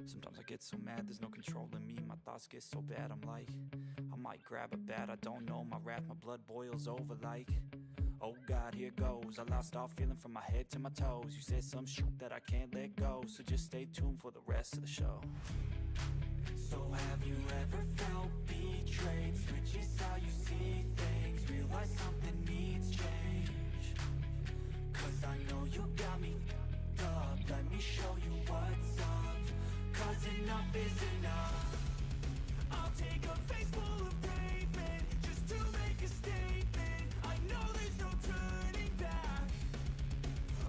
Sometimes I get so mad, there's no controlling me. My thoughts get so bad, I'm like, I might grab a bat, I don't know. My wrath, my blood boils over like, oh God, here goes. I lost all feeling from my head to my toes. You said some shit that I can't let go, so just stay tuned for the rest of the show. So have you ever felt betrayed? Switches how you see things, realize something needs change. Cause I know you got me f***ed up, let me show you what's up. Cause enough is enough. I'll take a face full of pavement just to make a statement. I know there's no turning back.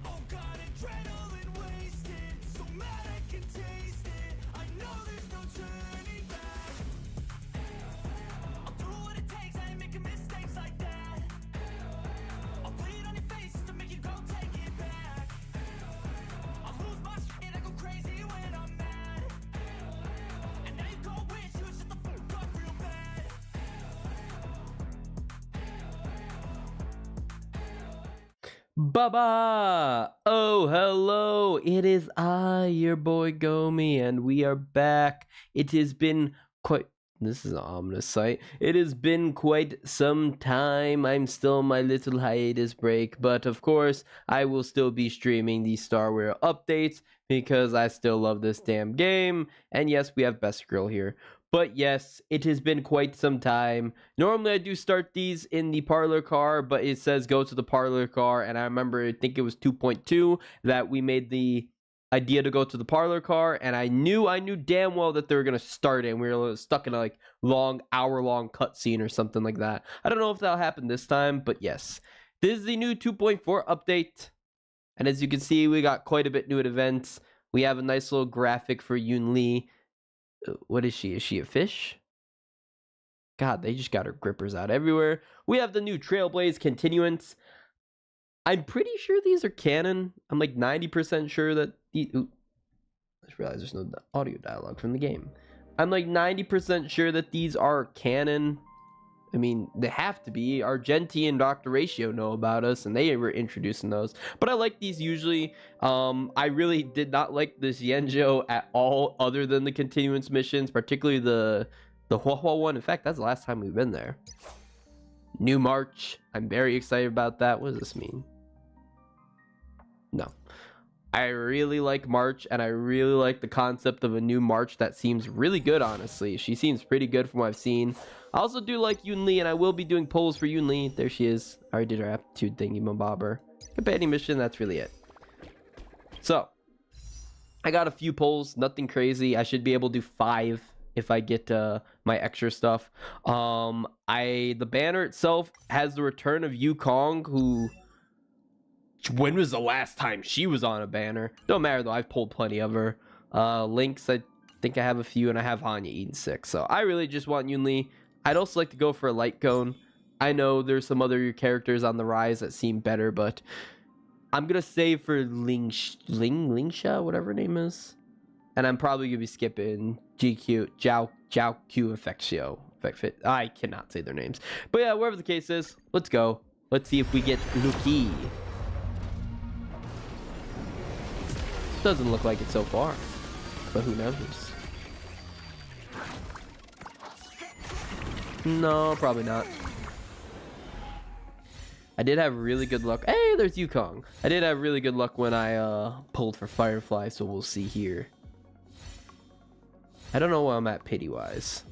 Oh God, adrenaline wasted, so mad I can taste it. I know there's no turning back. I'll do what it takes, I ain't making mistakes like that. I'll bleed on your face to make you go take it back. I'll lose my shit, I go crazy when I'm mad. And now you go wish you would shut the fuck up real bad. Baba! Oh, hello! It is I, your boy Gomi, and we are back. It has been quite. This is an ominous sight. It has been quite some time. I'm still in my little hiatus break, but of course, I will still be streaming the Star Wars updates because I still love this damn game. And yes, we have Best Girl here. But yes, it has been quite some time. Normally I do start these in the parlor car, but it says go to the parlor car, and I remember, I think it was 2.2 that we made the idea to go to the parlor car, and I knew damn well that they were gonna start it, and we were stuck in a like hour-long cutscene or something like that. I don't know if that'll happen this time, but yes. This is the new 2.4 update, and as you can see, we got quite a bit new at events. We have a nice little graphic for Yunli. What is she? Is she a fish? God, they just got her grippers out everywhere. We have the new Trailblaze Continuance. I'm pretty sure these are canon. I'm like 90% sure that the. Ooh, I just realized there's no audio dialogue from the game. I'm like 90% sure that these are canon. I mean, they have to be. Argenti and Dr. Ratio know about us, and they were introducing those. But I like these usually. I really did not like this Yenjo at all, other than the continuance missions, particularly the Huahua one. In fact, that's the last time we've been there. New March. I'm very excited about that. What does this mean? No. I really like March, and I really like the concept of a new March that seems really good, honestly. She seems pretty good from what I've seen. I also do like Yunli, and I will be doing polls for Yunli. There she is. I already did her aptitude thingy mabobber. Companion mission, that's really it. So, I got a few polls, nothing crazy. I should be able to do 5 if I get my extra stuff. The banner itself has the return of Yukong, who... When was the last time she was on a banner? Don't matter though, I've pulled plenty of her. Links, I think I have a few, and I have Hanya eating 6. So I really just want Yunli. I'd also like to go for a light cone. I know there's some other characters on the rise that seem better, but I'm gonna save for Lingsha, whatever her name is. And I'm probably gonna be skipping GQ, Jiao Q Effectio. I cannot say their names. But yeah, wherever the case is, let's go. Let's see if we get Luki. Doesn't look like it so far, but who knows? No, probably not. I did have really good luck. Hey, there's Yukong. I did have really good luck when I pulled for Firefly, so we'll see here. I don't know where I'm at pity-wise.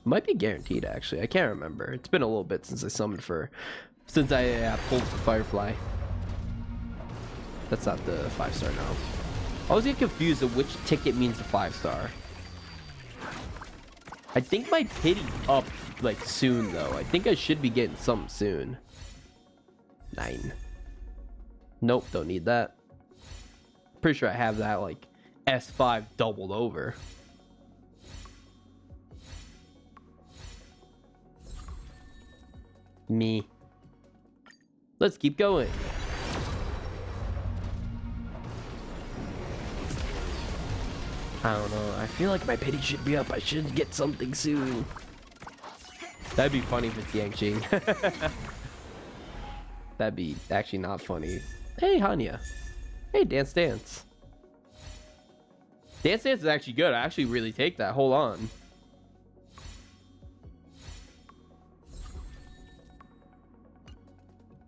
Might be guaranteed, actually. I can't remember. It's been a little bit since I summoned for... Since I pulled for Firefly. That's not the 5-star now. I always get confused of which ticket means the 5-star. I think my pity's up like soon though. I think I should be getting something soon. 9. Nope, don't need that. Pretty sure I have that like S5 doubled over. Me. Let's keep going. I don't know. I feel like my pity should be up. I should get something soon. That'd be funny if it's Yangqing. That'd be actually not funny. Hey, Hanya. Hey, Dance Dance. Dance Dance is actually good. I actually really take that. Hold on.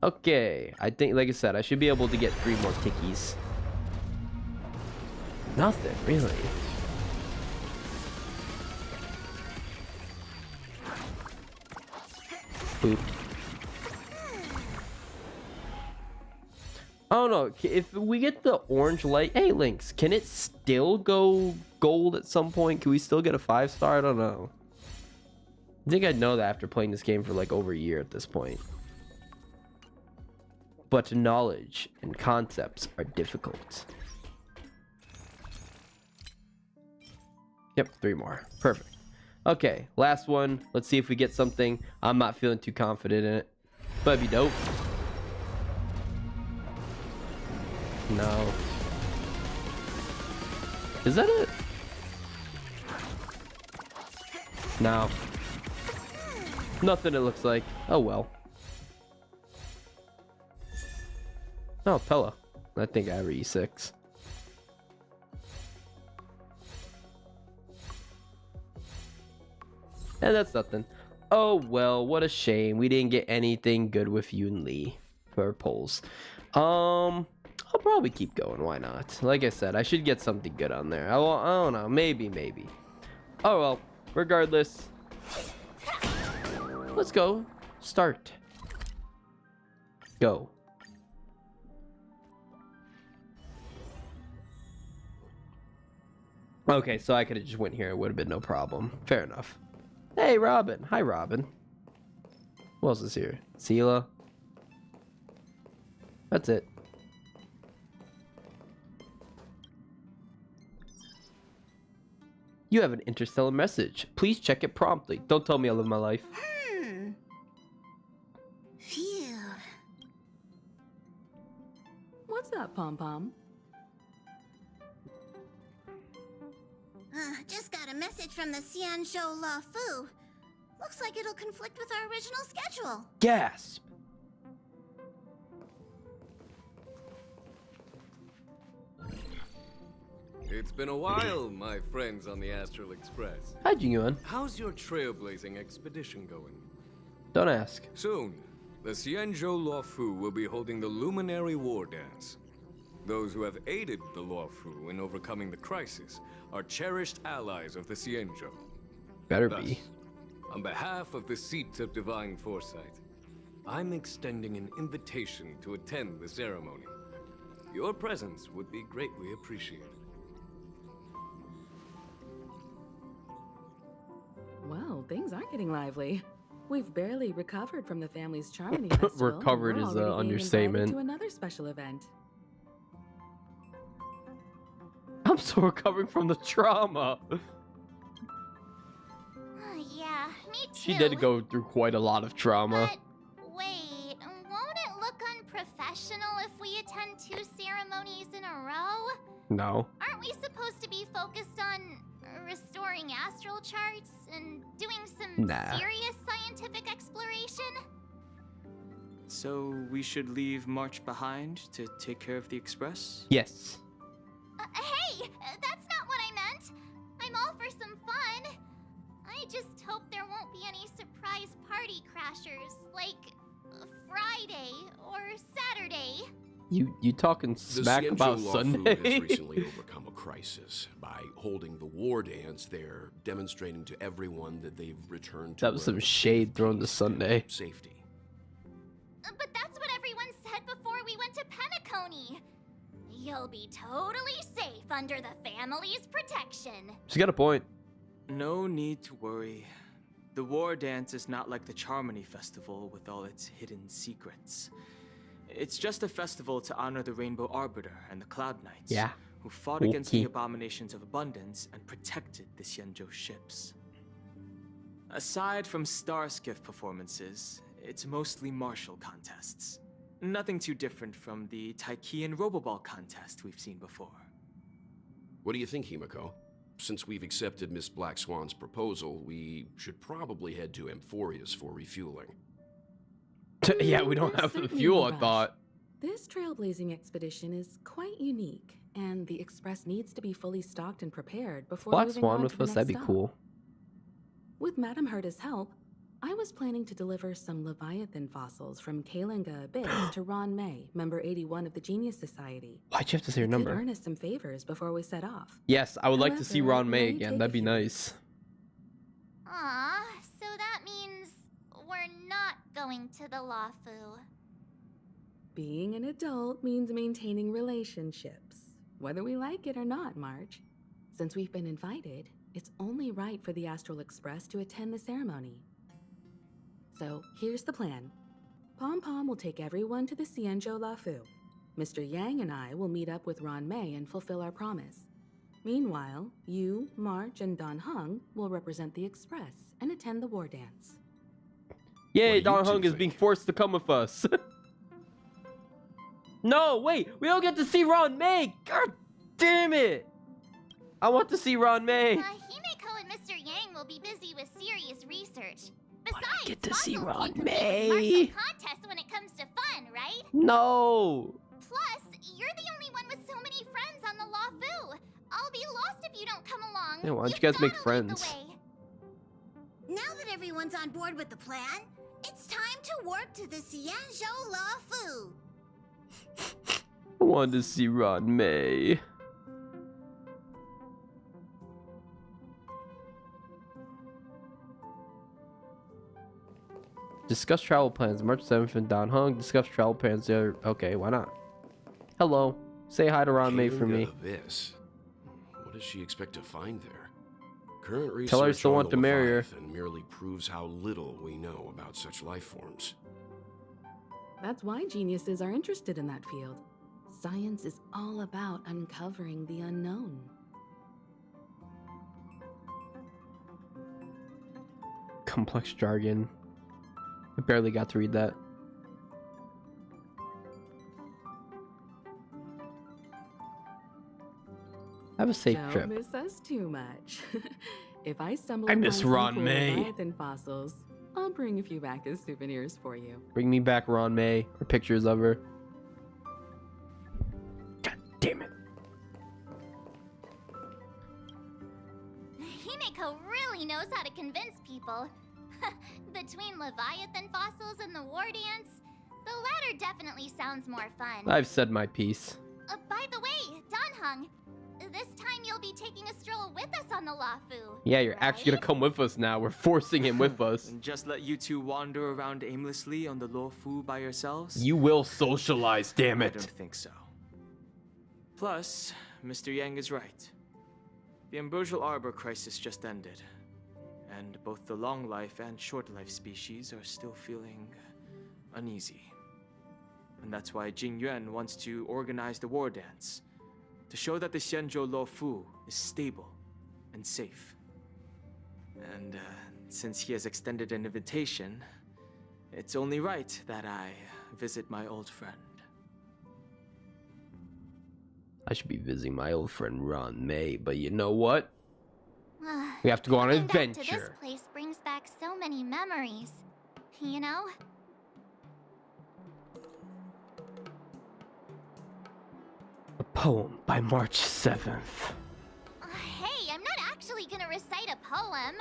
Okay, I think, like I said, I should be able to get 3 more tickies. Nothing, really. Boop. I don't know. If we get the orange light... Hey, Lynx, can it still go gold at some point? Can we still get a 5-star? I don't know. I think I'd know that after playing this game for like over a year at this point. But knowledge and concepts are difficult. Yep, 3 more. Perfect. Okay, last one. Let's see if we get something. I'm not feeling too confident in it, but it'd be dope. No. Is that it? No. Nothing, it looks like. Oh well. Oh, Pella. I think I have E6. And that's nothing. Oh well, what a shame. We didn't get anything good with Yunli for polls. I'll probably keep going. Why not? Like I said, I should get something good on there. I don't know. Maybe. Oh well. Regardless. Let's go. Start. Go. Okay, so I could have just went here. It would have been no problem. Fair enough. Hey, Robin. Hi, Robin. Who else is here? Sela. That's it. You have an interstellar message. Please check it promptly. Don't tell me I live my life. Phew. What's that, Pom-Pom? Just got a message from the Xianzhou La Fu. Looks like it'll conflict with our original schedule. Gasp. It's been a while, my friends on the Astral Express. Hi, Jinyuan. How's your trailblazing expedition going? Don't ask. Soon, the Xianzhou Law Fu will be holding the Luminary War Dance. Those who have aided the Law Fu in overcoming the crisis are cherished allies of the Xianzhou. Better Thus, be. on behalf of the Seat of Divine Foresight, I'm extending an invitation to attend the ceremony. Your presence would be greatly appreciated. Well, things are getting lively. We've barely recovered from the family's Charmony Festival. Recovered We're is already an being understatement. invited to another special event. I'm still recovering from the trauma. Yeah, me too. She did go through quite a lot of trauma. But wait, won't it look unprofessional if we attend 2 ceremonies in a row? No. Aren't we supposed to be focused on restoring astral charts and doing some Nah. serious scientific exploration? So we should leave March behind to take care of the Express? Yes. Hey, that's not what I meant. I'm all for some fun. I just hope there won't be any surprise party crashers, like Friday or Saturday. You talking smack The about Xianzhou Law Fu Sunday? has recently overcome a crisis by holding the war dance there, demonstrating to everyone that they've returned to That was a some shade thrown to peace Sunday. and safety. But that's what everyone said before we went to Penacony. You'll be totally safe under the family's protection. She's got a point. No need to worry. The War Dance is not like the Charmony Festival with all its hidden secrets. It's just a festival to honor the Rainbow Arbiter and the Cloud Knights, Yeah. who fought against the Okay. abominations of abundance and protected the Xianzhou ships. Aside from star skiff performances, it's mostly martial contests. Nothing too different from the Taiki and Roboball contest we've seen before. What do you think, Himiko? Since we've accepted Miss Black Swan's proposal, we should probably head to Amphorius for refueling. Yeah, we don't There's have the certainly fuel, no I rush. thought. This trailblazing expedition is quite unique, and the express needs to be fully stocked and prepared before Black moving Swan on with to the us, next that'd be stop. cool. With Madame Herta's help, I was planning to deliver some Leviathan fossils from Kalinga Abyss to Ron May, member 81 of the Genius Society. Why'd you have to say He your could number? earn us some favors before we set off. Yes, I would like to see However, Ron it May may again. take That'd a be few nice. Aw, so that means we're not going to the Lafu. Being an adult means maintaining relationships, whether we like it or not, March. Since we've been invited, it's only right for the Astral Express to attend the ceremony. So here's the plan. Pom Pom will take everyone to the Xianzhou Lafu. Mr. Yang and I will meet up with Ron May and fulfill our promise. Meanwhile, you, March, and Don Hung will represent the Express and attend the war dance. Yay, What do you Don two Hung is think? being forced to come with us. No, wait, we don't get to see Ron May. God damn it. I want to see Ron May. Himeko and Mr. Yang will be busy with serious research. Besides, I get to see fossils Ron can't compete with May. martial contests when it comes to fun, right? No. Plus, you're the only one with so many friends on the Lafu. I'll be lost if you don't come along. Yeah, why don't you You've guys make gotta lead the friends? way. Now that everyone's on board with the plan, it's time to work to the Xianzhou Lafu. I wanted to see Ron May. Discuss travel plans. March 7th in Don Hung. Discuss travel plans there. Okay, why not? Hello. Say hi to Ron May for me. Kalinga Abyss. What does she expect to find there? Current research Tell her I still on want the to marry her. Leviathan merely proves how little we know about such life forms. That's why geniuses are interested in that field. Science is all about uncovering the unknown. Complex jargon. I barely got to read that. Have a safe Don't trip. miss us too much. If I stumble I upon miss some Ron cool May. Leviathan fossils, I'll bring a few back as souvenirs for you. Bring me back Ron May or pictures of her. God damn it. Himeko really knows how to convince people. Between Leviathan fossils and the war dance, the latter definitely sounds more fun. I've said my piece. By the way, Don Hung, this time you'll be taking a stroll with us on the Lafu. Yeah, you're actually gonna right? come with us now. We're forcing him with us. And just let you two wander around aimlessly on the Luofu by yourselves? You will socialize, damn I it. don't think so. Plus, Mr. Yang is right. The Ambrosial Arbor crisis just ended, and both the long life and short life species are still feeling uneasy. And that's why Jing Yuan wants to organize the war dance, to show that the Xianzhou Luofu is stable and safe. And since he has extended an invitation, it's only right that I visit my old friend. I should be visiting my old friend Ron May, but you know what? We have to go on an Coming back to this adventure. place brings back so many memories. You know? A poem by March 7th. Hey, I'm not actually gonna recite a poem.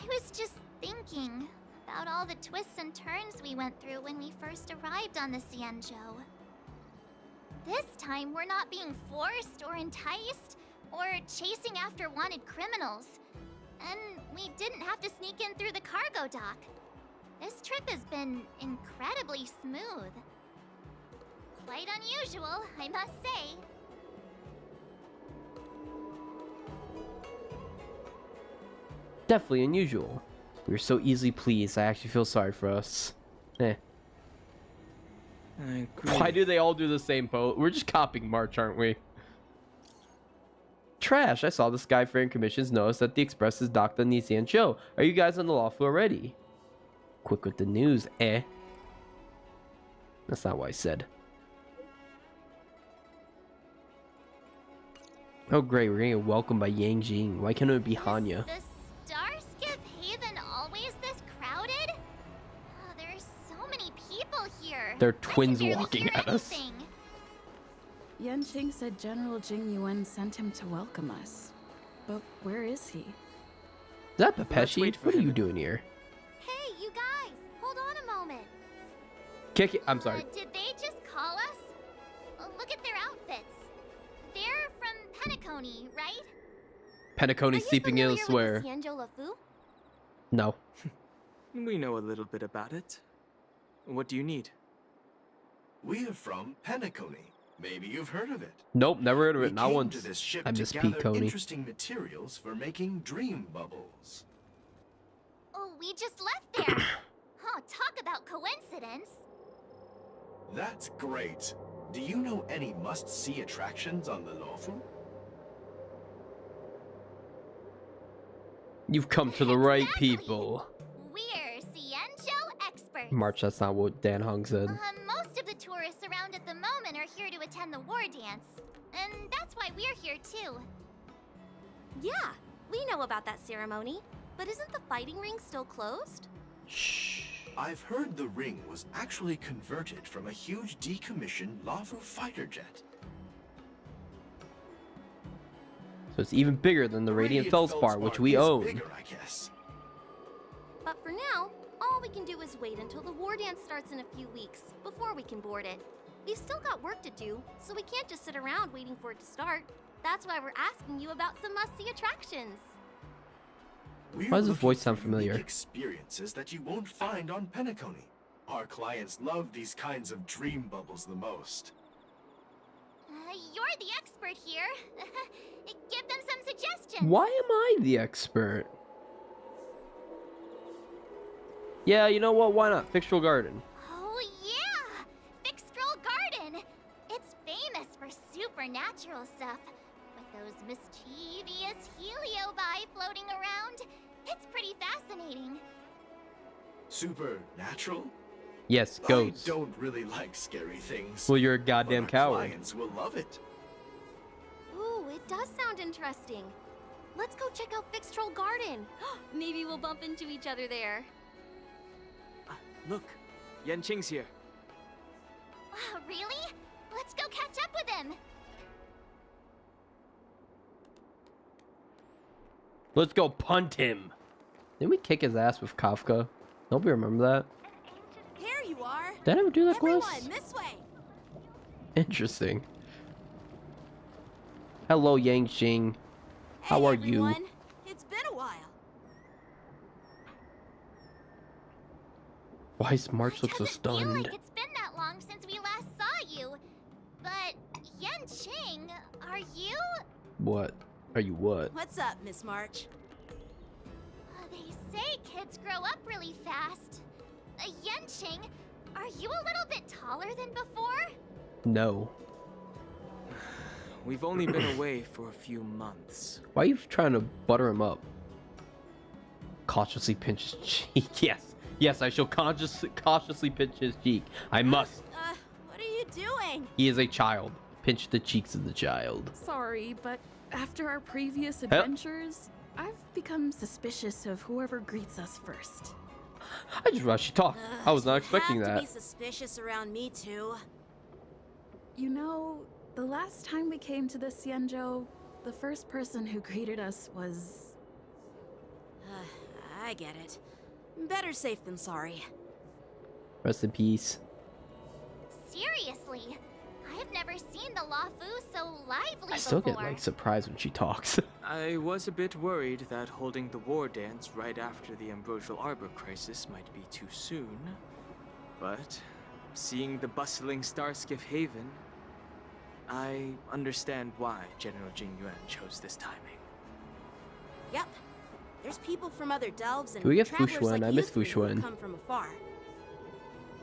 I was just thinking about all the twists and turns we went through when we first arrived on the Xianzhou. This time, we're not being forced or enticed or chasing after wanted criminals. And we didn't have to sneak in through the cargo dock. This trip has been incredibly smooth. Quite unusual, I must say. Definitely unusual. We were so easily pleased, I actually feel sorry for us. Eh. I agree. Why do they all do the same pose? We're just copying March, aren't we? Trash, I saw the Skyfaring Commission's notice that the Express is docked on the Xianzhou. Are you guys on the Lafu already? Quick with the news, eh? That's not what I said. Oh great, we're getting welcomed by Yang Jing. Why can't it be Hanya? Is the Starskip Haven always this crowded? Oh, there's so many people here. They're I can twins barely walking hear at us. anything. Yanqing said General Jing Yuan sent him to welcome us. But where is he? Is that Let's Pepeshi? wait for What are him. you doing here? Hey, you guys, hold on a moment. Kick it. I'm sorry. Did they just call us? Look at their outfits. They're from Penacony, right? Penacony Are you sleeping familiar elsewhere. with the Xianzhou Lefu? No. We know a little bit about it. What do you need? We're from Penacony. Maybe you've heard of it. Nope, never heard of We it. Not came once. to this ship I to miss gather Pete Coney. interesting materials for making dream bubbles. Oh, we just left there. Huh, talk about coincidence. That's great. Do you know any must-see attractions on the Luofu? You've come to the right Exactly. people. We're Xianzhou experts. March, that's not what Dan Hung said. Most of the tourists around at the moment are here to attend the war dance. And that's why we're here too. Yeah, we know about that ceremony. But isn't the fighting ring still closed? Shh. I've heard the ring was actually converted from a huge decommissioned Luofu fighter jet. So it's even bigger than the Radiant Feldspar, which we is own. Bigger, I guess. But for now, all we can do is wait until the war dance starts in a few weeks, before we can board it. We've still got work to do, so we can't just sit around waiting for it to start. That's why we're asking you about some must-see attractions. We're Why does his looking voice sound for unique familiar? experiences that you won't find on Penacony. Our clients love these kinds of dream bubbles the most. You're the expert here. Give them some suggestions. Why am I the expert? Yeah, you know what? Why not? Fixtural Garden. Oh yeah! Fixtral Garden! It's famous for supernatural stuff. With those mischievous heliobi floating around. It's pretty fascinating. Supernatural? Yes, ghosts. I don't really like scary things. Well, you're a but goddamn our coward. clients will love it. Ooh, it does sound interesting. Let's go check out Fixtral Garden. Maybe we'll bump into each other there. Look, Yanqing's here. Wow, really? Let's go catch up with him. Let's go punt him. Didn't we kick his ass with Kafka? Nobody remember that? Here you are. Did I ever do that Everyone, quest? this way. Interesting. Hello, Yanqing. How Hey, are everyone. you? It's been a while. Why is March look so Doesn't feel stunned? like it's been that long since we last saw you. But Yanqing, are you? What? Are you what? What's up, Miss March? They say kids grow up really fast. Yanqing, are you a little bit taller than before? No. We've only been away for a few months. Why are you trying to butter him up? Cautiously pinch his cheek. Yes. Yes, I shall cautiously pinch his cheek. I must. What are you doing? He is a child. Pinch the cheeks of the child. Sorry, but after our previous adventures, I've become suspicious of whoever greets us first. I just realized she talked. I was not expecting have that. to be suspicious around me too. You know, the last time we came to the Xianzhou, the first person who greeted us was... I get it. Better safe than sorry. Rest in peace. Seriously, I've never seen the Luofu so lively I still get before. like surprised when she talks. I was a bit worried that holding the war dance right after the Ambrosial Arbor crisis might be too soon. But seeing the bustling Starskiff Haven, I understand why General Jing Yuan chose this timing. Yep. There's people from other delves and Can we get travelers Fushuan? like I you miss three who have Fushuan. come from afar.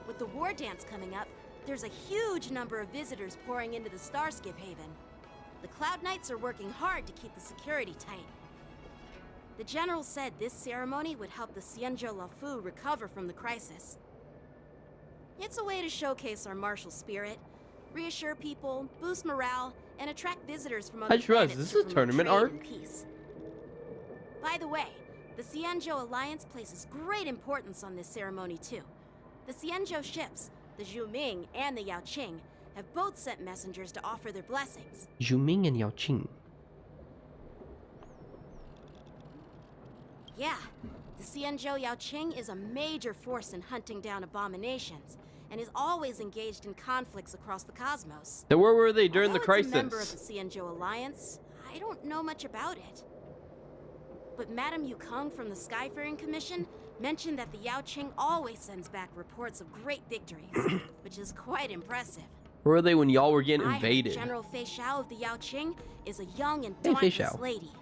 With the war dance coming up, there's a huge number of visitors pouring into the Starskiff Haven. The Cloud Knights are working hard to keep the security tight. The General said this ceremony would help the Xianzhou Luofu recover from the crisis. It's a way to showcase our martial spirit, reassure people, boost morale, and attract visitors from other I just realized planets this is to a promote tournament trade arc? and peace. By the way, the Xianzhou Alliance places great importance on this ceremony too. The Xianzhou ships, the Zhu Ming and the Yao Qing, have both sent messengers to offer their blessings. Zhuming and Yao Qing. Yeah, the Xianzhou Yao Qing is a major force in hunting down abominations, and is always engaged in conflicts across the cosmos. Then where were they during Although the crisis? It's a member of the Xianzhou Alliance, I don't know much about it. But Madame Yukong from the Skyfaring Commission mentioned that the Yao Qing always sends back reports of great victories, which is quite impressive. Where were they when y'all were getting I heard invaded? General Fei Xiao of the Yao Qing is a young and Hey, Fei dauntless Xiao. lady.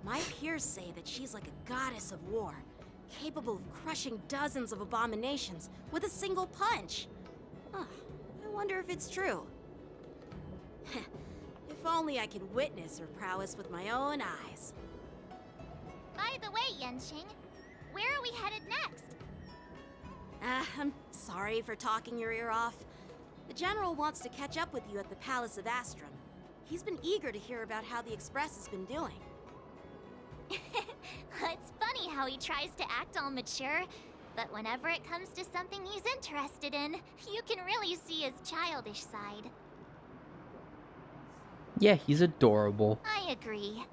My peers say that she's like a goddess of war, capable of crushing dozens of abominations with a single punch. I wonder if it's true. If only I could witness her prowess with my own eyes. By the way, Yanqing, where are we headed next? I'm sorry for talking your ear off. The General wants to catch up with you at the Palace of Astrum. He's been eager to hear about how the Express has been doing. It's funny how he tries to act all mature, but whenever it comes to something he's interested in, you can really see his childish side. Yeah, he's adorable. I agree.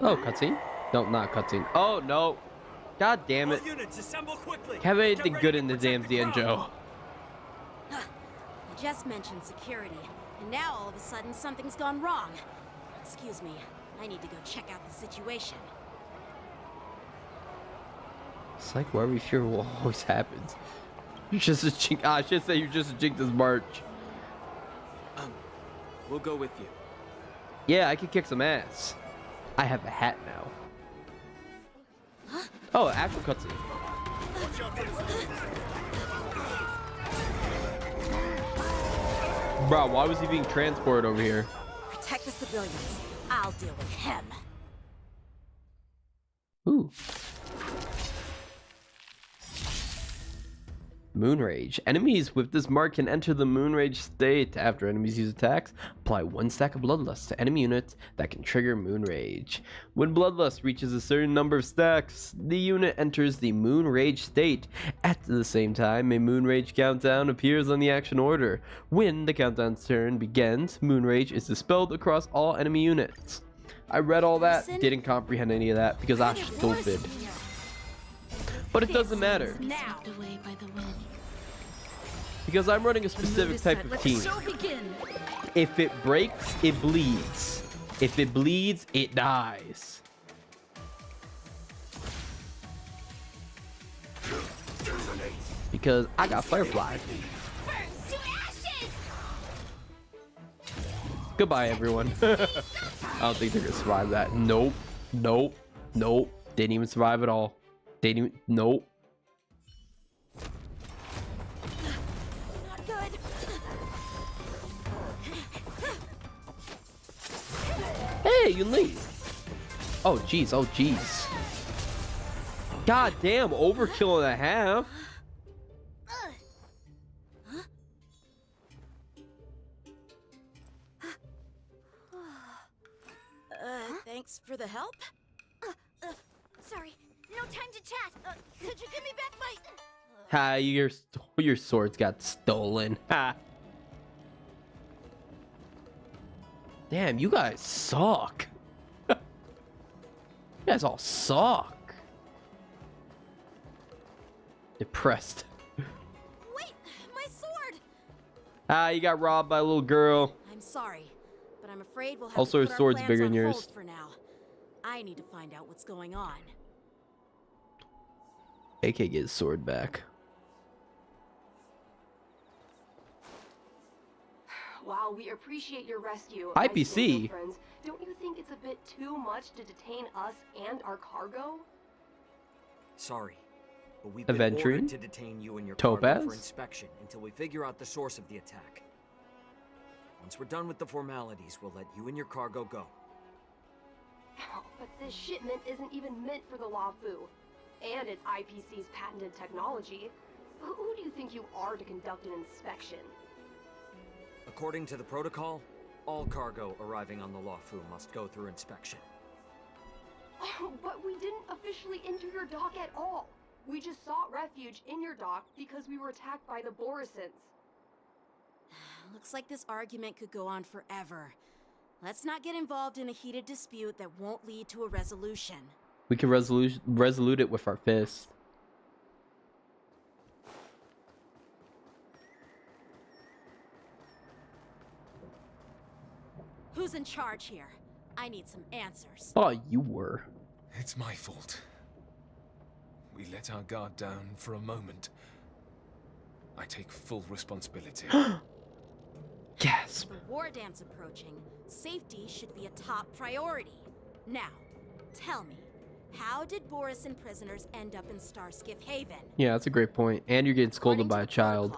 Oh, cutscene? No, not cutscene. Oh, no. God damn it. Units, assemble quickly. Have anything good in the damn Xianzhou. I just mentioned security, and now all of a sudden something's gone wrong. Excuse me, I need to go check out the situation. It's like where we fear will always happens. You're just a chink. I should say you're just a chink this march. We'll go with you. Yeah, I could kick some ass. I have a hat now. Oh, actual cutscene. Bro, why was he being transported over here? Protect the civilians. I'll deal with him. Ooh. Moon Rage. Enemies with this mark can enter the Moon Rage state. After enemies use attacks, apply 1 stack of Bloodlust to enemy units that can trigger Moon Rage. When Bloodlust reaches a certain number of stacks, the unit enters the Moon Rage state. At the same time, a Moon Rage countdown appears on the action order. When the countdown turn begins, Moon Rage is dispelled across all enemy units. I read all that, didn't comprehend any of that because I'm stupid. But it doesn't matter. Now. Because I'm running a specific type of team. If it breaks, it bleeds. If it bleeds, it dies. Because I got Firefly. Goodbye, everyone. I don't think they're gonna survive that. Nope. Nope. Nope. Didn't even survive at all. Didn't even. Nope. Not good. Hey, Yunli. Oh, jeez. Oh, jeez. God damn, overkill and a half. Thanks for the help. Sorry, no time to chat. Could you give me back my... Ha, your swords got stolen. Ha. Damn, you guys suck. You guys all suck. Depressed. Wait, my sword! Ah, you got robbed by a little girl. I'm sorry, but I'm afraid we'll have Also, to her put our sword's plans bigger on than yours. hold for now. I need to find out what's going on. AK get his sword back. While we appreciate your rescue, IPC? friends, don't you think it's a bit too much to detain us and our cargo? Sorry, but we've been Aventurine? ordered to detain you and your Topaz? cargo for inspection until we figure out the source of the attack. Once we're done with the formalities, we'll let you and your cargo go. But this shipment isn't even meant for the Lafu, and it's IPC's patented technology. Who do you think you are to conduct an inspection? According to the protocol, all cargo arriving on the Lafu must go through inspection. But we didn't officially enter your dock at all. We just sought refuge in your dock because we were attacked by the Borisons. Looks like this argument could go on forever. Let's not get involved in a heated dispute that won't lead to a resolution. We can resolute it with our fist. Who's in charge here? I need some answers. Oh, you were. It's my fault. We let our guard down for a moment. I take full responsibility. Gasp. With the war dance approaching, safety should be a top priority. Now, tell me, how did Borisin prisoners end up in Starskiff Haven? Yeah, that's a great point. And you're getting scolded by a child.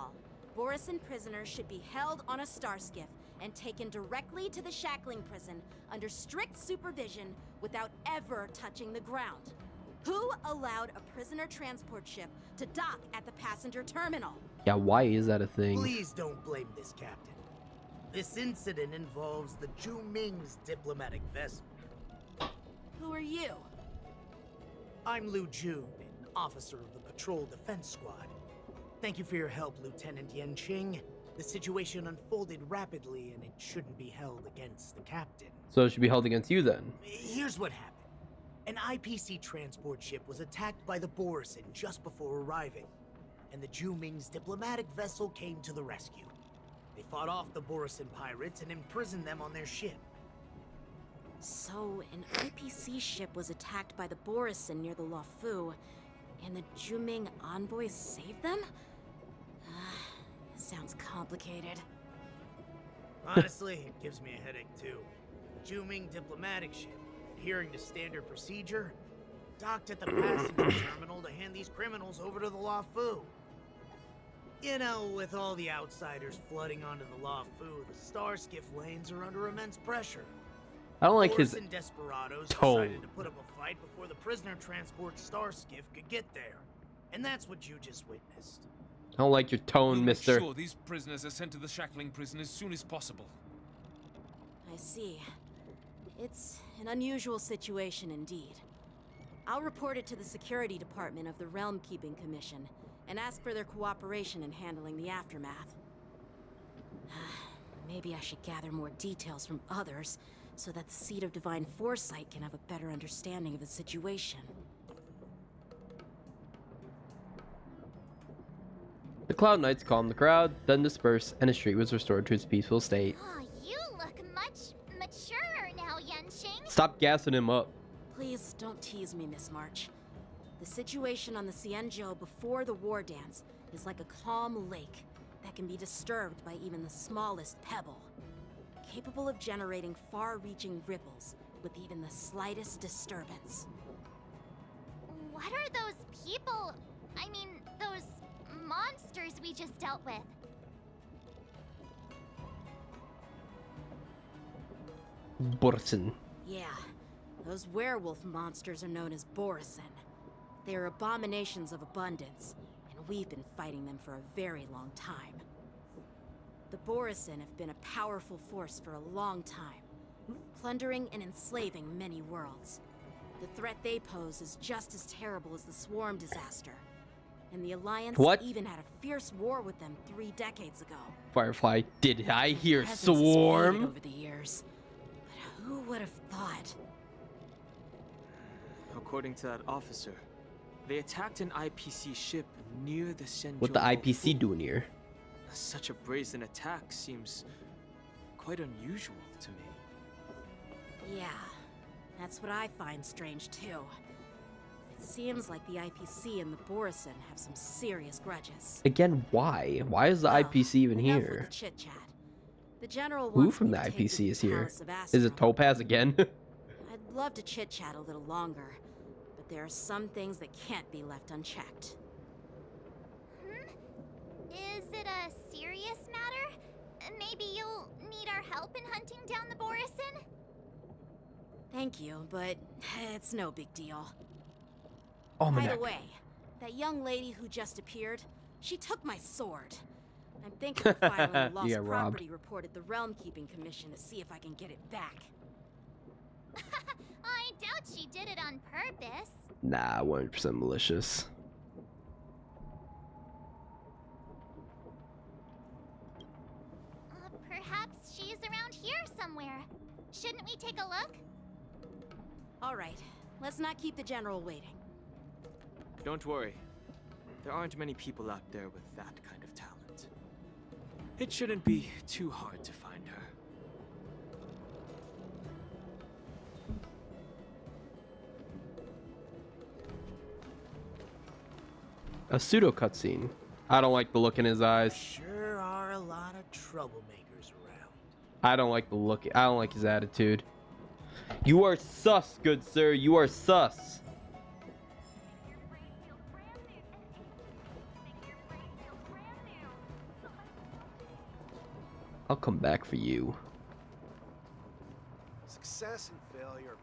Borisin prisoners should be held on a Starskiff and taken directly to the shackling prison under strict supervision without ever touching the ground. Who allowed a prisoner transport ship to dock at the passenger terminal? Yeah, why is that a thing? Please don't blame this captain. This incident involves the Zhu Ming's diplomatic vessel. Who are you? I'm Lu Jun, an officer of the Patrol Defense Squad. Thank you for your help, Lieutenant Yanqing. The situation unfolded rapidly, and it shouldn't be held against the captain. So it should be held against you then. Here's what happened. An IPC transport ship was attacked by the Borisin just before arriving, and the Zhu Ming's diplomatic vessel came to the rescue. They fought off the Borisin pirates and imprisoned them on their ship. So, an IPC ship was attacked by the Borisin near the Luofu, and the Zhu Ming envoys saved them? Sounds complicated. Honestly, it gives me a headache too. The Zhu Ming diplomatic ship, adhering to standard procedure, docked at the passenger terminal to hand these criminals over to the Luofu. You know, with all the outsiders flooding onto the Luofu, the Starskiff lanes are under immense pressure. I don't like his Borisin desperados tone. decided to put up a fight before the prisoner transport Starskiff could get there. And that's what you just witnessed. I don't like your tone, We'll mister. Make sure these prisoners are sent to the shackling prison as soon as possible. I see. It's an unusual situation indeed. I'll report it to the security department of the Realm Keeping Commission and ask for their cooperation in handling the aftermath. Maybe I should gather more details from others so that the Seed of Divine Foresight can have a better understanding of the situation. The Cloud Knights calmed the crowd, then dispersed, and the street was restored to its peaceful state. Oh, you look much maturer now, Yanqing. Stop gassing him up. Please don't tease me, Miss March. The situation on the Xianzhou before the war dance is like a calm lake that can be disturbed by even the smallest pebble, capable of generating far-reaching ripples with even the slightest disturbance. What are those people? I mean, those monsters we just dealt with? Borisin. Yeah, those werewolf monsters are known as Borisin. They are abominations of abundance, and we've been fighting them for a very long time. The Borisin have been a powerful force for a long time, plundering and enslaving many worlds. The threat they pose is just as terrible as the Swarm disaster, and the Alliance even had a fierce war with them 3 decades ago. Firefly, did I hear Presence has faded Swarm? over the years, but who would have thought? According to that officer, they attacked an IPC ship near the Shenzhou. What the IPC doing here? Such a brazen attack seems quite unusual to me. Yeah, that's what I find strange too. It seems like the IPC and the Borisin have some serious grudges. Again, why? Why is the IPC even enough here? with the chit-chat. The general Who wants from me the to take you to IPC is the here? Palace of Is it Astro. Topaz again? I'd love to chit-chat a little longer, but there are some things that can't be left unchecked. Is it a serious matter? Maybe you'll need our help in hunting down the Borisin? Thank you, but it's no big deal. Oh, my By neck. the way, that young lady who just appeared, she took my sword. I'm thinking of filing a lost You got robbed. property report at the Realm Keeping Commission to see if I can get it back. I doubt she did it on purpose. Nah, 100% malicious. Perhaps she's around here somewhere. Shouldn't we take a look? All right, let's not keep the General waiting. Don't worry. There aren't many people out there with that kind of talent. It shouldn't be too hard to find her. A pseudo cutscene. I don't like the look in his eyes. Sure are a lot of troublemakers around. I don't like the look. I don't like his attitude. You are sus, good sir. You are sus. I'll come back for you. Success and failure are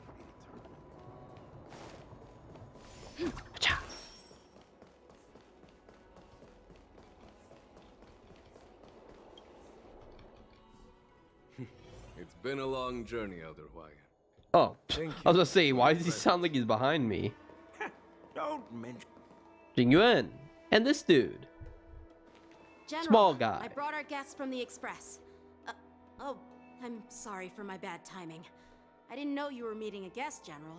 predetermined. Achha. It's been a long journey, Elder Hwaiyan. Oh, Thank I was you gonna say, for why your does he sound like he's behind me? Don't mention. Jing Yuan. And this dude. General, Small guy. I brought our guests from the Express. Oh, I'm sorry for my bad timing. I didn't know you were meeting a guest, General.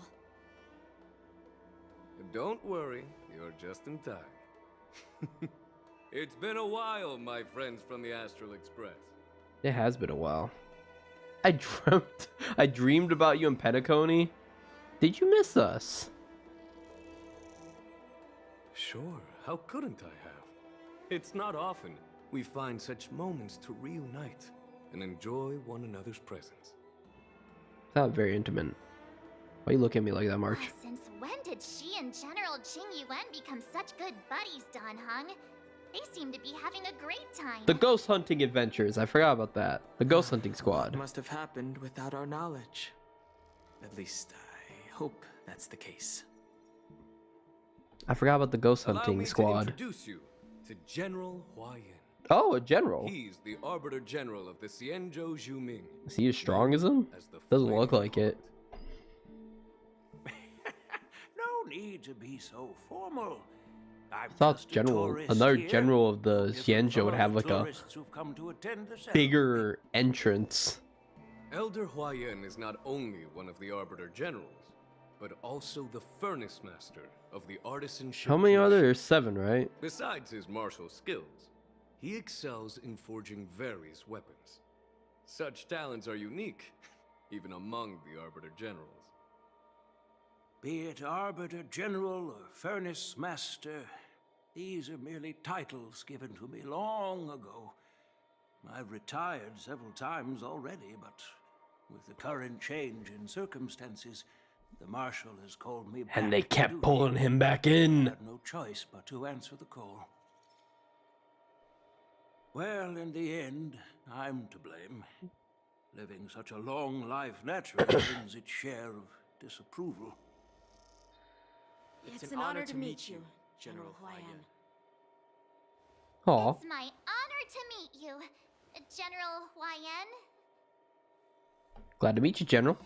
Don't worry, you're just in time. It's been a while, my friends from the Astral Express. It has been a while. I dreamed about you in Penacony. Did you miss us? Sure, how couldn't I have? It's not often we find such moments to reunite and enjoy one another's presence. Not very intimate. Why you look at me like that, March? Since when did she and General Jing Yuan become such good buddies, Dan Heng? They seem to be having a great time. The ghost hunting adventures. I forgot about that. The ghost hunting squad. It must have happened without our knowledge. At least I hope that's the case. I forgot about the ghost Allow hunting me squad. to introduce you to General Hwaiyan. Oh, a general. He's the Arbiter General of the Xianzhou Zhuming. Is he as strong as him? Doesn't look like it. No need to be so formal. I thought general, another general of the Xianzhou would have like a bigger entrance. Elder Hwaiyan is not only one of the Arbiter Generals, but also the Furnace Master of the Artisanship. How many are there? Commission. There's 7, right? Besides his martial skills, he excels in forging various weapons. Such talents are unique, even among the Arbiter Generals. Be it Arbiter General or Furnace Master, these are merely titles given to me long ago. I've retired several times already, but with the current change in circumstances, the Marshal has called me back. And they to kept duty. pulling him back in. I had no choice but to answer the call. Well, in the end, I'm to blame. Living such a long life naturally brings its share of disapproval. It's an honor to meet you, General Hwaiyan. Aw. It's my honor to meet you, General Hwaiyan. Glad to meet you, General.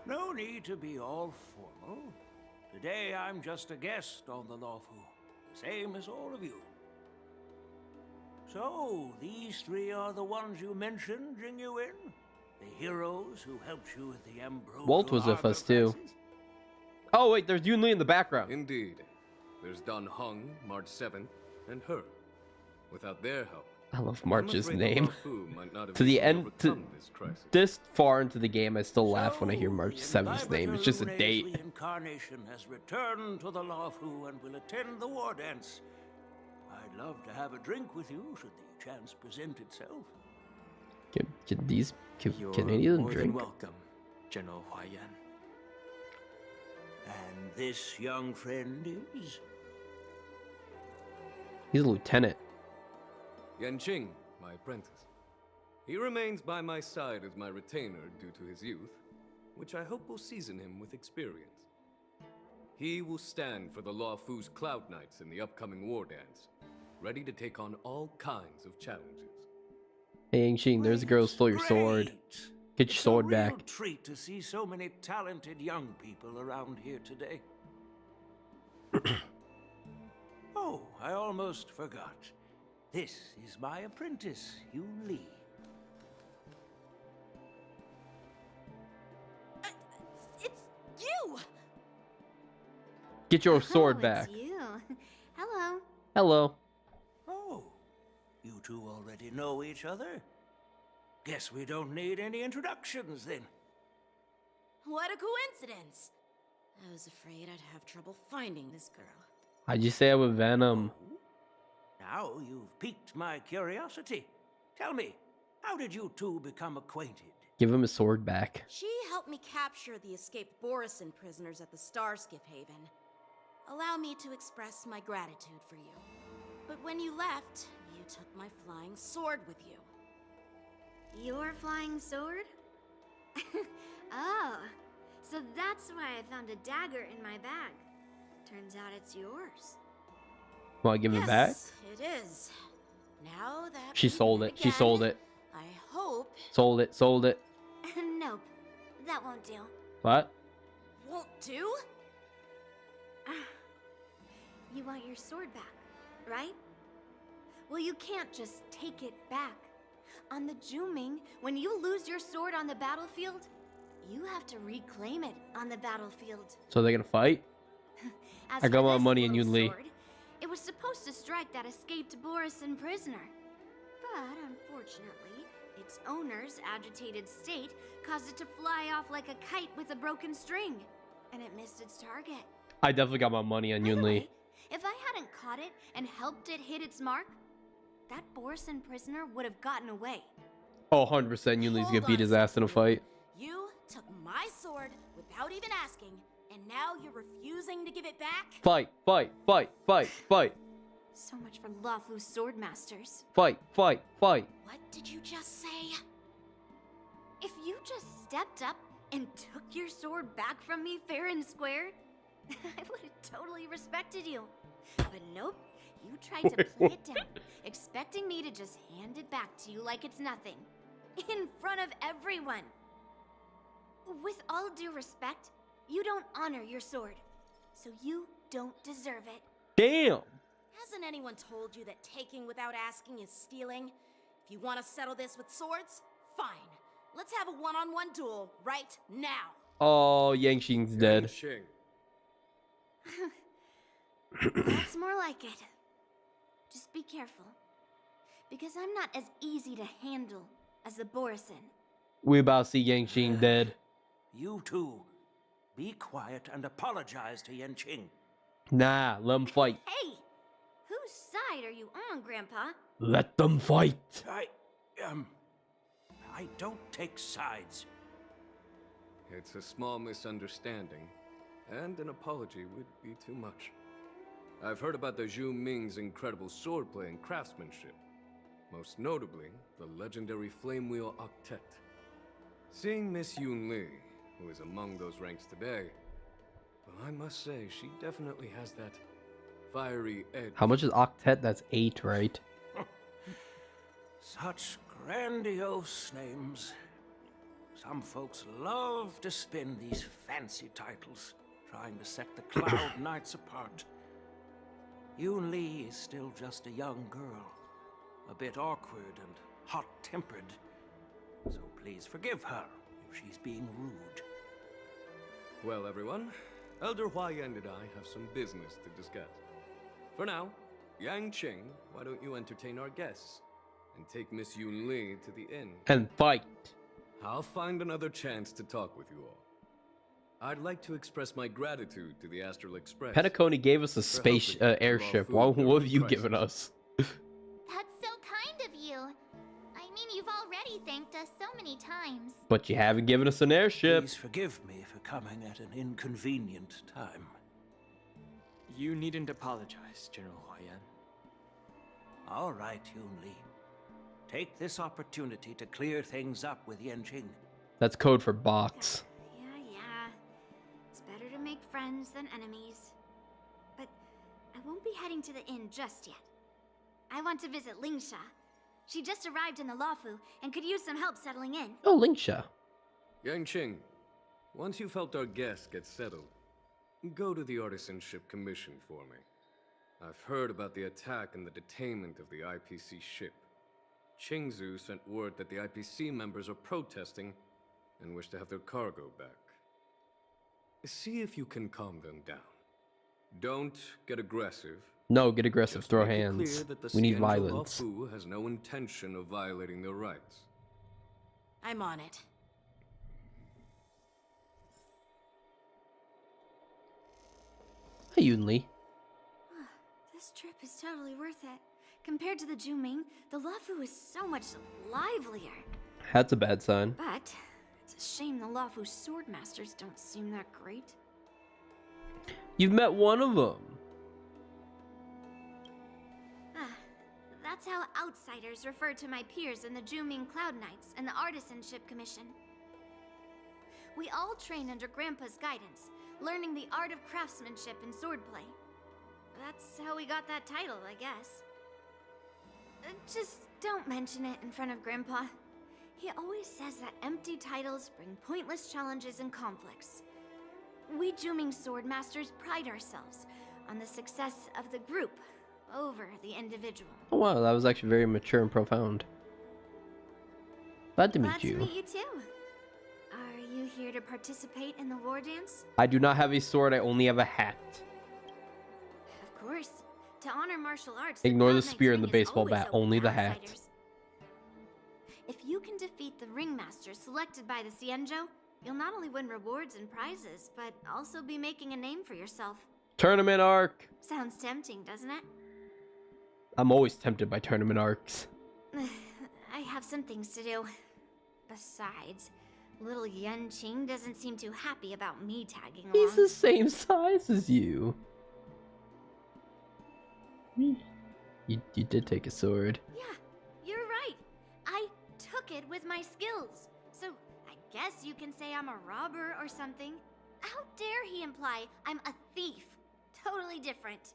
No need to be all formal. Today I'm just a guest on the Lawfu, the same as all of you. So, these 3 are the ones you mentioned, Jing Yuan? The heroes who helped you with the Ambrosial Walt was with armor us too. classes? Oh wait, there's Yunli in the background. Indeed. There's Dan Heng, March 7th, and her. Without their help, I love I'm March's afraid name. the Lawfu might not have To the easily end, to overcome this crisis. this far into the game, I still laugh when I hear March 7's name. It's just a Lunae's date. reincarnation has returned to the Lawfu and will attend the war dance. I'd love to have a drink with you should the chance present itself. Can any of them more than drink? welcome, General Hwaiyan. And this young friend is? He's a lieutenant. Yanqing, my apprentice. He remains by my side as my retainer due to his youth, which I hope will season him with experience. He will stand for the Lawfu's Cloud Knights in the upcoming war dance, ready to take on all kinds of challenges. Hey, Yingxing, there's a girl who stole your sword. Get your sword It's a back. real treat to see so many talented young people around here today. Oh, I almost forgot. This is my apprentice, Yunli. It's you! Get your sword Oh, back. It's you. Hello. Hello. Oh, you two already know each other? Guess we don't need any introductions then. What a coincidence! I was afraid I'd have trouble finding this girl. How'd you say it with Venom? Now you've piqued my curiosity. Tell me, how did you two become acquainted? Give him his sword back. She helped me capture the escaped Borison prisoners at the Starskiff Haven. Allow me to express my gratitude for you. But when you left, you took my flying sword with you. Your flying sword? Oh, so that's why I found a dagger in my bag. Turns out it's yours. Want to give it back? Yes, it is. Now that She we've sold met it. She sold again, it. I hope Sold it. Sold it. Nope, that won't do. What? won't do. You want your sword back, right? Well, you can't just take it back. On the Juming, when you lose your sword on the battlefield, you have to reclaim it on the battlefield. So they're gonna fight? As I got for my this money in little Yunli. sword, it was supposed to strike that escaped Borison prisoner. But unfortunately, its owner's agitated state caused it to fly off like a kite with a broken string, and it missed its target. I definitely got my money on Yunli. If I hadn't caught it and helped it hit its mark, that Borison prisoner would have gotten away. Oh, 100% Yunli's gonna beat his ass in a fight. You took my sword without even asking, and now you're refusing to give it back? Fight, fight, fight, fight, fight, So much for Lafu's sword masters. fight, fight, fight. What did you just say? If you just stepped up and took your sword back from me fair and square, I would have totally respected you. But nope, you tried to play it down, expecting me to just hand it back to you like it's nothing. In front of everyone. With all due respect, you don't honor your sword. So you don't deserve it. Damn. Hasn't anyone told you that taking without asking is stealing? If you want to settle this with swords, fine. Let's have a one-on-one duel right now. Oh, Yang Xing's dead. That's more like it. Just be careful. Because I'm not as easy to handle as the Borison. We about to see Yang Xing dead. You two, be quiet and apologize to Yanqing. Nah, let them fight. Hey! Whose side are you on, Grandpa? Let them fight. I don't take sides. It's a small misunderstanding, and an apology would be too much. I've heard about the Zhu Ming's incredible swordplay and craftsmanship. Most notably, the legendary Flame Wheel Octet. Seeing Miss Yunli, who is among those ranks today, well, I must say, she definitely has that fiery edge. How much is Octet? That's 8, right? Such grandiose names. Some folks love to spin these fancy titles, trying to set the Cloud Knights apart. Yunli is still just a young girl, a bit awkward and hot-tempered. So please forgive her if she's being rude. Well, everyone, Elder Huayan and I have some business to discuss. For now, Yanqing, why don't you entertain our guests and take Miss Yunli to the inn? And fight. I'll find another chance to talk with you all. I'd like to express my gratitude to the Astral Express. Penacony gave us a for space helping with airship. raw food What have during you the given crisis. us? That's so kind of you. I mean, you've already thanked us so many times. But you haven't given us an airship. Please forgive me for coming at an inconvenient time. You needn't apologize, General Huayan. All right, Yunli. Take this opportunity to clear things up with Yanqing. That's code for box. Yeah. It's better to make friends than enemies. But I won't be heading to the inn just yet. I want to visit Lingsha. She just arrived in the Lafu and could use some help settling in. Oh, Lingsha. Yanqing, once you've helped our guests get settled, go to the Artisanship Commission for me. I've heard about the attack and the detainment of the IPC ship. Qingzu sent word that the IPC members are protesting and wish to have their cargo back. See if you can calm them down. Don't get aggressive. No, get aggressive. Just Throw make it hands. clear that the We need Xianzhou violence. Luofu has no intention of violating their rights. I'm on it. Hey, Yunli. This trip is totally worth it. Compared to the Juming, the Luofu is so much livelier. That's a bad sign. But it's a shame the Luofu swordmasters don't seem that great. You've met one of them. That's how outsiders refer to my peers in the Juming Cloud Knights and the Artisanship Commission. We all train under Grandpa's guidance, learning the art of craftsmanship and swordplay. That's how we got that title, I guess. Just don't mention it in front of Grandpa. He always says that empty titles bring pointless challenges and conflicts. We Juming swordmasters pride ourselves on the success of the group over the individual. Oh wow, that was actually very mature and profound. Glad to meet you. Glad to meet you too. Are you here to participate in the war dance? I do not have a sword, I only have a hat. Of course. To honor martial arts, Ignore the Cloud spear Knight's and the ring is baseball always bat, open only to the hat. outsiders. If you can defeat the ringmaster selected by the Xianzhou, you'll not only win rewards and prizes, but also be making a name for yourself. Tournament arc! Sounds tempting, doesn't it? I'm always tempted by tournament arcs. I have some things to do. Besides, little Yanqing doesn't seem too happy about me tagging along. He's the same size as you. You did take a sword. Yeah, you're right. I took it with my skills. So I guess you can say I'm a robber or something. How dare he imply I'm a thief? Totally different.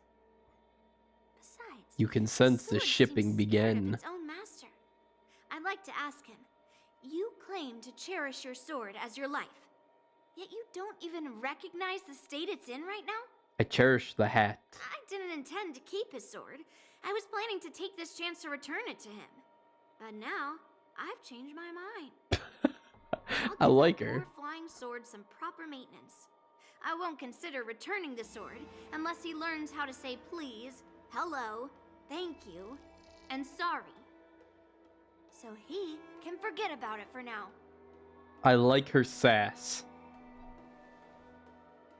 Besides, You can sense the sword shipping seems scared of begin. its own master. I'd like to ask him. You claim to cherish your sword as your life, yet you don't even recognize the state it's in right now? I cherish the hat. I didn't intend to keep his sword. I was planning to take this chance to return it to him. But now, I've changed my mind. I like Poor her. flying sword some proper maintenance. I won't consider returning the sword unless he learns how to say please, hello, thank you, and sorry. So he can forget about it for now. I like her sass.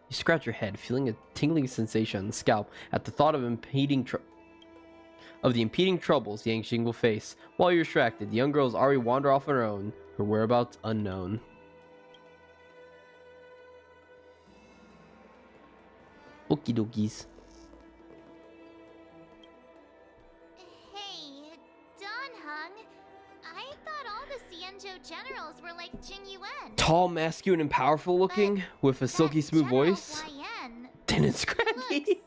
You scratch your head, feeling a tingling sensation on the scalp at the thought of the impeding troubles Yanqing will face. While you're distracted, the young girls already wander off on her own, her whereabouts unknown. Okie dokies. Hey, Donhung. I thought all the Xianzhou generals were like Jing Yuan. Tall, masculine, and powerful looking, with a silky smooth voice. Huayan Thin and scraggy.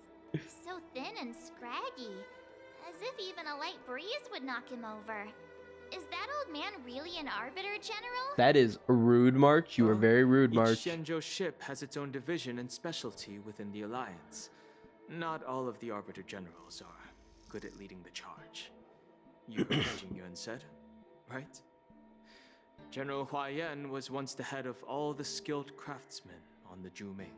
so thin and scraggy, as if even a light breeze would knock him over. Is that old man really an Arbiter General? That is rude, March. You are very rude, March. Each Xianzhou ship has its own division and specialty within the Alliance. Not all of the Arbiter Generals are good at leading the charge. You heard what Jing Yuan said, right? General Huayan was once the head of all the skilled craftsmen on the Juming.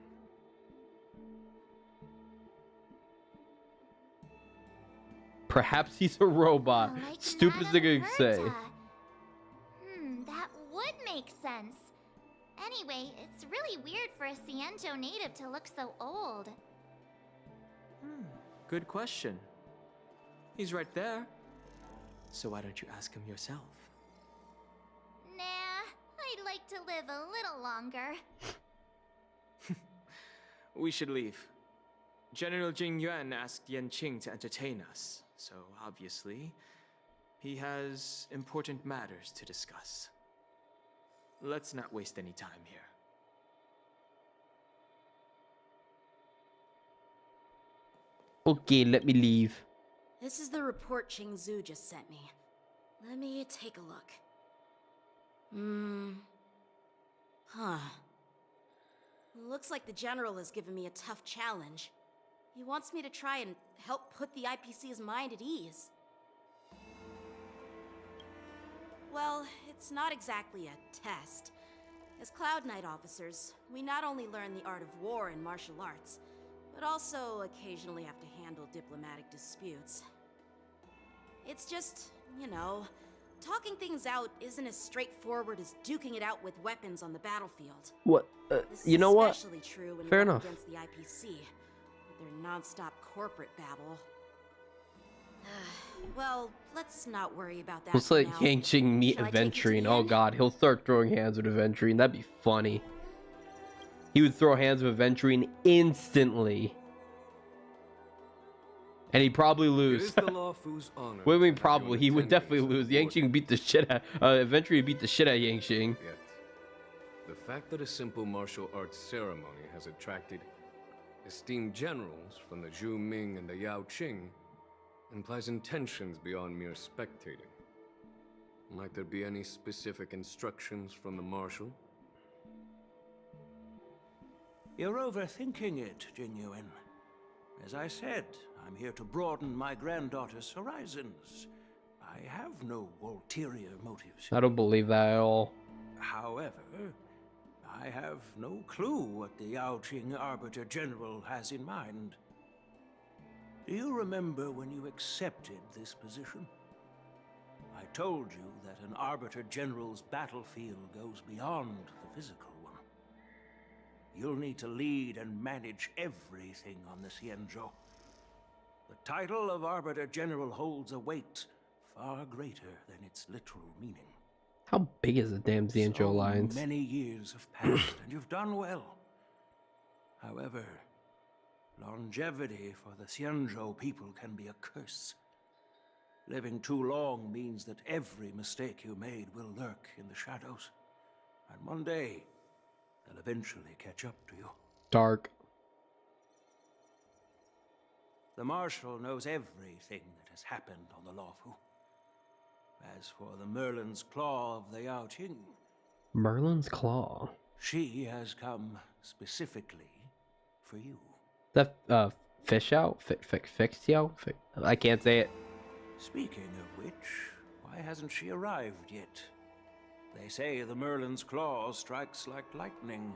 Perhaps he's a robot. Like Stupid thing I could say. That would make sense. Anyway, it's really weird for a Xianzhou native to look so old. Good question. He's right there. So why don't you ask him yourself? Nah, I'd like to live a little longer. We should leave. General Jing Yuan asked Yanqing to entertain us, so obviously, he has important matters to discuss. Let's not waste any time here. Okay, let me leave. This is the report Qingzu just sent me. Let me take a look. Huh. Looks like the general has given me a tough challenge. He wants me to try and help put the IPC's mind at ease. Well, it's not exactly a test. As Cloud Knight officers, we not only learn the art of war and martial arts, but also occasionally have to handle diplomatic disputes. It's just, you know, talking things out isn't as straightforward as duking it out with weapons on the battlefield. What? This You is know what? especially true when Fair you're up enough. against the IPC, with their non-stop corporate babble. Well, let's not worry about that. Looks for like now. Yangqing meet Shall I take you to Aventurine. the Oh inn? god, he'll start throwing hands with Aventurine. That'd be funny. He would throw hands with Aventurine instantly. And he'd probably It lose. is the Lawfu's honor. Wait, to have you probably. in He would definitely attendance lose. on board. Yangqing beat the shit out. Aventurine beat the shit out of Yangqing. Yet, the fact that a simple martial arts ceremony has attracted esteemed generals from the Zhu Ming and the Yao Qing implies intentions beyond mere spectating. Might there be any specific instructions from the marshal? You're overthinking it, Genuine. As I said, I'm here to broaden my granddaughter's horizons. I have no ulterior motives. I don't believe that at all. However, I have no clue what the Yao Qing Arbiter General has in mind. Do you remember when you accepted this position? I told you that an Arbiter General's battlefield goes beyond the physical one. You'll need to lead and manage everything on the Xianzhou. The title of Arbiter General holds a weight far greater than its literal meaning. How big is the damn Xianzhou So Alliance? many years have passed, and you've done well. However, longevity for the Xianzhou people can be a curse. Living too long means that every mistake you made will lurk in the shadows. And one day, they'll eventually catch up to you. Dark. The Marshal knows everything that has happened on the Lawfu. As for the Merlin's Claw of the Yao Qing, Merlin's Claw. she has come specifically for you. That fish out? Fix out? I can't say it. Speaking of which, why hasn't she arrived yet? They say the Merlin's Claw strikes like lightning.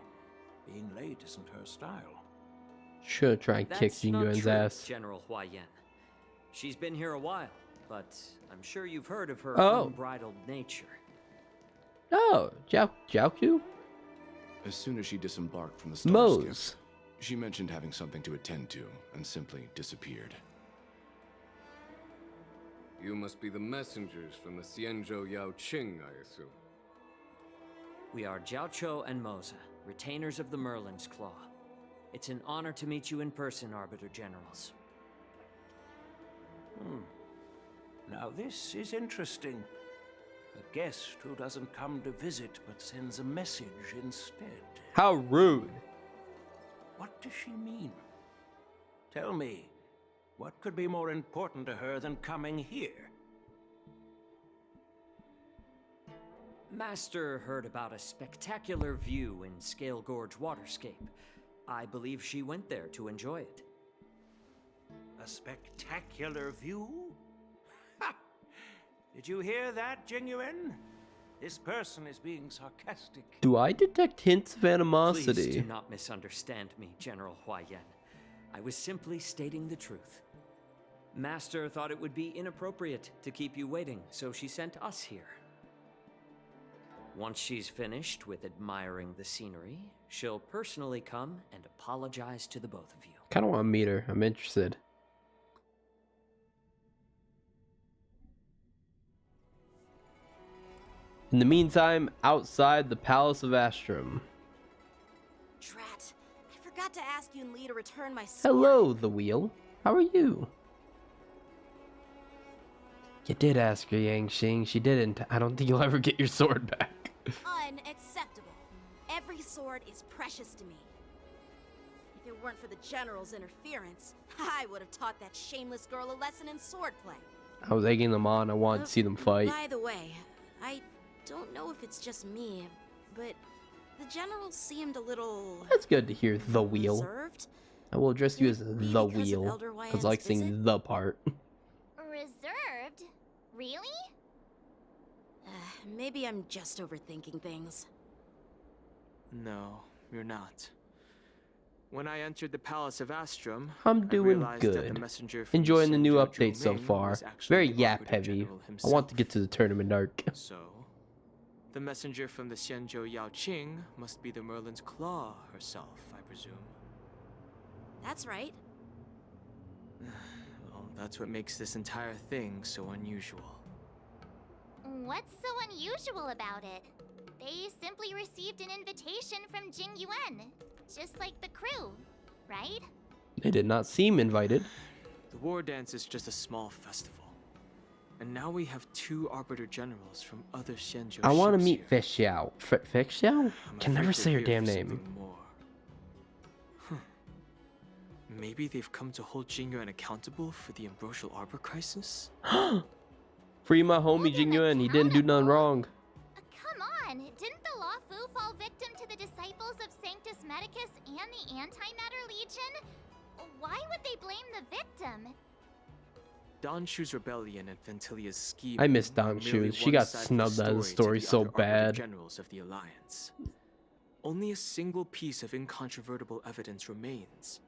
Being late isn't her style. Should try and kick That's not Jingyuan's true, ass. General Huayan. She's been here a while, but I'm sure you've heard of her Oh. unbridled nature. Oh, Jiaoku? As soon as she disembarked from the Star Mose. Skiff, she mentioned having something to attend to and simply disappeared. You must be the messengers from the Xianzhou Yao Qing, I assume. We are Jiaoqiu and Moza, retainers of the Merlin's Claw. It's an honor to meet you in person, Arbiter Generals. Now this is interesting. A guest who doesn't come to visit but sends a message instead. How rude. What does she mean? Tell me, what could be more important to her than coming here? Master heard about a spectacular view in Scale Gorge Waterscape. I believe she went there to enjoy it. A spectacular view? Ha! Did you hear that, Jingyuan? This person is being sarcastic. Do I detect hints of Please animosity? do not misunderstand me, General Huayan. I was simply stating the truth. Master thought it would be inappropriate to keep you waiting, so she sent us here. Once she's finished with admiring the scenery, she'll personally come and apologize to the both of you. Kind of want to meet her. I'm interested. In the meantime, outside the Palace of Astrum. Drat. I forgot to ask Yunli to return my sword. Hello, the wheel. How are you? You did ask her, Yangqing. She didn't. I don't think you'll ever get your sword back. Unacceptable. Every sword is precious to me. If it weren't for the General's interference, I would have taught that shameless girl a lesson in swordplay. I was egging them on. I wanted to see them fight. By the way, I don't know if it's just me, but the General seemed a little... That's good to hear, the wheel. reserved. I will address you as Could it be the because of wheel, Elder because I like Wyan's saying visit? the part. Reserved? Really? Maybe I'm just overthinking things. No, you're not. When I entered the Palace of Astrum, I'm I doing realized that the good. messenger from Enjoying the new Xianzhou update so Zhuming far. was actually Very the yap Arbiter heavy. General I want to get himself. to the tournament arc. So, the messenger from the Xianzhou Yaoqing must be the Merlin's Claw herself, I presume. That's right. Well, that's what makes this entire thing so unusual. What's so unusual about it? They simply received an invitation from Jing Yuan, just like the crew, right? They did not seem invited. The war dance is just a small festival. And now we have 2 Arbiter Generals from other Xianzhou I want to ships meet here. Fish Xiao. Fish Xiao? I'm Can afraid never they're say her here damn for name. something more. Huh. Maybe they've come to hold Jing Yuan accountable for the Ambrosial Arbor crisis? Free my homie Jing Yuan. He didn't do nothing wrong. Come on, didn't the Law Fu fall victim to the disciples of Sanctus Medicus and the Antimatter Legion? Why would they blame the victim? Don Shu's rebellion and Ventilia's scheme. I miss Don Shu. She got snubbed out of the story so bad. Generals of the Alliance. Only a single piece of incontrovertible evidence remains,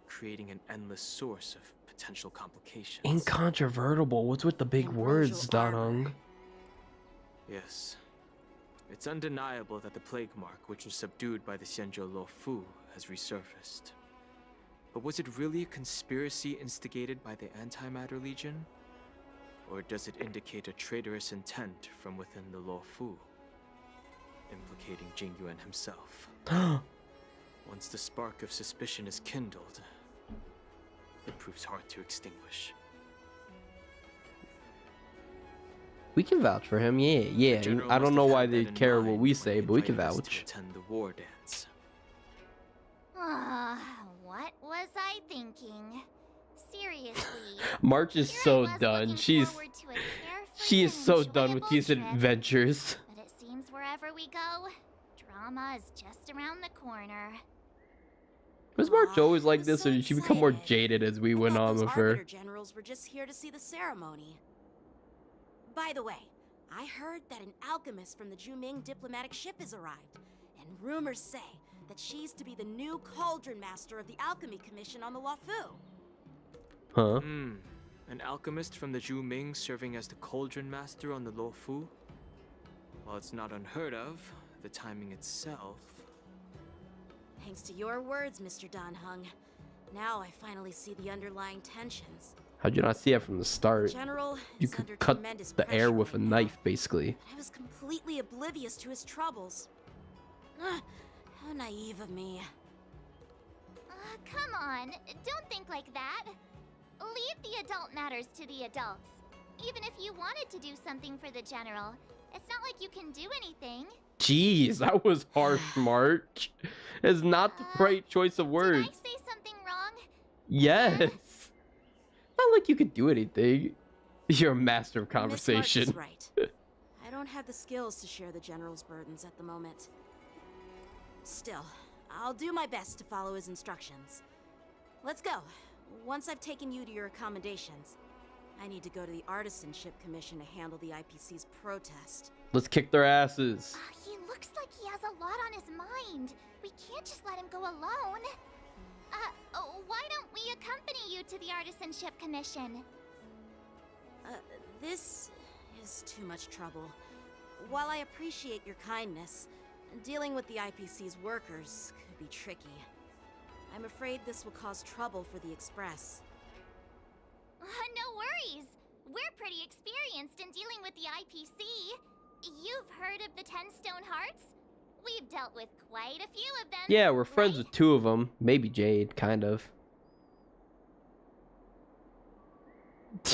creating an endless source of potential complications. Incontrovertible. What's with the big words, Danhong? Yes. It's undeniable that the plague mark, which was subdued by the Xianzhou Lo Fu, has resurfaced. But was it really a conspiracy instigated by the Antimatter Legion? Or does it indicate a traitorous intent from within the Lo Fu, implicating Jing Yuan himself? Once the spark of suspicion is kindled, it proves hard to extinguish. We can vouch for him, yeah. I don't know why they care what we say, but we can vouch. Attend the war dance. What was I thinking? Seriously. March is so done. She is so done with these adventures. But it seems wherever we go, drama is just around the corner. Was March always like this, or did she become more jaded as we went on with her? Arbiter Generals were just here to see the ceremony. By the way, I heard that an alchemist from the Zhuming diplomatic ship has arrived, and rumors say that she's to be the new Cauldron Master of the Alchemy Commission on the Lo Fu. Huh? An alchemist from the Zhuming serving as the Cauldron Master on the Lo Fu? While it's not unheard of, the timing itself... Thanks to your words, Mr. Danhong. Now I finally see the underlying tensions. How'd you not see it from the start? General You could cut the air with a knife, basically. I was completely oblivious to his troubles. How naive of me. Come on, don't think like that. Leave the adult matters to the adults. Even if you wanted to do something for the General, it's not like you can do anything. Jeez, that was harsh, March. It's not the right choice of words. Did I say something wrong? Yes. Not like you could do anything. You're a master of Miss March conversation. is right. I don't have the skills to share the General's burdens at the moment. Still, I'll do my best to follow his instructions. Let's go. Once I've taken you to your accommodations, I need to go to the Artisanship Commission to handle the IPC's protest. Let's kick their asses. He looks like he has a lot on his mind. We can't just let him go alone. Why don't we accompany you to the Artisanship Commission? This is too much trouble. While I appreciate your kindness, dealing with the IPC's workers could be tricky. I'm afraid this will cause trouble for the Express. No worries. We're pretty experienced in dealing with the IPC. You've heard of the 10 Stone Hearts? We've dealt with quite a few of them. Yeah, we're friends with 2 of them. Maybe Jade, kind of.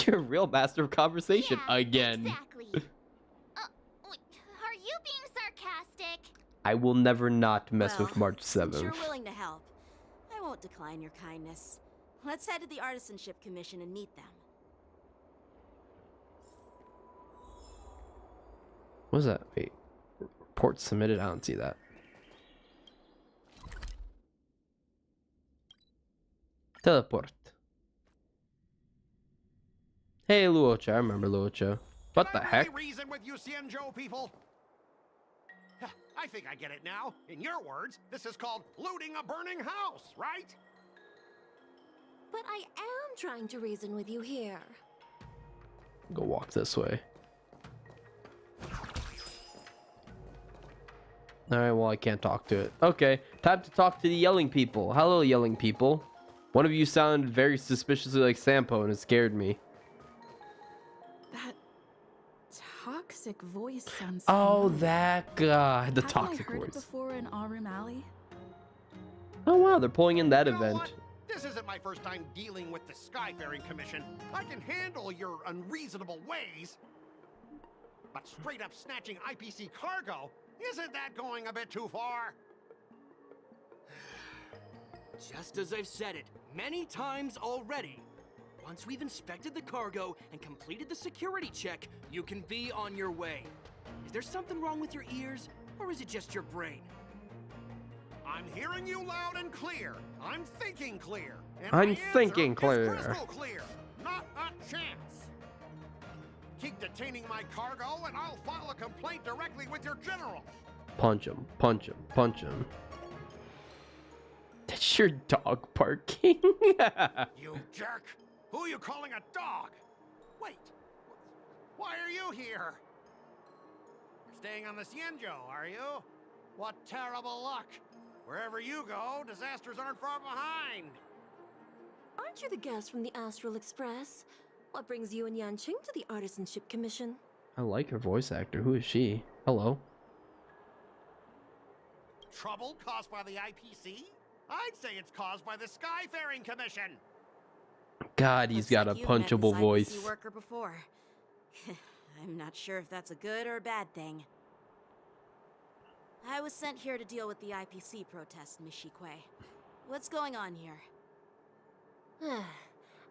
You're a real master of conversation again. Exactly. Are you being sarcastic? I will never not mess with March Since 7th. you're willing to help, I won't decline your kindness. Let's head to the Artisanship Commission and meet them. What was that? Wait. Report submitted? I don't see that. Teleport. Hey, Luocha. I remember Luocha. What the heck? Reason with you Xianzhou people? I think I get it now. In your words, this is called looting a burning house, right? But I am trying to reason with you here. Go walk this way. Alright, well, I can't talk to it. Okay, time to talk to the yelling people. Hello, yelling people. One of you sounded very suspiciously like Sampo, and it scared me. That toxic voice sounds Oh, familiar. that guy. The Haven't toxic I heard it voice. before in Aurum Alley? Oh, wow, they're pulling in that You know event. what? This isn't my first time dealing with the Skyfaring Commission. I can handle your unreasonable ways. But straight up snatching IPC cargo, isn't that going a bit too far? Just as I've said it many times already. Once we've inspected the cargo and completed the security check, you can be on your way. Is there something wrong with your ears, or is it just your brain? I'm hearing you loud and clear. I'm thinking clear. And I'm my answer thinking is clear. crystal clear. Not a chance. Keep detaining my cargo, and I'll file a complaint directly with your general. Punch him, punch him, punch him. That's your dog barking. You jerk! Who are you calling a dog? Wait, why are you here? You're staying on the Xianzhou, are you? What terrible luck! Wherever you go, disasters aren't far behind. Aren't you the guest from the Astral Express? What brings you and Yanqing to the Artisanship Commission? I like her voice actor. Who is she? Hello. Trouble caused by the IPC? I'd say it's caused by the Skyfaring Commission. God, he's got a You've met punchable this voice. IPC worker before. I'm not sure if that's a good or a bad thing. I was sent here to deal with the IPC protest, Miss Shikue. What's going on here?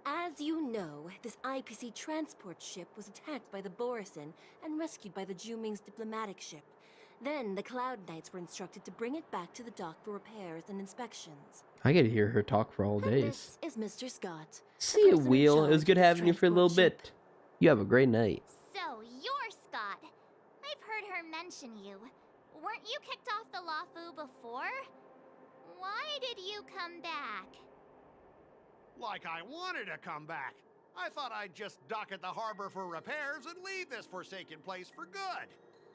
As you know, this IPC transport ship was attacked by the Borisin and rescued by the Juming's diplomatic ship. Then the Cloud Knights were instructed to bring it back to the dock for repairs and inspections. I get to hear her talk for all And days. this is Mr. Scott. See you, Wheel. It was good having you for a little bit. You have a great night. So, you're Scott. I've heard her mention you. Weren't you kicked off the Lafu before? Why did you come back? Like I wanted to come back. I thought I'd just dock at the harbor for repairs and leave this forsaken place for good.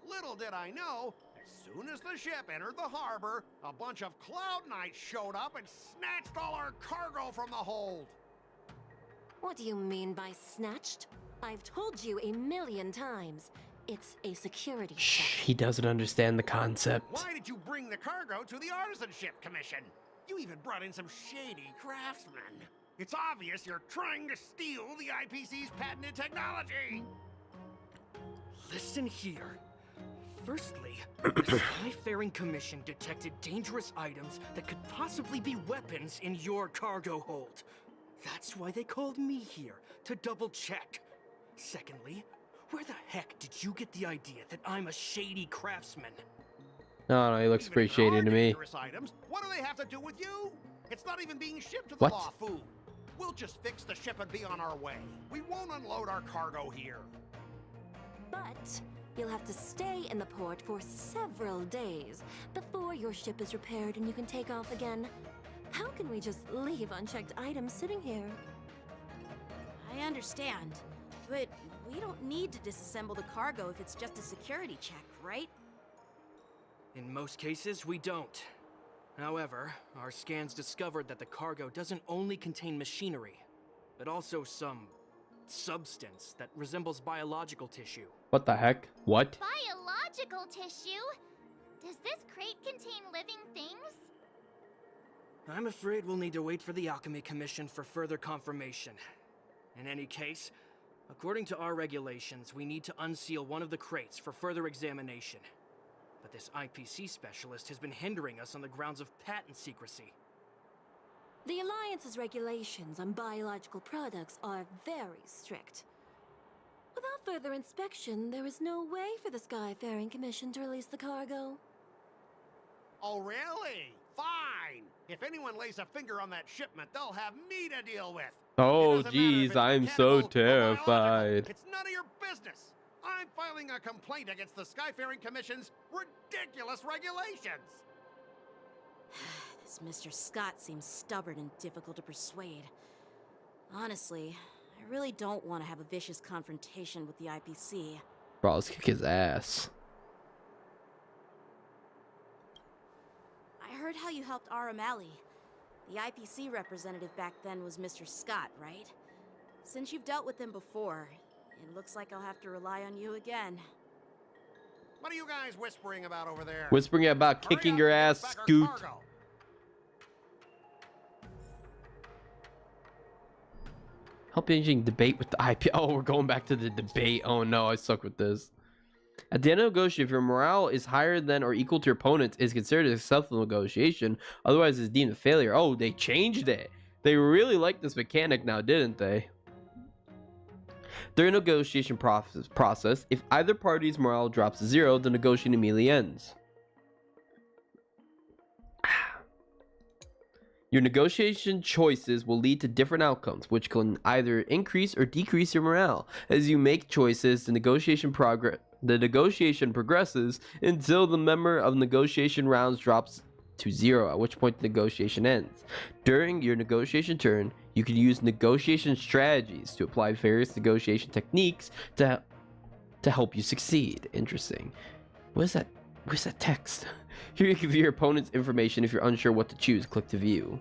Little did I know, as soon as the ship entered the harbor, a bunch of Cloud Knights showed up and snatched all our cargo from the hold. What do you mean by snatched? I've told you 1,000,000 times. It's a security check. He doesn't understand the concept. Why did you bring the cargo to the Artisanship Commission? You even brought in some shady craftsmen. It's obvious you're trying to steal the IPC's patented technology. Listen here. Firstly, the Skyfaring Commission detected dangerous items that could possibly be weapons in your cargo hold. That's why they called me here, to double check. Secondly, where the heck did you get the idea that I'm a shady craftsman? No, he looks pretty shady to me. Dangerous items? What do they have to do with you? It's not even being shipped to the What? Lafu. We'll just fix the ship and be on our way. We won't unload our cargo here. But you'll have to stay in the port for several days before your ship is repaired and you can take off again. How can we just leave unchecked items sitting here? I understand, but we don't need to disassemble the cargo if it's just a security check, right? In most cases, we don't. However, our scans discovered that the cargo doesn't only contain machinery, but also some substance that resembles biological tissue. What the heck? What? Biological tissue? Does this crate contain living things? I'm afraid we'll need to wait for the Alchemy Commission for further confirmation. In any case, according to our regulations, we need to unseal one of the crates for further examination. But this IPC specialist has been hindering us on the grounds of patent secrecy. The Alliance's regulations on biological products are very strict. Without further inspection, there is no way for the Skyfaring Commission to release the cargo. Oh, really? Fine. fine. If anyone lays a finger on that shipment, they'll have me to deal with. Oh, geez, I'm so terrified. It's none of your business. I'm filing a complaint against the Skyfaring Commission's ridiculous regulations. This Mr. Scott seems stubborn and difficult to persuade. Honestly, I really don't want to have a vicious confrontation with the IPC. Bro, let's kick his ass. I heard how you helped R. O'Malley. The IPC representative back then was Mr. Scott, right? Since you've dealt with him before, it looks like I'll have to rely on you again. What are you guys whispering about over there? Whispering about kicking your ass, Scoot. Help engaging debate with the IP. Oh, we're going back to the debate. Oh no, I suck with this. At the end of negotiation, if your morale is higher than or equal to your opponent's, it's considered a successful negotiation. Otherwise, it's deemed a failure. Oh, they changed it. They really liked this mechanic now, didn't they? During the negotiation process, if either party's morale drops to 0, the negotiation immediately ends. Your negotiation choices will lead to different outcomes, which can either increase or decrease your morale. As you make choices, the negotiation progresses until the number of negotiation rounds drops to 0, at which point the negotiation ends. During your negotiation turn, you can use negotiation strategies to apply various negotiation techniques to help you succeed. Interesting. What is that? Where's that text? Here you can view your opponent's information. If you're unsure what to choose, click to view.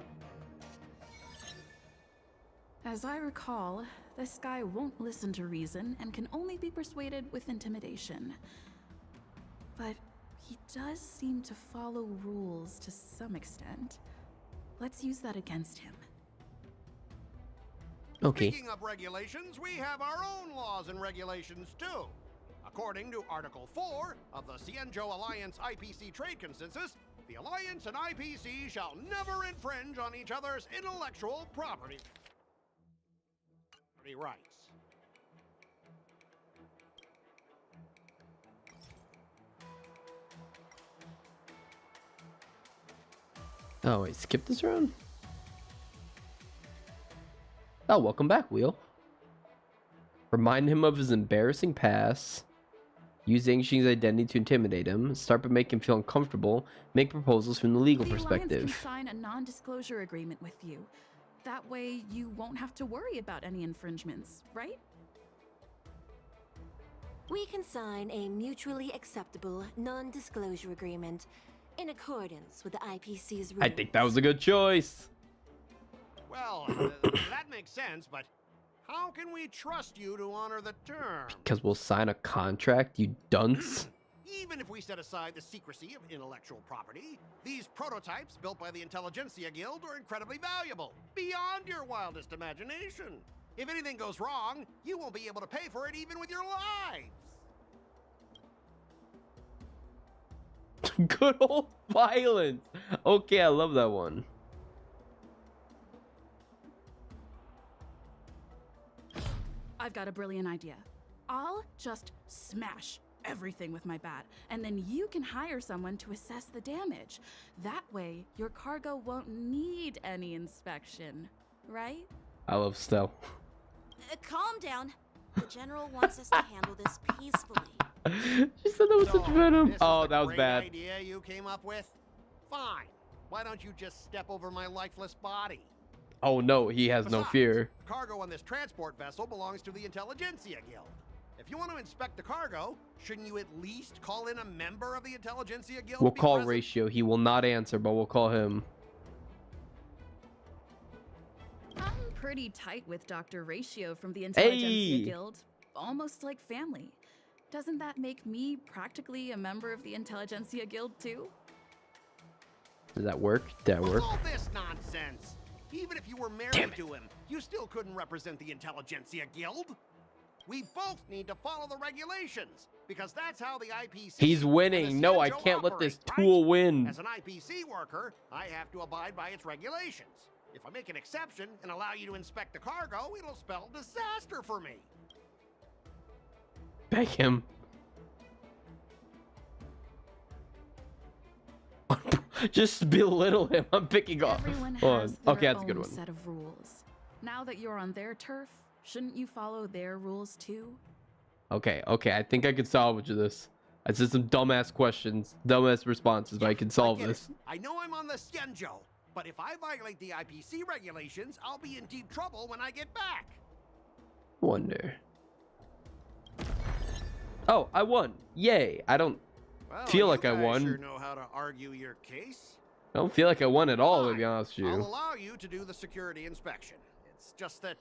As I recall, this guy won't listen to reason and can only be persuaded with intimidation. But he does seem to follow rules to some extent. Let's use that against him. Okay. Speaking of regulations, we have our own laws and regulations too. According to Article 4 of the Xianzhou Alliance IPC Trade Consensus, the Alliance and IPC shall never infringe on each other's intellectual property rights. Oh, wait, skip this round? Oh, welcome back, Wheel. Remind him of his embarrassing past. Use Xing's identity to intimidate him. Start by making him feel uncomfortable. Make proposals from the legal perspective. The Alliance can sign a non-disclosure agreement with you. That way, you won't have to worry about any infringements, right? We can sign a mutually acceptable non-disclosure agreement in accordance with the IPC's rules. I think that was a good choice. Well, that makes sense, but how can we trust you to honor the term? Because we'll sign a contract, you dunce. Even if we set aside the secrecy of intellectual property, these prototypes built by the Intelligentsia Guild are incredibly valuable, beyond your wildest imagination. If anything goes wrong, you won't be able to pay for it even with your lives. Good old violence. Okay, I love that one. I've got a brilliant idea. I'll just smash everything with my bat, and then you can hire someone to assess the damage. That way, your cargo won't need any inspection, right? I love Stell. Calm down. The General wants us to handle this peacefully. She said that was such venom. Oh, that was Great bad. idea you came up with? Fine. Why don't you just step over my lifeless body? Oh no, he has no fear. Cargo on this transport vessel belongs to the Intelligentsia Guild. If you want to inspect the cargo, shouldn't you at least call in a member of the Intelligentsia Guild? We'll call Ratio. He will not answer, but we'll call him. I'm pretty tight with Dr. Ratio from the Intelligentsia Guild. Almost like family. Doesn't that make me practically a member of the Intelligentsia Guild too? Does that work? Did that work? All this nonsense. Even if you were married to him, you still couldn't represent the Intelligentsia Guild. We both need to follow the regulations, because that's how the IPC... He's winning. No, I can't let this tool win. As an IPC worker, I have to abide by its regulations. If I make an exception and allow you to inspect the cargo, it'll spell disaster for me. Beg him. Just belittle him. I'm picking off. Everyone Hold has on. their Okay, that's a good own one. set of rules. Now that you're on their turf, shouldn't you follow their rules too? Okay, I think I can salvage this. I said some dumbass questions, dumbass responses, but I can solve get this. it. I know I'm on the Xianzhou, but if I violate the IPC regulations, I'll be in deep trouble when I get back. Wonder. Oh, I won. Yay. I don't feel like I won. Sure know how to argue your case. I don't feel like I won at all, to be honest with I'll you. allow you to do the security inspection. It's just that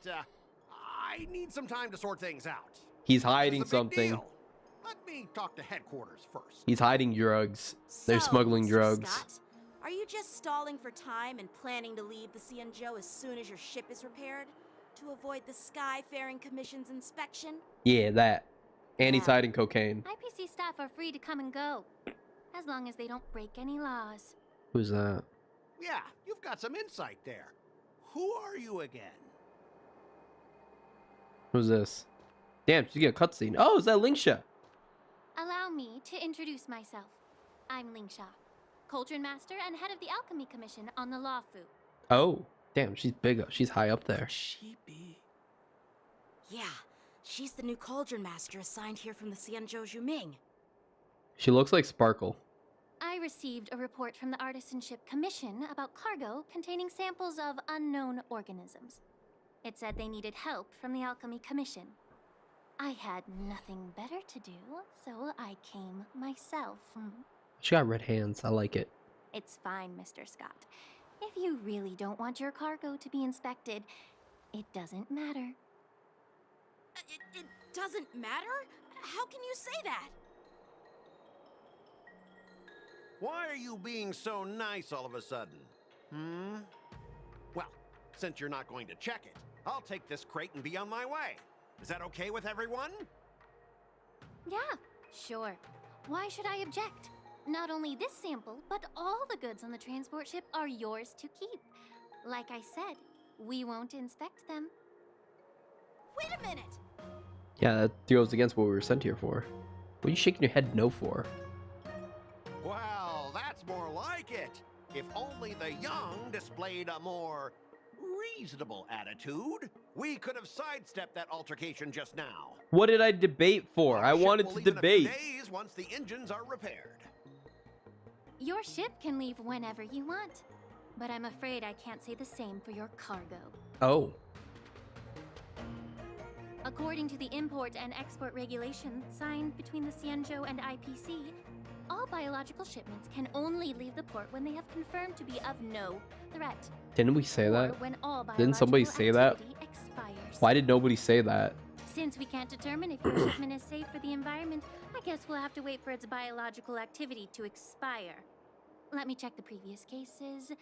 I need some time to sort things out. He's hiding This is a big something. deal. Let me talk to headquarters first. He's hiding drugs. They're So, smuggling Mr. drugs. Scott, are you just stalling for time and planning to leave the Xianzhou as soon as your ship is repaired? To avoid the Skyfaring Commission's inspection? Yeah, that. And he's hiding cocaine. IPC staff are free to come and go, as long as they don't break any laws. Who's that? Yeah, you've got some insight there. Who are you again? Who's this? Damn, she's getting a cutscene. Oh, is that Lingsha? Allow me to introduce myself. I'm Lingsha, Cauldron Master and head of the Alchemy Commission on the Lawfu. Oh, damn, she's big. She's high up there. Yeah, she's the new Cauldron Master assigned here from the Xianzhou Zhuming. She looks like Sparkle. I received a report from the Artisanship Commission about cargo containing samples of unknown organisms. It said they needed help from the Alchemy Commission. I had nothing better to do, so I came myself. She got red hands. I like it. It's fine, Mr. Scott. If you really don't want your cargo to be inspected, it doesn't matter. It doesn't matter? How can you say that? Why are you being so nice all of a sudden? Well, since you're not going to check it, I'll take this crate and be on my way. Is that okay with everyone? Yeah, sure. Why should I object? Not only this sample, but all the goods on the transport ship are yours to keep. Like I said, we won't inspect them. Wait a minute! Yeah, that goes against what we were sent here for. What are you shaking your head no for? Well, that's more like it. If only the young displayed a more reasonable attitude, we could have sidestepped that altercation just now. What did I debate for? I wanted We'll to leave in a few debate. days once the engines are repaired. Your ship can leave whenever you want, but I'm afraid I can't say the same for your cargo. Oh. According to the import and export regulations signed between the Xianzhou and IPC, all biological shipments can only leave the port when they have confirmed to be of no threat. Didn't we say Or that? when all Didn't somebody biological say that? activity expires. Why did nobody say that? Since we can't determine if your shipment is safe for the environment, I guess we'll have to wait for its biological activity to expire. Let me check the previous cases.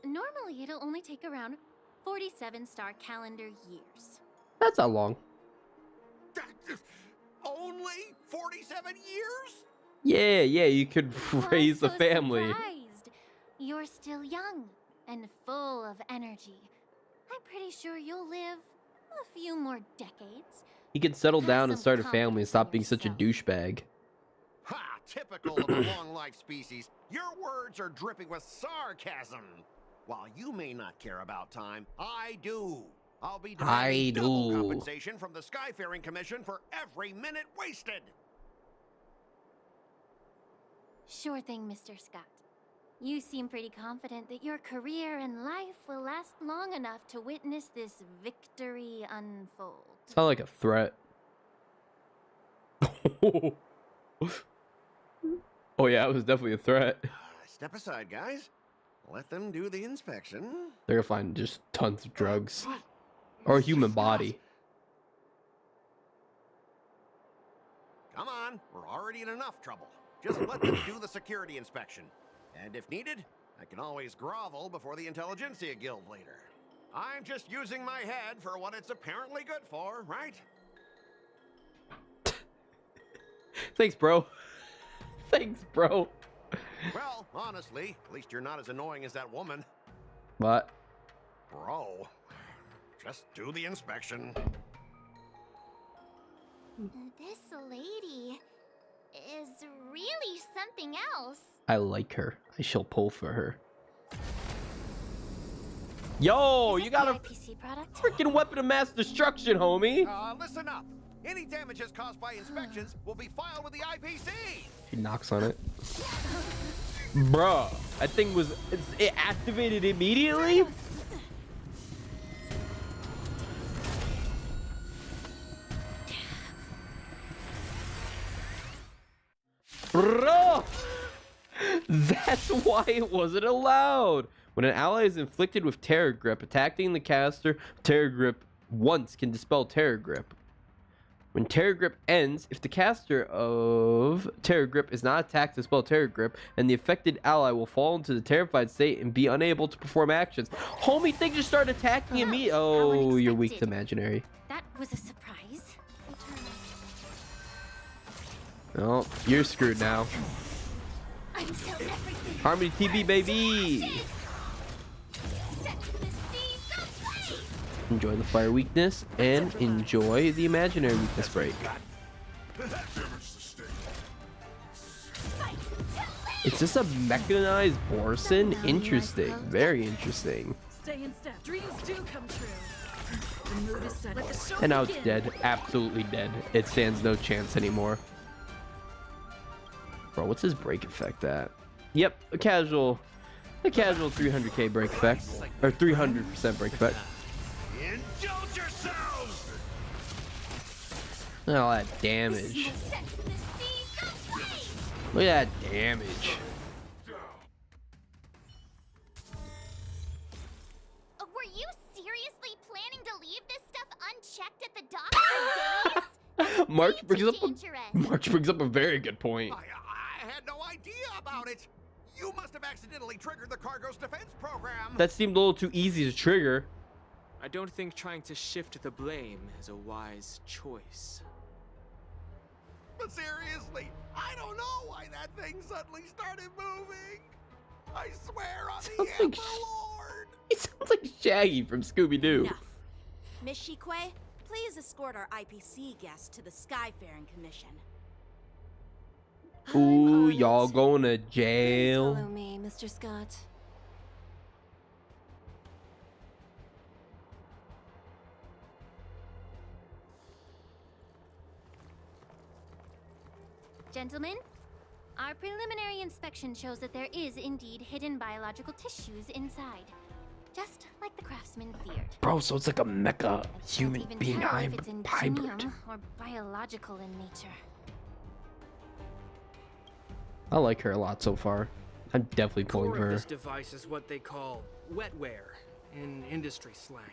Normally, it'll only take around 47 star calendar years. That's not long. Only 47 years? Yeah, you could raise Why a so family. surprised? You're still young and full of energy. I'm pretty sure you'll live a few more decades. He could settle down and some start a family and stop being such a douchebag. Ha! Typical of a long-life species. Your words are dripping with sarcasm. While you may not care about time, I do. I'll be demanding double compensation from the Skyfaring Commission for every minute wasted. Sure thing, Mr. Scott. You seem pretty confident that your career and life will last long enough to witness this victory unfold. Sound like a threat. Oh yeah, it was definitely a threat. Step aside, guys. Let them do the inspection. They're gonna find just tons of drugs. Or a human body. Come on, we're already in enough trouble. Just let them do the security inspection. And if needed, I can always grovel before the Intelligentsia Guild later. I'm just using my head for what it's apparently good for, right? Thanks, bro. Thanks, bro. Well, honestly, at least you're not as annoying as that woman. What? Bro, just do the inspection. This lady is really something else. I like her. I shall pull for her. Yo, you got a freaking weapon of mass destruction, homie. Listen up. Any damages caused by inspections will be filed with the IPC. He knocks on it. Bruh, that thing was, it activated immediately? Bro, that's why it wasn't allowed. When an ally is inflicted with Terror Grip, attacking the caster Terror Grip once can dispel Terror Grip. When Terror Grip ends, if the caster of Terror Grip is not attacked to dispel Terror Grip, and the affected ally will fall into the terrified state and be unable to perform actions. Homie, thing just started attacking me. Oh, you're weak to imaginary. That was a surprise. Oh, you're screwed now. I'm so everything. Harmony TB, baby. Enjoy the fire weakness and enjoy the imaginary weakness break. It's just a mechanized Borson. Interesting. Very interesting. Stay in step. Dreams do come true. The mood is set. Let the show And now it's begin. dead. Absolutely dead. It stands no chance anymore. Bro, what's his break effect at? Yep, a casual 300k break effect. Or 300% break effect. Indulge yourselves! Look at all that damage. Look at that damage. Were you seriously planning to leave this stuff unchecked at the dock for days? March brings up a very good point. I had no idea about it. You must have accidentally triggered the cargo's defense program. That seemed a little too easy to trigger. I don't think trying to shift the blame is a wise choice. But seriously, I don't know why that thing suddenly started moving. I swear on the Emperor Lord. He sounds like Shaggy from Scooby-Doo. Enough. Miss Shikwe, please escort our IPC guests to the Skyfaring Commission. Ooh, y'all going to jail. Follow me, Mr. Scott. Gentlemen, our preliminary inspection shows that there is indeed hidden biological tissues inside. Just like the craftsman feared. Bro, so it's like a mecha human Even being tell if it's hybrid. ingenium or biological in nature. I like her a lot so far. I'm definitely pulling Core for of her. this device is what they call wetware in industry slang.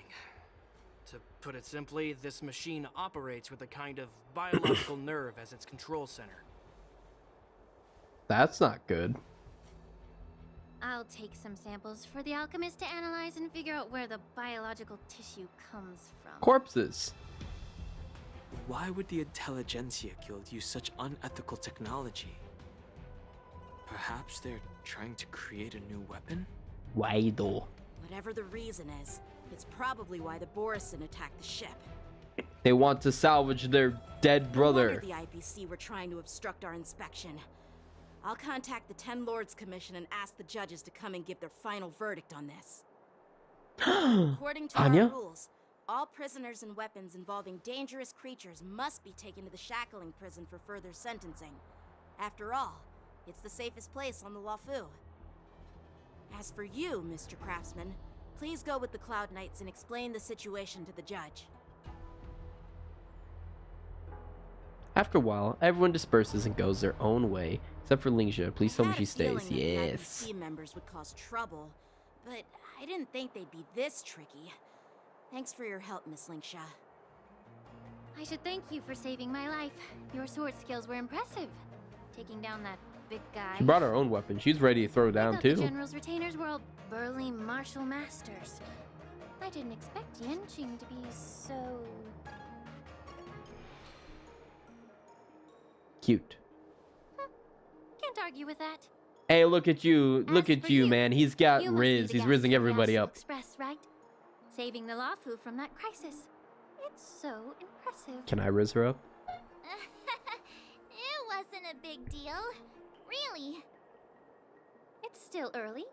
To put it simply, this machine operates with a kind of biological nerve as its control center. That's not good. I'll take some samples for the alchemist to analyze and figure out where the biological tissue comes from. Corpses. Why would the Intelligentsia Guild use such unethical technology? Perhaps they're trying to create a new weapon? Why though? Whatever the reason is, it's probably why the Borison attacked the ship. They want to salvage their dead No wonder brother. the IPC were trying to obstruct our inspection. I'll contact the Ten Lords Commission and ask the judges to come and give their final verdict on this. According to Anya? our rules, all prisoners and weapons involving dangerous creatures must be taken to the shackling prison for further sentencing. After all, it's the safest place on the Lafu. As for you, Mr. Craftsman, please go with the Cloud Knights and explain the situation to the judge. After a while, everyone disperses and goes their own way, except for Lingsha. Please tell me she stays. Yes. The IPC members would cause trouble, but I didn't think they'd be this tricky. Thanks for your help, Miss Lingsha. I should thank you for saving my life. Your sword skills were impressive. Taking down that big guy. She brought her own weapon. She's ready to throw I down thought the too. General's retainers were all burly martial masters. I didn't expect Yanqing to be so... Cute. Can't argue with that. Hey, look at you. Look As at for you, man. He's got You must be Riz. the He's guest rizzing of everybody the up. Express, right? Saving the Lafu from that crisis. It's so impressive. Can I Riz her up? It wasn't a big deal. Really. still early.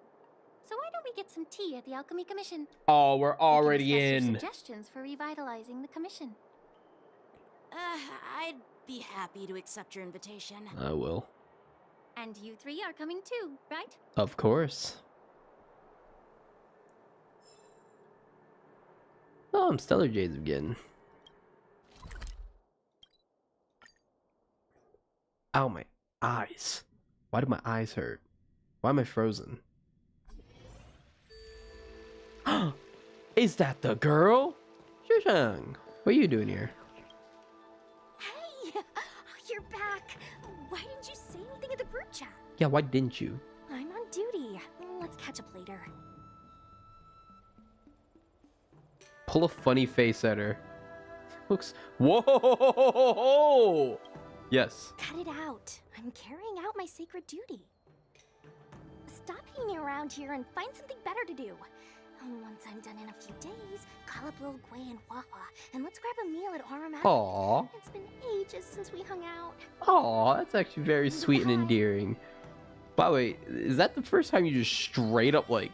So why don't we get some tea at the Alchemy Commission? Oh, we're We can already discuss your in. suggestions for revitalizing the commission. I'd be happy to accept your invitation. I will. And you three are coming too, right? Of course. Oh, I'm Stellar Jades again. Ow, my eyes. Why do my eyes hurt? Why am I frozen? Is that the girl? Zhuzhang, what are you doing here? Hey! You're back! Why didn't you say anything in the group chat? Yeah, why didn't you? I'm on duty. Let's catch up later. Pull a funny face at her. Looks. Whoa! Yes. Cut it out. I'm carrying out my sacred duty. Stop hanging around here and find something better to do. Once I'm done in a few days, call up Lil Gui and Hua Hua, and let's grab a meal at Aromatic. Aww. It's been ages since we hung out. Aw, that's actually very sweet and endearing. By the way, is that the first time you just straight up like...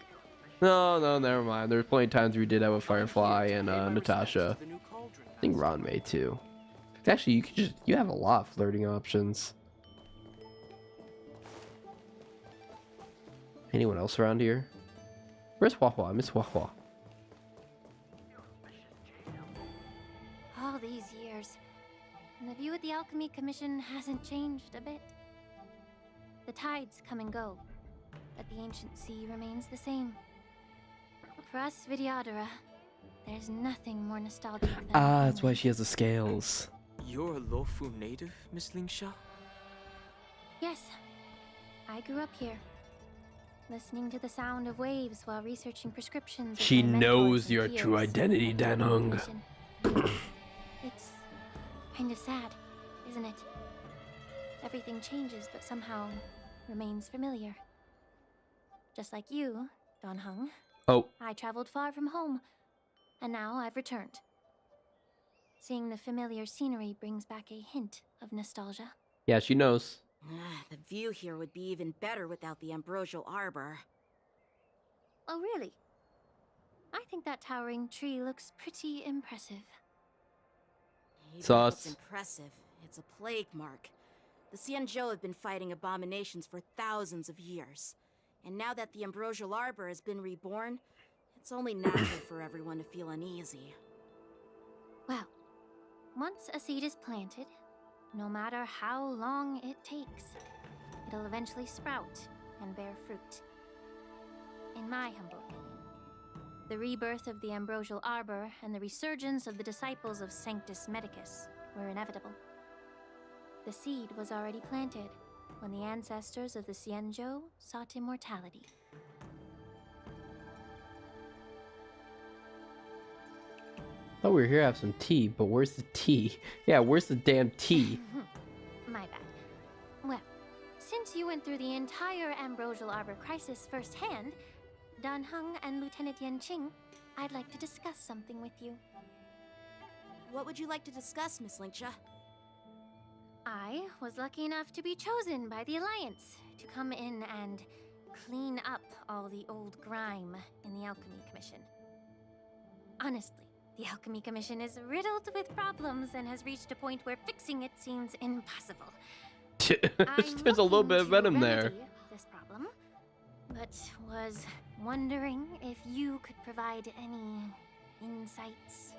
No, never mind. There were plenty of times we did that with Firefly and Natasha. I think Ron may too. Actually, you have a lot of flirting options. Anyone else around here? Where's Hua Hua? I miss Hua Hua. All these years, and the view at the Alchemy Commission hasn't changed a bit. The tides come and go, but the ancient sea remains the same. For us Vidyadhara, there's nothing more nostalgic than That's why she has the scales. You're a Lofu native, Miss Lingsha? Yes, I grew up here, listening to the sound of waves while researching prescriptions. with She my mentors knows and your peers true identity, at the Alchemy Danhung. Commission. It's kind of sad, isn't it? Everything changes, but somehow remains familiar. Just like you, Danhung. Oh. I traveled far from home, and now I've returned. Seeing the familiar scenery brings back a hint of nostalgia. Yeah, she knows. The view here would be even better without the ambrosial arbor. Oh, really? I think that towering tree looks pretty impressive. Even if Sus. it's impressive, it's a plague mark. The Xianzhou have been fighting abominations for thousands of years. And now that the ambrosial arbor has been reborn, it's only natural for everyone to feel uneasy. Well, once a seed is planted, no matter how long it takes, it'll eventually sprout and bear fruit. In my humble opinion, the rebirth of the ambrosial arbor and the resurgence of the disciples of Sanctus Medicus were inevitable. The seed was already planted when the ancestors of the Xianzhou sought immortality. Thought we were here to have some tea, but where's the tea? Yeah, where's the damn tea? My bad. Well, since you went through the entire ambrosial arbor crisis firsthand, Danhung and Lieutenant Yanqing, I'd like to discuss something with you. What would you like to discuss, Miss Lingsha? I was lucky enough to be chosen by the Alliance to come in and clean up all the old grime in the Alchemy Commission. Honestly, the Alchemy Commission is riddled with problems and has reached a point where fixing it seems impossible. There's a little bit of venom I'm there. looking to remedy this problem, but was wondering if you could provide any insights.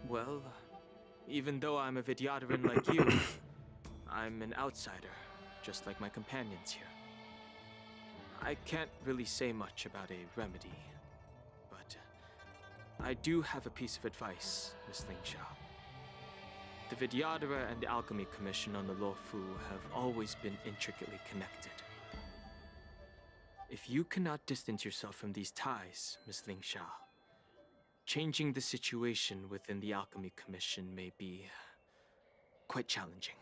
Well, even though I'm a Vidyadharan like you, I'm an outsider, just like my companions here. I can't really say much about a remedy, but I do have a piece of advice, Miss Lingsha. The Vidyadhara and the Alchemy Commission on the Luofu have always been intricately connected. If you cannot distance yourself from these ties, Miss Lingsha, changing the situation within the Alchemy Commission may be quite challenging.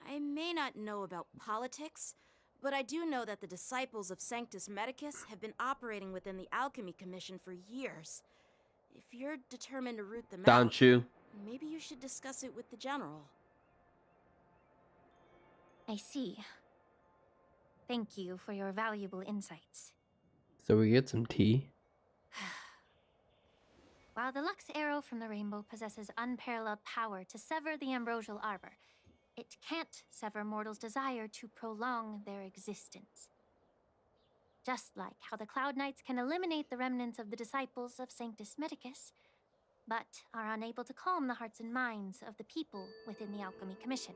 I may not know about politics, but I do know that the disciples of Sanctus Medicus have been operating within the Alchemy Commission for years. If you're determined to root them out, Don't you? maybe you should discuss it with the General. I see. Thank you for your valuable insights. So we get some tea. While the Lux Arrow from the Rainbow possesses unparalleled power to sever the ambrosial arbor, it can't sever mortals' desire to prolong their existence. Just like how the Cloud Knights can eliminate the remnants of the disciples of Sanctus Medicus, but are unable to calm the hearts and minds of the people within the Alchemy Commission.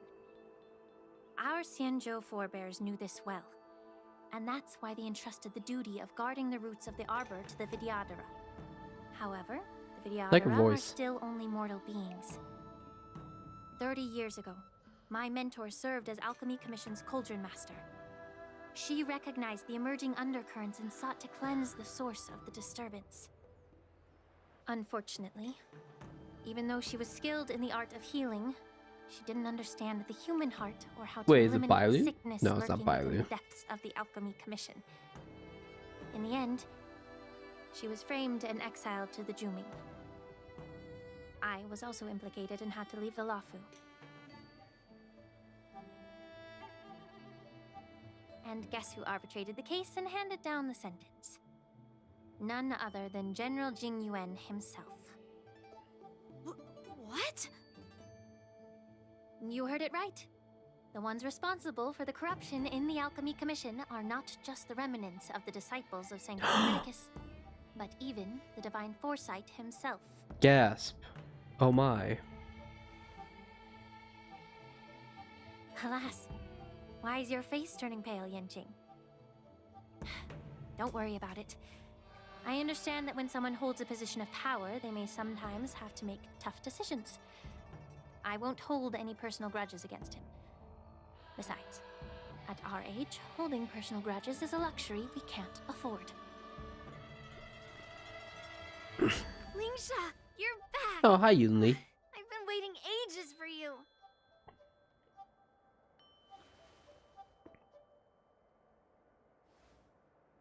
Our Xianzhou forebears knew this well, and that's why they entrusted the duty of guarding the roots of the arbor to the Vidyadhara. However, the Like a Vidyadhara are voice. still only mortal beings. 30 years ago, my mentor served as Alchemy Commission's Cauldron Master. She recognized the emerging undercurrents and sought to cleanse the source of the disturbance. Unfortunately, even though she was skilled in the art of healing, she didn't understand the human heart or how to Wait, is it eliminate the Bailu? sickness No, it's not lurking within Bailu. the depths of the Alchemy Commission. In the end, she was framed and exiled to the Juming. I was also implicated and had to leave the Lafu. And guess who arbitrated the case and handed down the sentence? None other than General Jing Yuan himself. What? You heard it right. The ones responsible for the corruption in the Alchemy Commission are not just the remnants of the disciples of Sanctus Medicus, but even the Divine Foresight himself. Gasp. Oh my. Alas, why is your face turning pale, Yanqing? Don't worry about it. I understand that when someone holds a position of power, they may sometimes have to make tough decisions. I won't hold any personal grudges against him. Besides, at our age, holding personal grudges is a luxury we can't afford. Lingsha, you're back! Oh, hi, Yunli. I've been waiting ages for you.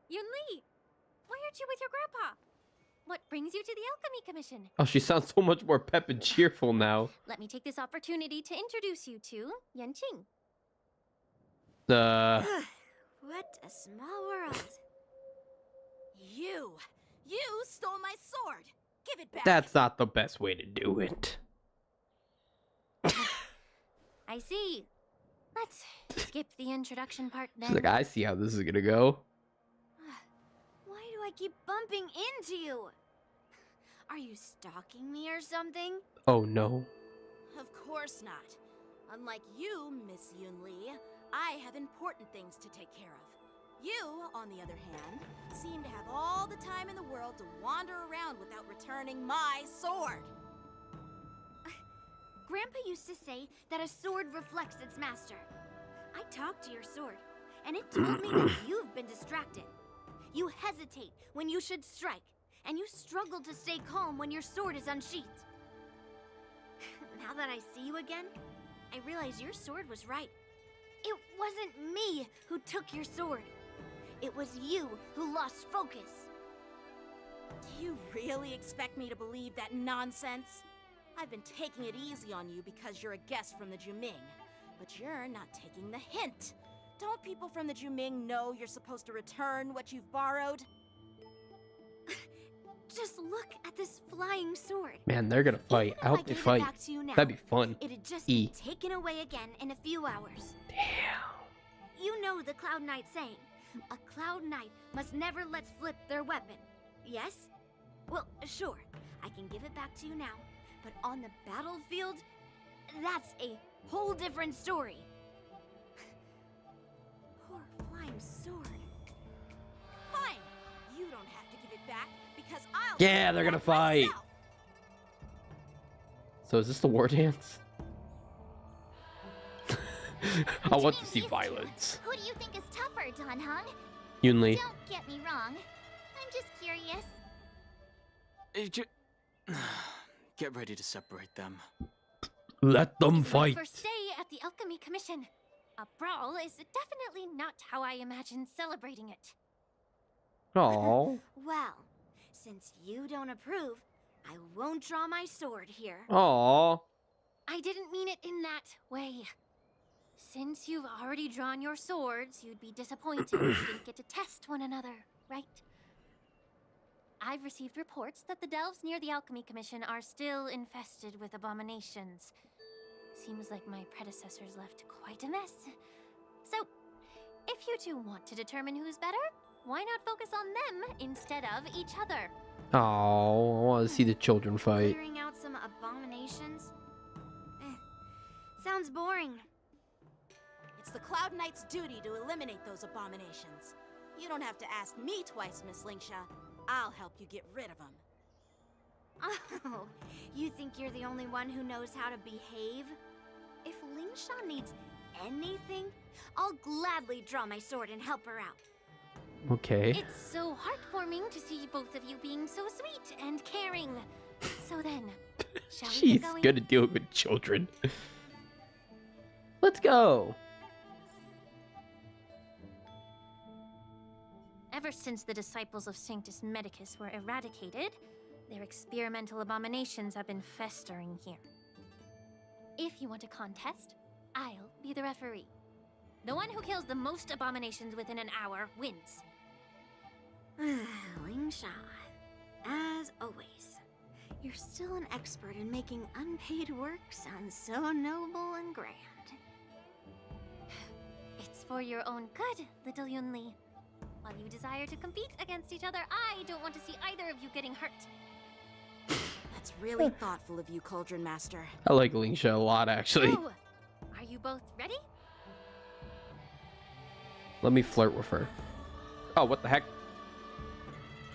Yunli, why aren't you with your grandpa? What brings you to the Alchemy Commission? Oh, she sounds so much more pep and cheerful now. Let me take this opportunity to introduce you to Yanqing. What a small world. You stole my sword. Give it back. That's not the best way to do it. I see. Let's skip the introduction part then. She's like, I see how this is gonna go. Why do I keep bumping into you? Are you stalking me or something? Oh no. Of course not. Unlike you, Miss Yunli, I have important things to take care of. You, on the other hand, seem to have all the time in the world to wander around without returning my sword. Grandpa used to say that a sword reflects its master. I talked to your sword, and it told me that you've been distracted. You hesitate when you should strike, and you struggle to stay calm when your sword is unsheathed. Now that I see you again, I realize your sword was right. It wasn't me who took your sword. It was you who lost focus. Do you really expect me to believe that nonsense? I've been taking it easy on you because you're a guest from the Juming, but you're not taking the hint. Don't people from the Juming know you're supposed to return what you've borrowed? Just look at this flying sword. Man, they're gonna fight. I hope they fight. That'd be fun. It'd just be taken away again in a few hours. Damn. You know the Cloud Knight saying, a Cloud Knight must never let slip their weapon. Yes? Well, sure, I can give it back to you now, but on the battlefield, that's a whole different story. Poor flying sword. Fine, you don't have to give it back because I'll. Yeah, they're gonna fight. Myself. So is this the war dance? I want to see violence. Who do you think is tougher, Dan Heng? Yunli. Don't get me wrong. I'm just curious. Get ready to separate them. Let them My fight. first day at the Alchemy Commission. A brawl is definitely not how I imagined celebrating it. Aww. Well, since you don't approve, I won't draw my sword here. Aww. I didn't mean it in that way. Since you've already drawn your swords, you'd be disappointed if you didn't get to test one another, right? I've received reports that the delves near the Alchemy Commission are still infested with abominations. Seems like my predecessors left quite a mess. So, if you two want to determine who's better, why not focus on them instead of each other? Oh, I want to see the children fight. Clearing out some abominations? Sounds boring. It's the Cloud Knight's duty to eliminate those abominations. You don't have to ask me twice, Miss Lingsha. I'll help you get rid of them. Oh, you think you're the only one who knows how to behave? If Lingsha needs anything, I'll gladly draw my sword and help her out. Okay. It's so heartwarming to see both of you being so sweet and caring. So then, shall we She's get going? good at dealing with children. Let's go. Ever since the disciples of Sanctus Medicus were eradicated, their experimental abominations have been festering here. If you want a contest, I'll be the referee. The one who kills the most abominations within an hour wins. Lingsha, as always, you're still an expert in making unpaid work sound so noble and grand. It's for your own good, little Yunli. While you desire to compete against each other, I don't want to see either of you getting hurt. That's really thoughtful of you, Cauldron Master. I like Lingsha a lot, actually. So, are you both ready? Let me flirt with her. Oh, what the heck?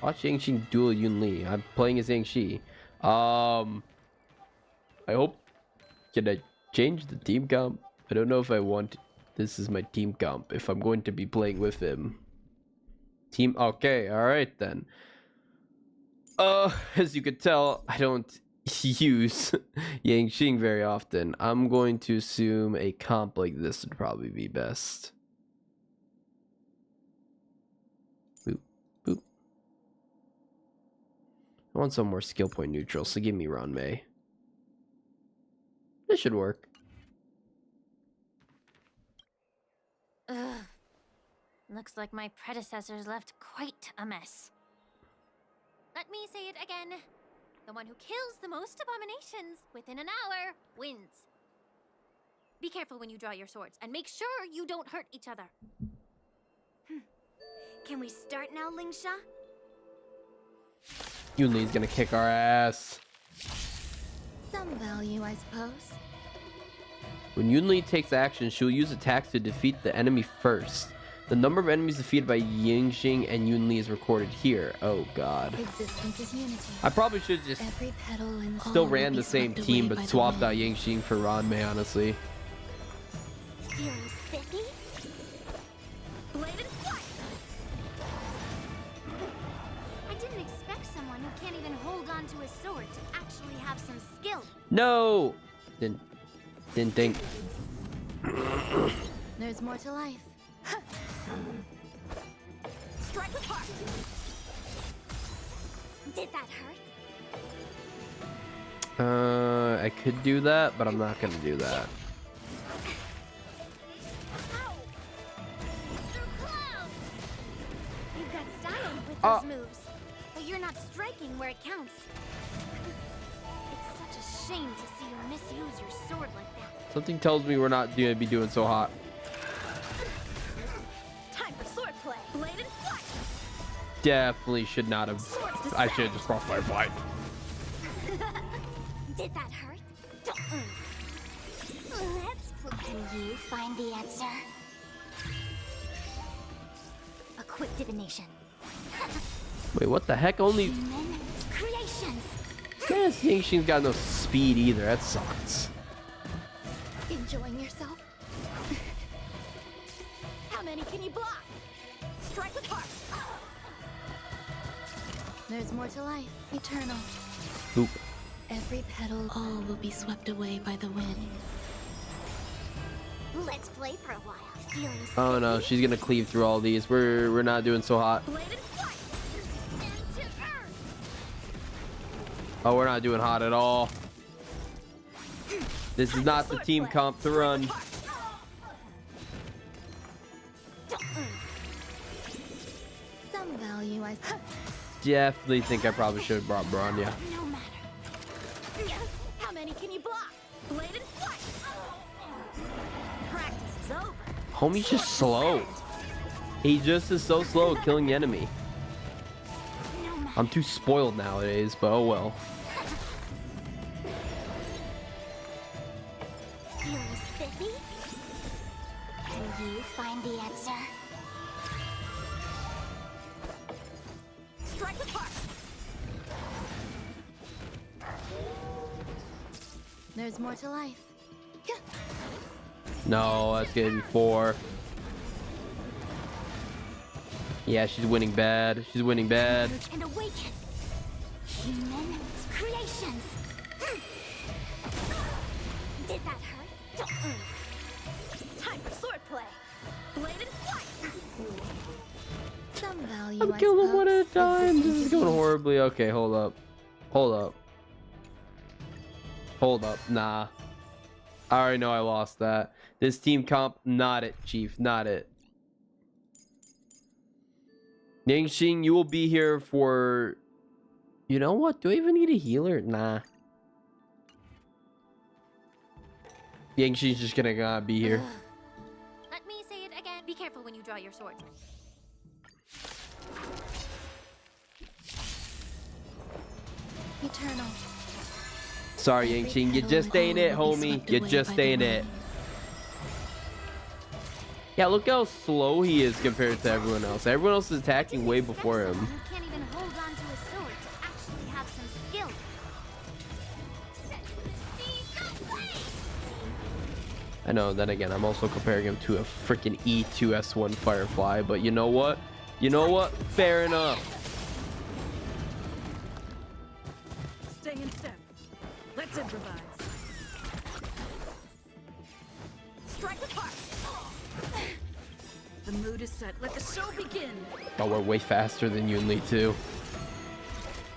Watch Yangxing duel Yunli. I'm playing as Yangxi. I hope. Can I change the team comp? I don't know if I want. This is my team comp. If I'm going to be playing with him. Team. Okay. All right then. As you could tell, I don't use Yangxing very often. I'm going to assume a comp like this would probably be best. I want some more skill point neutral, so give me Ron May. This should work. Ugh. Looks like my predecessors left quite a mess. Let me say it again. The one who kills the most abominations within an hour wins. Be careful when you draw your swords, and make sure you don't hurt each other. Can we start now, Lingsha? Yunli's gonna kick our ass. Some value, I suppose. When Yunli takes action, she'll use attacks to defeat the enemy first. The number of enemies defeated by Yangxing and Yunli is recorded here. Oh god. Existence is unity. I probably should just Every petal and still ran the same team, but swapped out Yangxing for Ron May, honestly. Feeling spiffy? Blade and flight! I didn't expect someone who can't even hold on to a sword to actually have some skill. No! Didn't think. There's more to life. Strike with heart. Did that hurt? I could do that, but I'm not gonna do that. You've got style with those moves, but you're not striking where it counts. It's such a shame to see you misuse your sword like that. Something tells me we're not gonna be doing so hot. Time for swordplay. Blade and flight. Definitely should not have. I should have just crossed my fight. Did that hurt? Let's play. Can you find the answer? A quick divination. Wait, what the heck? Only. Human creations. Man, Yangxing's got no speed either. That sucks. Enjoying yourself? How many can you block? Strike with heart. There's more to life. Eternal. Oop. Every petal, all will be swept away by the wind. Let's play for a while. Feeling Oh no, she's gonna cleave through all these. We're not doing so hot. Blade and flight. Stand to earth. Oh, we're not doing hot at all. This is not the team comp to run. realize Definitely think I probably should have brought Bronya. No matter. How many can you block? Bladed flight. Practice is over. Homie's just slow. He just is so slow at killing the enemy. I'm too spoiled nowadays, but oh well. Feeling spiffy? Can you find the answer? Strike with heart. There's more to life. No, that's gonna be 4. Yeah, she's winning bad. She's winning bad. And awaken. Human creations. Did that hurt? Time for swordplay. Bladed flight. Some value, I'm I killing suppose, one at a time. This existing is to going be. horribly. Okay, hold up. Hold up. Hold up. Nah. I already know I lost that. This team comp, not it, Chief. Not it. Yangxing, you will be here for... You know what? Do I even need a healer? Nah. Yangxing's just gonna be here. Let me say it again. Be careful when you draw your swords. Eternal. Sorry, Yangxing. You just ain't it, homie. You just ain't it. Yeah, look how slow he is compared to everyone else. Everyone else is attacking way before him. You can't even hold on to a sword to actually have some skill. I know, then again, I'm also comparing him to a freaking E2S1 Firefly, but you know what? You know what? Fair enough. stay in step. Let's improvise. Strike with heart. The mood is set. Let the show begin. Oh, we're way faster than Yunli too.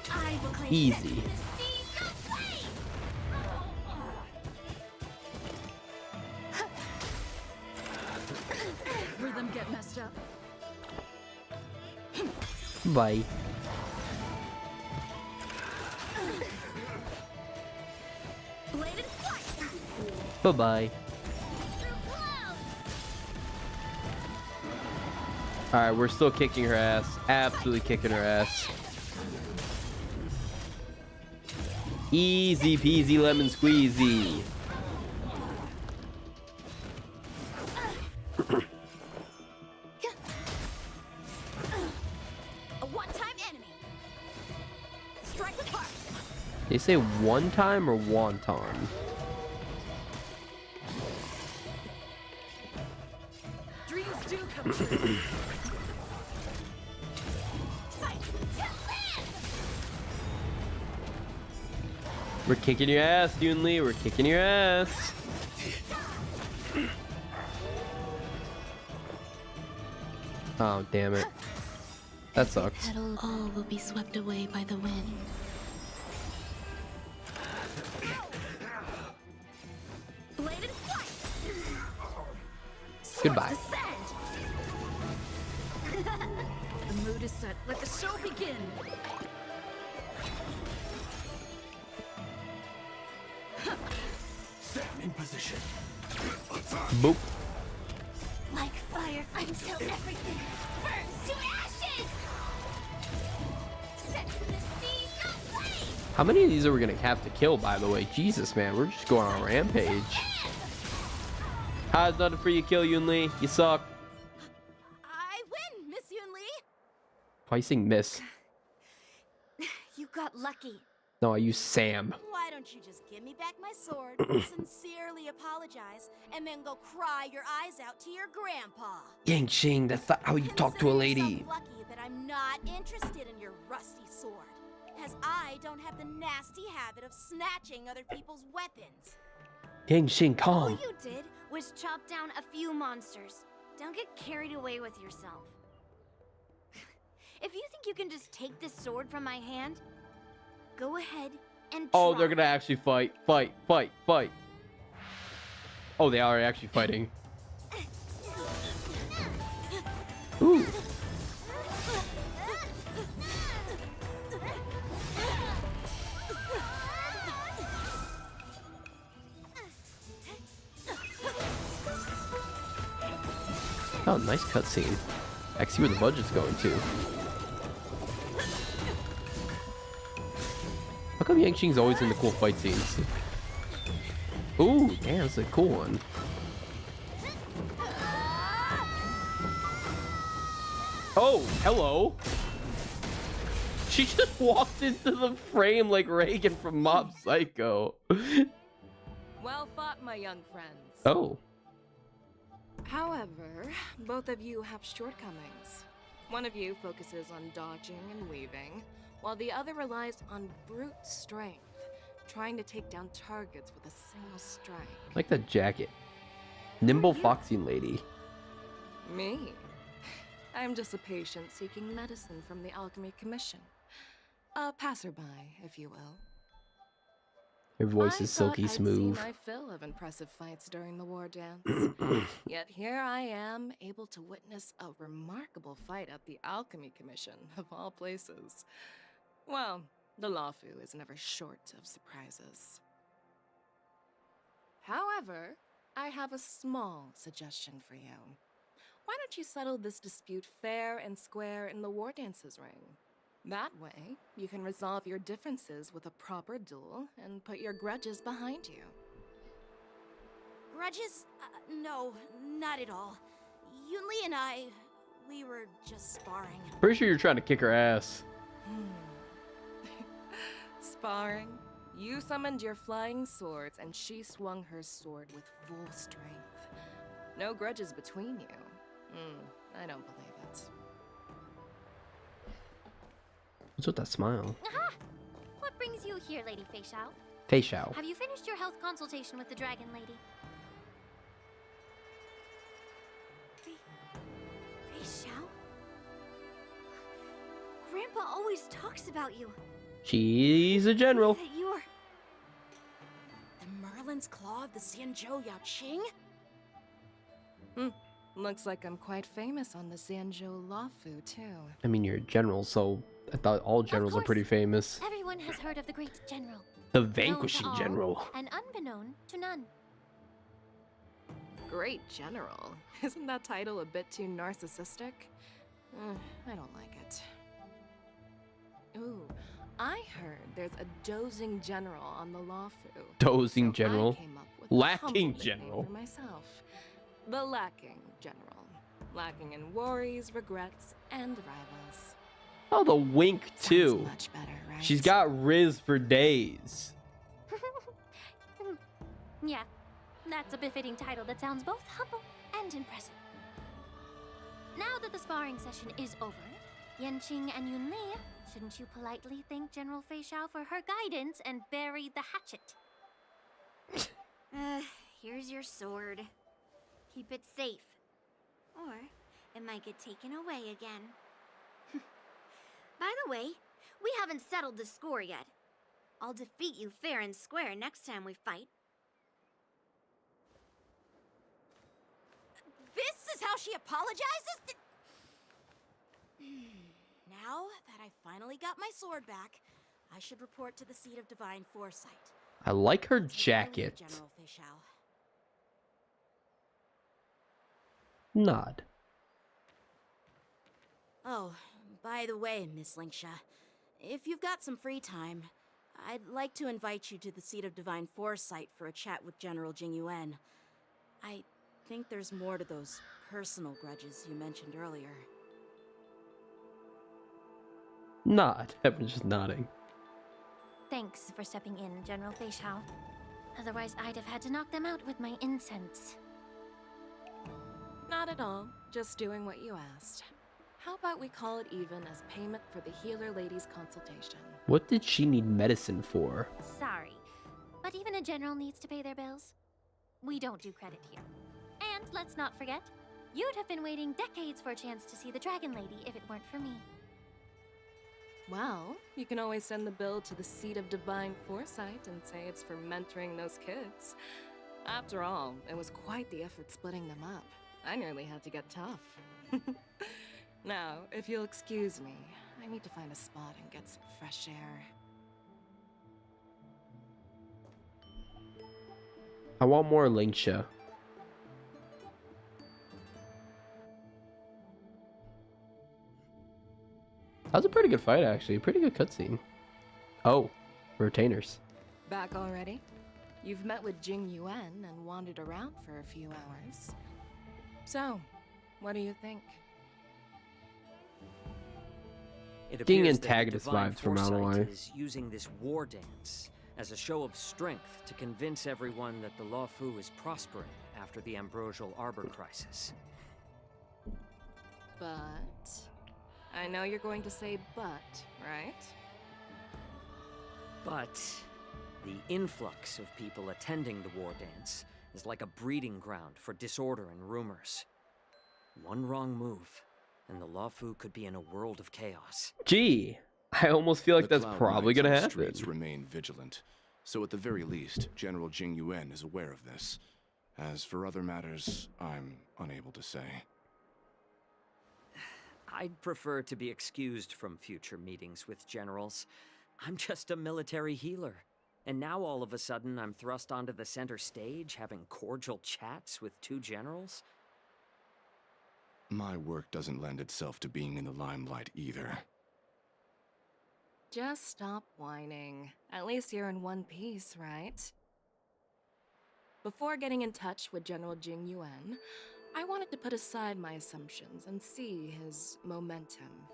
I will claim Easy. Rhythm get messed up. Bye. Bladed flight. Bye-bye. Alright, we're still kicking her ass. Absolutely kicking her ass. Easy peasy lemon squeezy. A one-time enemy. Strike with heart. They say one time or wonton? Dreams do come true. We're kicking your ass, Yunli. We're kicking your ass. Oh, damn it. That sucks. Petals, all will be swept away by the wind. Bladed flight. Goodbye. The mood is set. Let the show begin. Set in position. Boop. Like fire until everything burns to ashes. Set to the seas of flame. How many of these are we gonna have to kill, by the way? Jesus, man, we're just going on a rampage. How's nothing for you, kill Yunli? You suck. I win, Miss Yunli. Why you saying miss? You got lucky. No, I use Sam. Why don't you just give me back my sword, sincerely apologize, and then go cry your eyes out to your grandpa? Yangxing, that's not how you talk to a lady. Consider yourself lucky that I'm not interested in your rusty sword, as I don't have the nasty habit of snatching other people's weapons. Yangxing, All calm. you did was chop down a few monsters. Don't get carried away with yourself. If you think you can just take this sword from my hand, go ahead and Oh, try. they're gonna actually fight. Fight, fight, fight. Oh, they are actually fighting. Ooh. Oh, nice cutscene. I can see where the budget's going to. How come Yangqing's always in the cool fight scenes? Ooh, damn, that's a cool one. Oh, hello. She just walked into the frame like Reagan from Mob Psycho. Well fought, my young friends. Oh. However, both of you have shortcomings. One of you focuses on dodging and weaving, while the other relies on brute strength, trying to take down targets with a single strike. I like that jacket. Nimble foxing lady. Me? I'm just a patient seeking medicine from the Alchemy Commission. A passerby, if you will. Her voice is silky I'd smooth. seen my fill of impressive fights during the war dance. Yet here I am, able to witness a remarkable fight at the Alchemy Commission, of all places. Well, the Lawfu is never short of surprises. However, I have a small suggestion for you. Why don't you settle this dispute fair and square in the war dances ring? That way, you can resolve your differences with a proper duel and put your grudges behind you. Grudges? No, not at all. Yunli and I, we were just sparring. Pretty sure you're trying to kick her ass. Sparring? You summoned your flying swords and she swung her sword with full strength. No grudges between you. I don't believe it. What's with that smile? Aha! What brings you here, Lady Fei Xiao? Fei Xiao. Have you finished your health consultation with the Dragon Lady? Fei Xiao? Grandpa always talks about you. She's a general. That you're... The Merlin's Claw of the Xianzhou Yaoqing? Looks like I'm quite famous on the Xianzhou Lawfu, too. I mean, you're a general, so I thought all generals are pretty famous. Everyone has heard of the great general. The Known to vanquishing all, general. And unbeknown to none. Great General? Isn't that title a bit too narcissistic? I don't like it. Ooh, I heard there's a dozing general on the Lawfu. Dozing general. I came up with a Lacking humble nickname general. for myself. The Lacking General. Lacking in worries, regrets, and rivals. Oh, the wink too. Much better, right? She's got Riz for days. Yeah, that's a befitting title that sounds both humble and impressive. Now that the sparring session is over, Yanqing and Yunli, shouldn't you politely thank General Fei Xiao for her guidance and bury the hatchet? Here's your sword. Keep it safe. Or it might get taken away again. By the way, we haven't settled the score yet. I'll defeat you fair and square next time we fight. This is how she apologizes? Now that I finally got my sword back, I should report to the seat of divine foresight. I like her jacket. General Fei Xiao. Nod. Oh, by the way, Miss Linksha, if you've got some free time, I'd like to invite you to the seat of divine foresight for a chat with General Jingyuan. I think there's more to those personal grudges you mentioned earlier. Nod. Everyone's just nodding. Thanks for stepping in, General Fei Xiao. Otherwise, I'd have had to knock them out with my incense. Not at all. Just doing what you asked. How about we call it even as payment for the healer lady's consultation? What did she need medicine for? Sorry, but even a general needs to pay their bills. We don't do credit here. And let's not forget, you'd have been waiting decades for a chance to see the Dragon Lady if it weren't for me. Well, you can always send the bill to the seat of divine foresight and say it's for mentoring those kids. After all, it was quite the effort splitting them up. I nearly had to get tough. Now, if you'll excuse me, I need to find a spot and get some fresh air. I want more Linksha. That was a pretty good fight, actually. Pretty good cutscene. Oh, retainers. Back already? You've met with Jing Yuan and wandered around for a few hours. So, what do you think? It Getting appears that the antagonist divine vibes from Mount foresight Hawaii. is using this war dance as a show of strength to convince everyone that the Luofu is prospering after the ambrosial arbor crisis. But... I know you're going to say but, right? But the influx of people attending the war dance is like a breeding ground for disorder and rumors. One wrong move, and the Luofu could be in a world of chaos. Gee, I almost feel like The that's Cloud probably Knights on gonna the happen. streets remain vigilant, so at the very least, General Jing Yuan is aware of this. As for other matters, I'm unable to say. I'd prefer to be excused from future meetings with generals. I'm just a military healer. And now all of a sudden I'm thrust onto the center stage having cordial chats with two generals? My work doesn't lend itself to being in the limelight either. Just stop whining. At least you're in one piece, right? Before getting in touch with General Jing Yuan, I wanted to put aside my assumptions and see his momentum.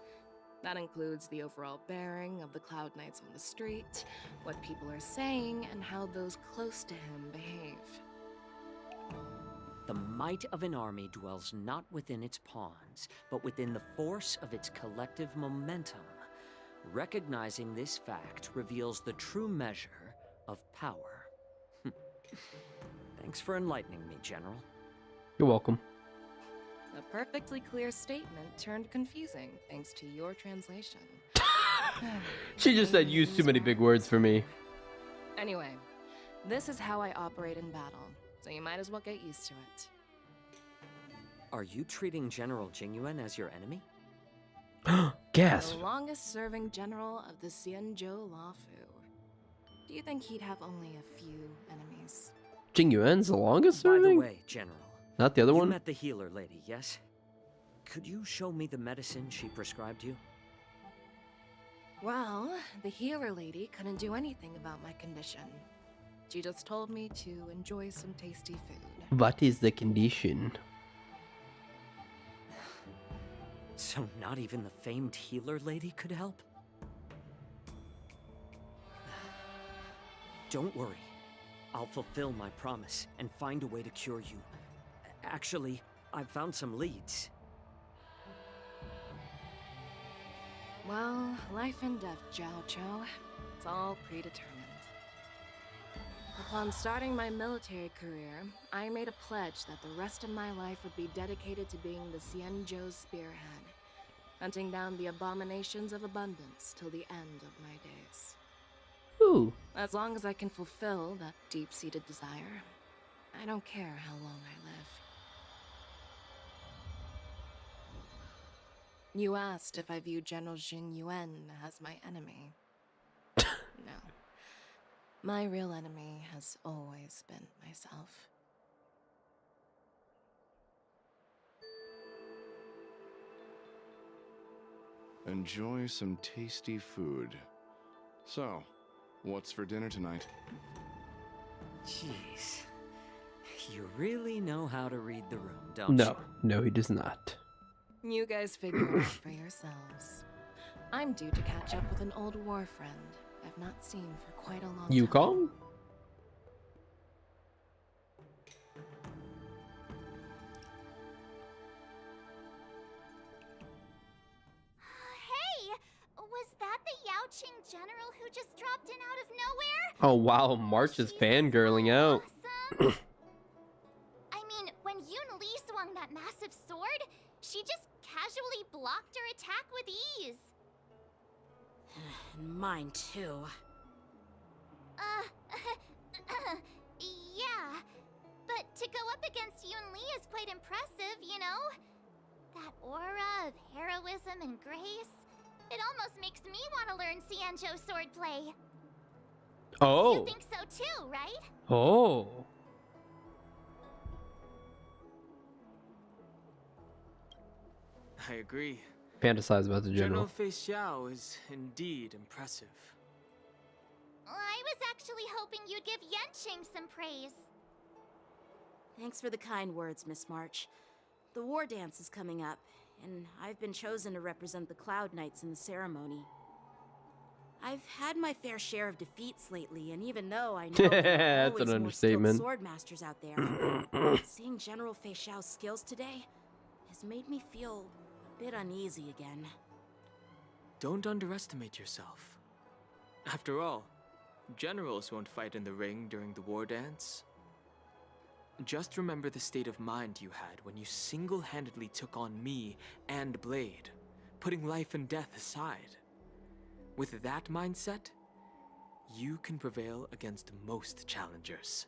That includes the overall bearing of the Cloud Knights on the street, what people are saying, and how those close to him behave. The might of an army dwells not within its pawns, but within the force of its collective momentum. Recognizing this fact reveals the true measure of power. Thanks for enlightening me, General. You're welcome. A perfectly clear statement turned confusing thanks to your translation. She just said use too many big words for me. Anyway, this is how I operate in battle, so you might as well get used to it. Are you treating General Jingyuan as your enemy? Gasp. The longest serving general of the Xianzhou Luofu. Do you think he'd have only a few enemies? Jing Yuan's the longest By the serving? way, General. Not the other You one? met the healer lady, yes? Could you show me the medicine she prescribed you? Well, the healer lady couldn't do anything about my condition. She just told me to enjoy some tasty food. What is the condition? So not even the famed healer lady could help? Don't worry. I'll fulfill my promise and find a way to cure you. Actually, I've found some leads. Well, life and death, Jiao Chou. It's all predetermined. Upon starting my military career, I made a pledge that the rest of my life would be dedicated to being the Xianzhou spearhead, hunting down the abominations of abundance till the end of my days. Ooh. As long as I can fulfill that deep-seated desire, I don't care how long I live. You asked if I view General Jing Yuan as my enemy. No. My real enemy has always been myself. Enjoy some tasty food. So, what's for dinner tonight? Jeez. You really know how to read the room, don't you? No, no, he does not. You guys figure it out for yourselves. I'm due to catch up with an old war friend I've not seen for quite a long time. Yukong? Hey! Was that the Yaoqing general who just dropped in out of nowhere? Oh wow, March is fangirling out. I mean, when Yunli swung that massive sword, she just casually blocked her attack with ease. Mine too. Yeah. But to go up against Yunli is quite impressive, you know? That aura of heroism and grace. It almost makes me want to learn Xianzhou swordplay. Oh. You think so too, right? Oh. I agree. fantasize about the General general. Fei Xiao is indeed impressive. I was actually hoping you'd give Yanqing some praise. Thanks for the kind words, Miss March. The war dance is coming up, and I've been chosen to represent the Cloud Knights in the ceremony. I've had my fair share of defeats lately, and even though I know there are That's an always more skilled understatement. sword masters out there, seeing General Fei Xiao's skills today has made me feel a bit uneasy again. Don't underestimate yourself. After all, generals won't fight in the ring during the war dance. Just remember the state of mind you had when you single-handedly took on me and Blade, putting life and death aside. With that mindset, you can prevail against most challengers.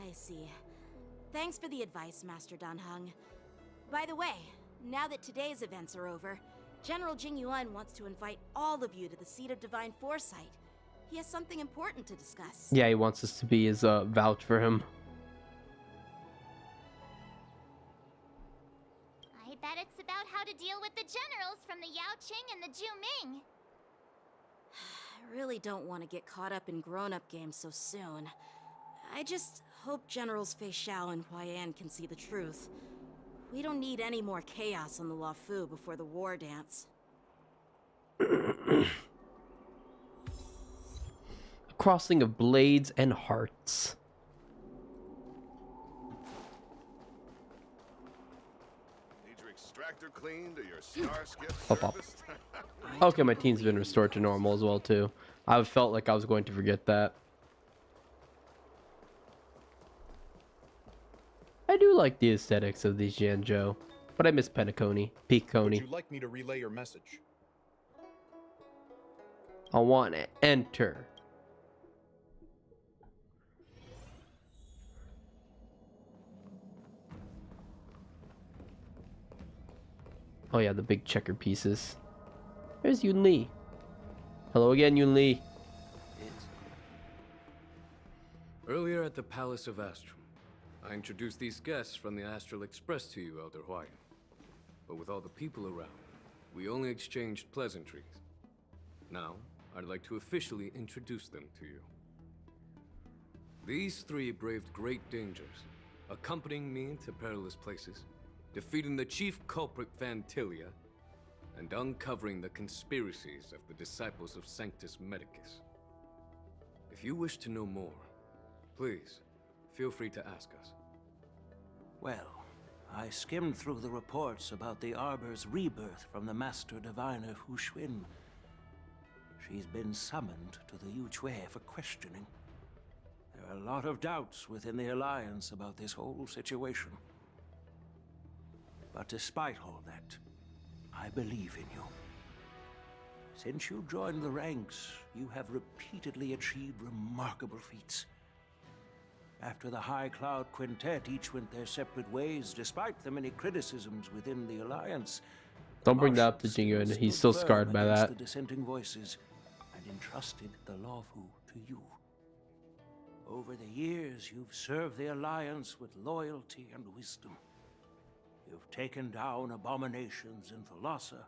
I see. Thanks for the advice, Master Danheng. By the way, now that today's events are over, General Jing Yuan wants to invite all of you to the Seat of Divine Foresight. He has something important to discuss. Yeah, he wants us to be his vouch for him. I bet it's about how to deal with the generals from the Yaoqing and the Juming. I really don't want to get caught up in grown-up games so soon. I just hope Generals Fei Xiao and Huaiyan can see the truth. We don't need any more chaos on the Luofu before the war dance. A crossing of blades and hearts. Need your extractor cleaned or your star skip Pop up. serviced? Okay, my team's been restored to normal as well too. I felt like I was going to forget that. I do like the aesthetics of these Yanzhou, but I miss Penacony. Would Piconi. you like me to relay your message? I want to enter. Oh yeah, the big checker pieces. There's Yunli. Hello again, Yunli. Earlier at the Palace of Astrum, I introduced these guests from the Astral Express to you, Elder Huayan. But with all the people around, we only exchanged pleasantries. Now, I'd like to officially introduce them to you. These three braved great dangers, accompanying me to perilous places, defeating the chief culprit Vantilia, and uncovering the conspiracies of the disciples of Sanctus Medicus. If you wish to know more, please, feel free to ask us. Well, I skimmed through the reports about the Arbor's rebirth from the Master Diviner Hu Xuan. She's been summoned to the Yuchui for questioning. There are a lot of doubts within the Alliance about this whole situation. But despite all that, I believe in you. Since you joined the ranks, you have repeatedly achieved remarkable feats. After the High Cloud Quintet each went their separate ways, despite the many criticisms within the Alliance. Don't bring that up to Jingyuan. He's still scarred by that. The dissenting voices and entrusted the Luofu to you. Over the years, you've served the Alliance with loyalty and wisdom. You've taken down abominations in Thalassa,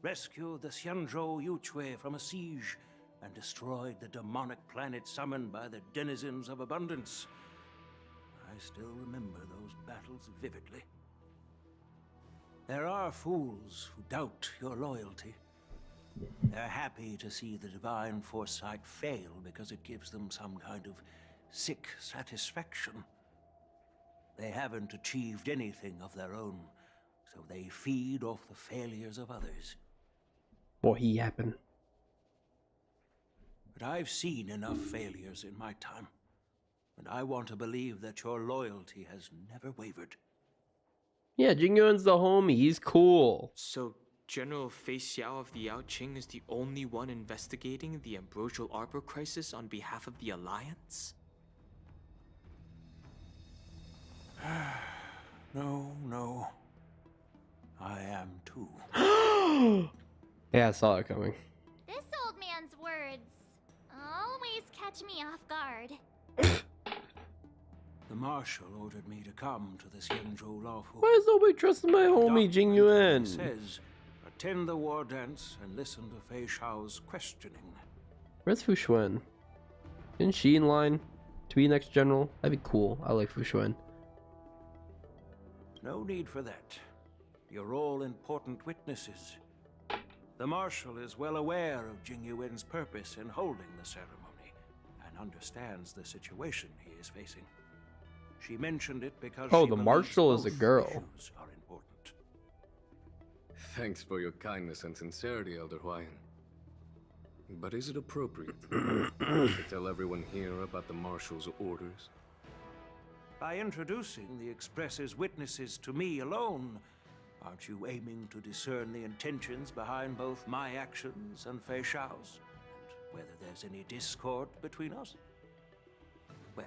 rescued the Xianzhou Yuchui from a siege, and destroyed the demonic planet summoned by the denizens of abundance. I still remember those battles vividly. There are fools who doubt your loyalty. They're happy to see the divine foresight fail because it gives them some kind of sick satisfaction. They haven't achieved anything of their own, so they feed off the failures of others. What he happened? But I've seen enough failures in my time, and I want to believe that your loyalty has never wavered. Yeah, Jingyuan's the homie. He's cool. So, General Fei Xiao of the Yaoqing is the only one investigating the Ambrosial Arbor crisis on behalf of the Alliance? No. I am too. Yeah, I saw it coming. This old man's words always catch me off guard. The Marshal ordered me to come to the Xianzhou Laofu. Why is nobody trusting my homie Jing Yuan? Says, attend the war dance and listen to Fei Shao's questioning. Where's Fu Xuan? Isn't she in line to be next general? That'd be cool. I like Fu Xuan. No need for that. You're all important witnesses. The Marshal is well aware of Jing Yuan's purpose in holding the ceremony and understands the situation he is facing. She mentioned it because oh, she the believes Marshal is a both girl. issues are important. Thanks for your kindness and sincerity, Elder Huayan. But is it appropriate to tell everyone here about the Marshal's orders? By introducing the Express's witnesses to me alone, aren't you aiming to discern the intentions behind both my actions and Fei Shao's? And whether there's any discord between us? Well,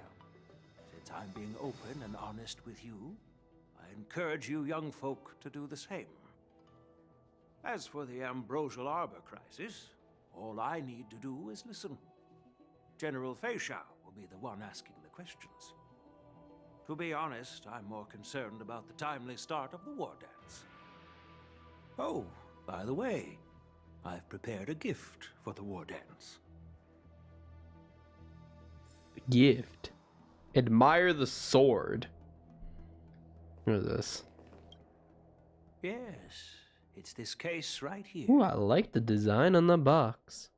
since I'm being open and honest with you, I encourage you young folk to do the same. As for the Ambrosial Arbor crisis, all I need to do is listen. General Fei Shao will be the one asking the questions. To be honest, I'm more concerned about the timely start of the war dance. Oh, by the way, I've prepared a gift for the war dance. Gift. Admire the sword. What is this? Yes, it's this case right here. Ooh, I like the design on the box.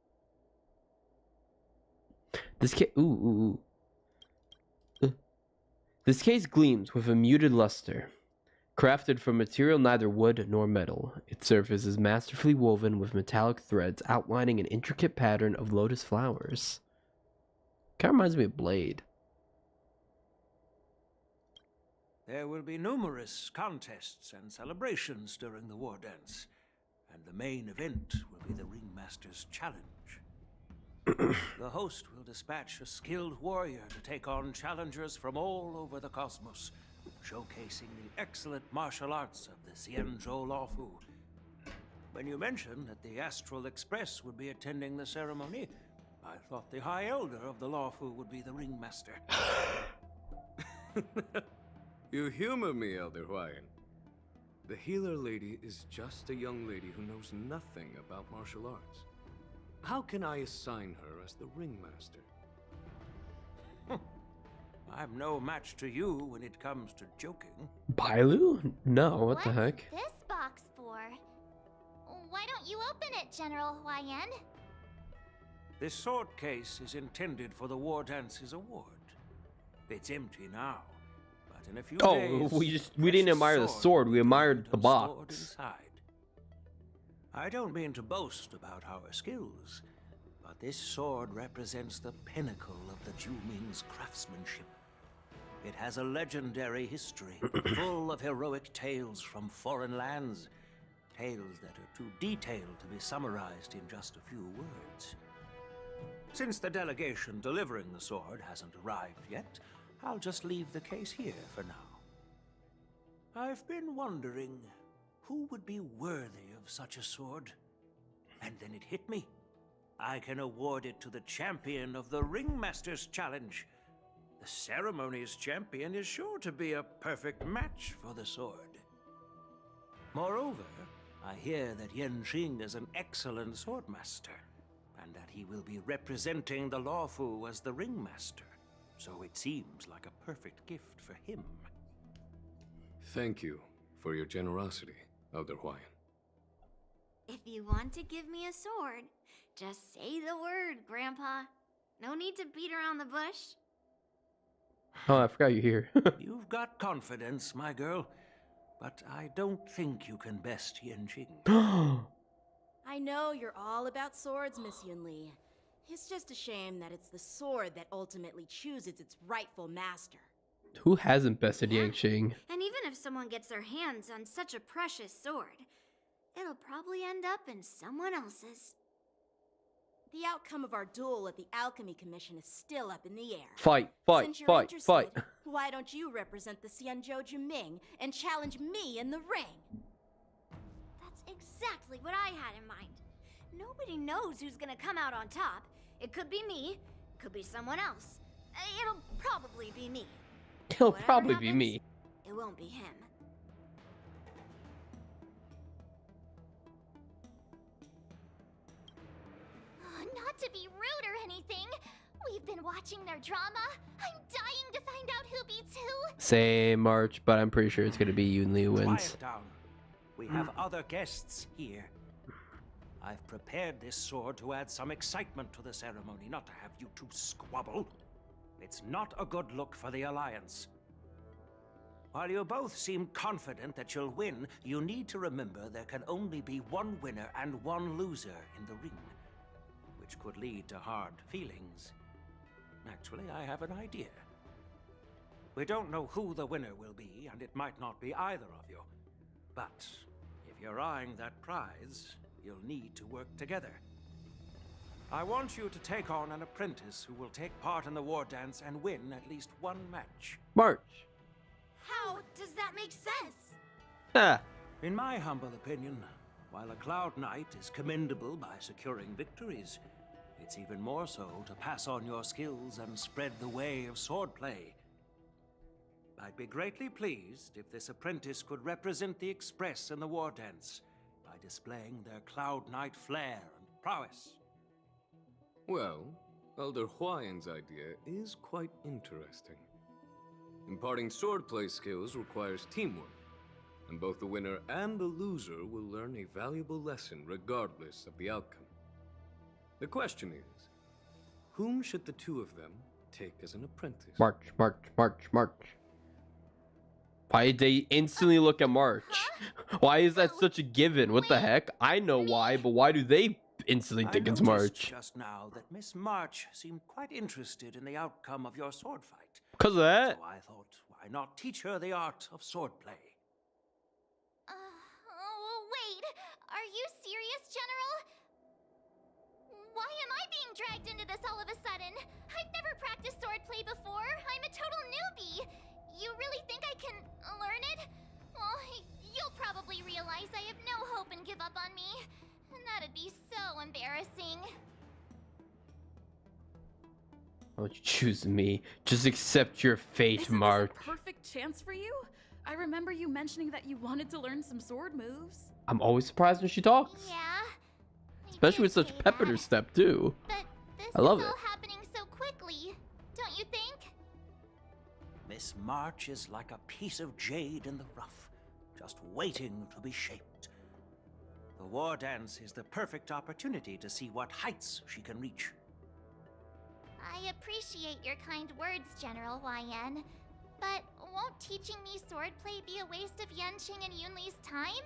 This case, This case gleams with a muted luster. Crafted from material neither wood nor metal, its surface is masterfully woven with metallic threads outlining an intricate pattern of lotus flowers. Kind of reminds me of Blade. There will be numerous contests and celebrations during the war dance, and the main event will be the Ringmaster's Challenge. The host will dispatch a skilled warrior to take on challengers from all over the cosmos, showcasing the excellent martial arts of the Xianzhou Laofu. When you mentioned that the Astral Express would be attending the ceremony, I thought the High Elder of the Laofu would be the Ringmaster. You humor me, Elder Huayan. The healer lady is just a young lady who knows nothing about martial arts. How can I assign her as the Ringmaster? I'm no match to you when it comes to joking. Bailu? No, what the heck? What's this box for? Why don't you open it, General Huayan? This sword case is intended for the War Dance's award. It's empty now, but in a few days... we didn't admire the sword, we admired the box. I don't mean to boast about our skills, but this sword represents the pinnacle of the Zhuming's craftsmanship. It has a legendary history, full of heroic tales from foreign lands, tales that are too detailed to be summarized in just a few words. Since the delegation delivering the sword hasn't arrived yet, I'll just leave the case here for now. I've been wondering who would be worthy of such a sword. And then it hit me. I can award it to the champion of the Ringmaster's Challenge. The ceremony's champion is sure to be a perfect match for the sword. Moreover, I hear that Yanqing is an excellent swordmaster, and that he will be representing the Laofu as the Ringmaster. So it seems like a perfect gift for him. Thank you for your generosity, Elder Huayan. If you want to give me a sword, just say the word, Grandpa. No need to beat around the bush. Oh, I forgot you're here. You've got confidence, my girl, but I don't think you can best Yanqing. I know you're all about swords, Miss Yunli. It's just a shame that it's the sword that ultimately chooses its rightful master. Who hasn't bested Yanqing? And even if someone gets their hands on such a precious sword, it'll probably end up in someone else's. The outcome of our duel at the Alchemy Commission is still up in the air. Fight. Why don't you represent the Xianzhou Juming and challenge me in the ring? That's exactly what I had in mind. Nobody knows who's gonna come out on top. It could be me, could be someone else. It'll probably be me. It'll Whatever probably be happens, me. It won't be him. Not to be rude or anything, we've been watching their drama. I'm dying to find out who beats who. Same March, but I'm pretty sure it's gonna be Yunli who wins. Quiet down. We have other guests here. I've prepared this sword to add some excitement to the ceremony, not to have you two squabble. It's not a good look for the Alliance. While you both seem confident that you'll win, you need to remember there can only be one winner and one loser in the ring, which could lead to hard feelings. Actually, I have an idea. We don't know who the winner will be, and it might not be either of you. But if you're eyeing that prize, you'll need to work together. I want you to take on an apprentice who will take part in the war dance and win at least one match. March. How does that make sense? Ha. In my humble opinion, while a Cloud Knight is commendable by securing victories, it's even more so to pass on your skills and spread the way of swordplay. I'd be greatly pleased if this apprentice could represent the Express in the war dance by displaying their Cloud Knight flair and prowess. Well, Elder Huayan's idea is quite interesting. Imparting swordplay skills requires teamwork, and both the winner and the loser will learn a valuable lesson regardless of the outcome. The question is, whom should the two of them take as an apprentice? March, March, March, March. Why did they instantly look at March? Why is that such a given? What the heck? I know why, but why do they instantly think it's I March? noticed just now that Miss March seemed quite interested in the outcome of your sword fight. Because of that? So I thought, why not teach her the art of swordplay? Wait, are you serious, General? Why am I being dragged into this all of a sudden? I've never practiced swordplay before. I'm a total newbie. You really think I can learn it? Well, you'll probably realize I have no hope and give up on me. And that'd be so embarrassing. Why don't you choose me? Just accept your fate, Isn't March. this a perfect chance for you? I remember you mentioning that you wanted to learn some sword moves. I'm always surprised when she talks. Yeah. Especially with such pep in her step, too. But this I love is it. all happening so quickly, don't you think? Miss March is like a piece of jade in the rough, just waiting to be shaped. The war dance is the perfect opportunity to see what heights she can reach. I appreciate your kind words, General YN. But won't teaching me swordplay be a waste of Yanqing and Yunli's time?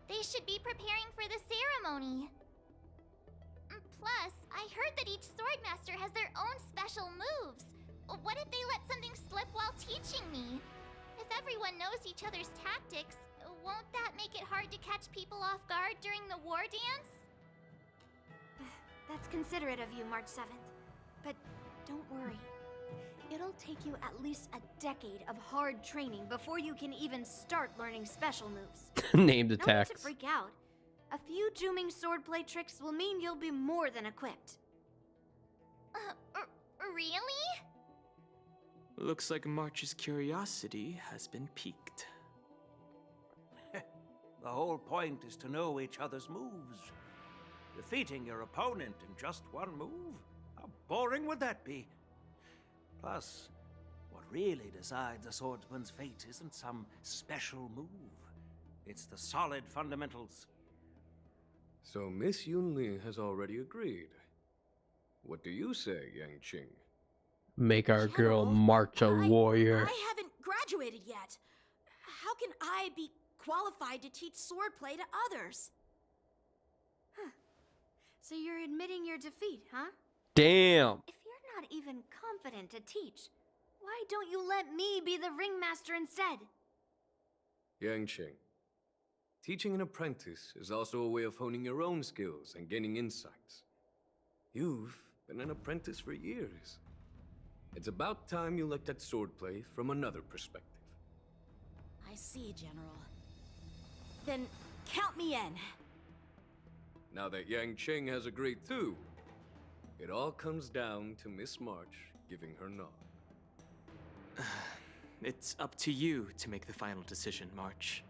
They should be preparing for the ceremony. Plus, I heard that each swordmaster has their own special moves. What if they let something slip while teaching me? If everyone knows each other's tactics, won't that make it hard to catch people off guard during the war dance? That's considerate of you, March 7th. But don't worry. It'll take you at least a decade of hard training before you can even start learning special moves. Named No need attacks. to freak out. A few Juming swordplay tricks will mean you'll be more than equipped. Really? Looks like March's curiosity has been piqued. The whole point is to know each other's moves. Defeating your opponent in just one move? How boring would that be? Plus, what really decides a swordsman's fate isn't some special move. It's the solid fundamentals. So Miss Yunli has already agreed. What do you say, Yanqing? Make our girl March a warrior. I haven't graduated yet. How can I be qualified to teach swordplay to others? So you're admitting your defeat, huh? Damn. If you're not even confident to teach, why don't you let me be the ringmaster instead? Yanqing, teaching an apprentice is also a way of honing your own skills and gaining insights. You've been an apprentice for years. It's about time you looked at swordplay from another perspective. I see, General. Then count me in. Now that Yanqing has agreed too, it all comes down to Miss March giving her nod. it's up to you to make the final decision, March.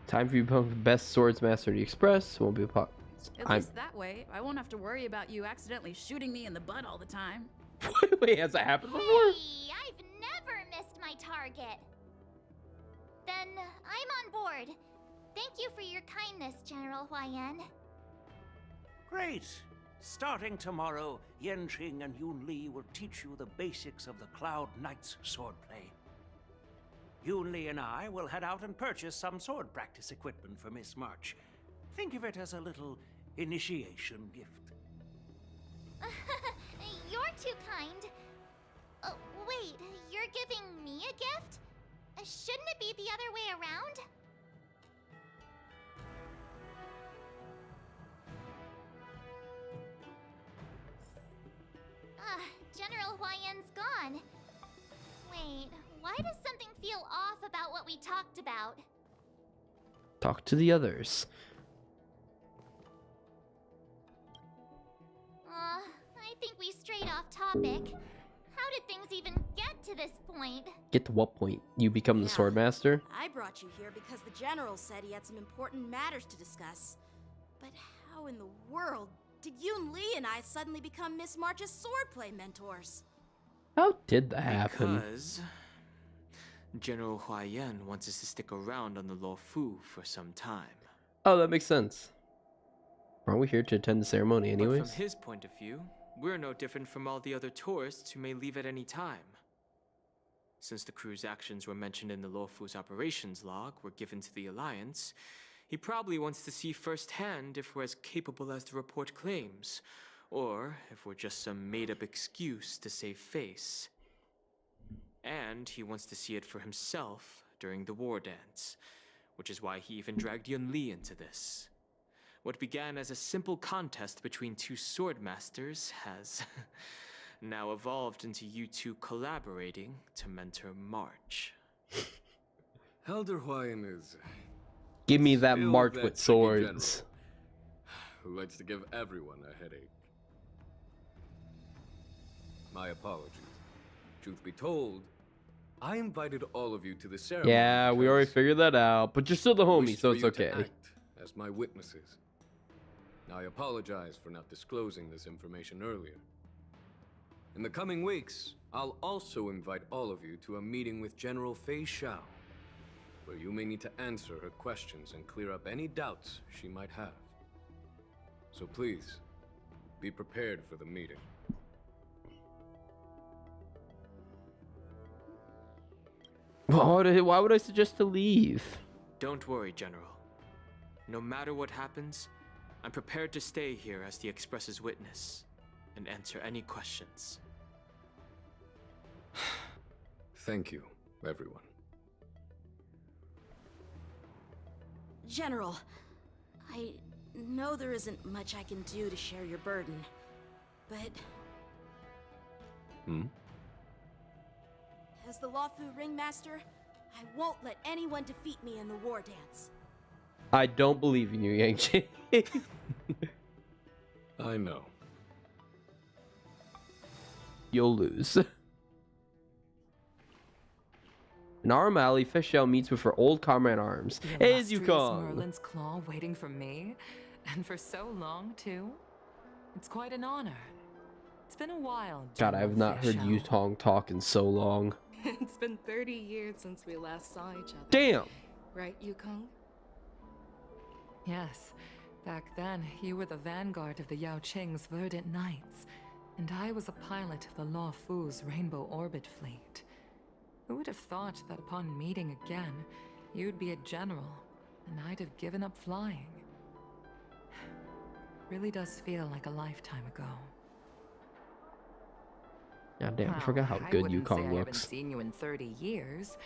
Time for you to become the best swordsmaster of the Express. Won't be a pot. At least that way, I won't have to worry about you accidentally shooting me in the butt all the time. Wait, has that happened before? Hey, I've never missed my target. Then I'm on board. Thank you for your kindness, General Huayan. Great. Starting tomorrow, Yanqing and Yunli will teach you the basics of the Cloud Knights swordplay. Yunli and I will head out and purchase some sword practice equipment for Miss March. Think of it as a little initiation gift. You're too kind. Oh, wait, you're giving me a gift? Shouldn't it be the other way around? General Huayan's gone. Wait, why does something feel off about what we talked about? Talk to the others. I think we strayed off topic. How did things even get to this point? Get to what point? You become the swordmaster? I brought you here because the general said he had some important matters to discuss. But how in the world did Yunli and I suddenly become Miss March's swordplay mentors? How did that happen? Because General Huayan wants us to stick around on the Luofu for some time. Oh, that makes sense. Aren't we here to attend the ceremony anyways? But from his point of view, we're no different from all the other tourists who may leave at any time. Since the crew's actions were mentioned in the Luofu's operations log were given to the Alliance, he probably wants to see firsthand if we're as capable as the report claims, or if we're just some made-up excuse to save face. And he wants to see it for himself during the war dance, which is why he even dragged Yunli into this. What began as a simple contest between two swordmasters has now evolved into you two collaborating to mentor March. Elder Huayan is... Give me that still March that with tricky swords. general who likes to give everyone a headache. My apologies. Truth be told, I invited all of you to the ceremony. Yeah, we already figured that out, but you're still the homie, so it's okay. As my witnesses. I apologize for not disclosing this information earlier. In the coming weeks, I'll also invite all of you to a meeting with General Fei Xiao, where you may need to answer her questions and clear up any doubts she might have. So please, be prepared for the meeting. Why would I suggest to leave? Don't worry, General. No matter what happens, I'm prepared to stay here as the Express's witness and answer any questions. Thank you, everyone. General, I know there isn't much I can do to share your burden, but... As the Luofu Ringmaster, I won't let anyone defeat me in the war dance. I don't believe in you, Yang. I know. You'll lose. In Arm Alley, Fischel meets with her old comrade Arms. Hey, it's Yukong! Merlin's claw waiting for me, and for so long too. It's quite an honor. It's been a while. God, I have not heard Yukong talk in so long. It's been 30 years since we last saw each other. Damn! Right, Yukong? Yes. Back then, you were the vanguard of the Yao Qing's Verdant Knights, and I was a pilot of the Luofu's Rainbow Orbit Fleet. Who would have thought that upon meeting again, you'd be a general, and I'd have given up flying? Really does feel like a lifetime ago. God damn, I Well, forgot how good I wouldn't say I Yukong haven't looks. seen you in 30 years.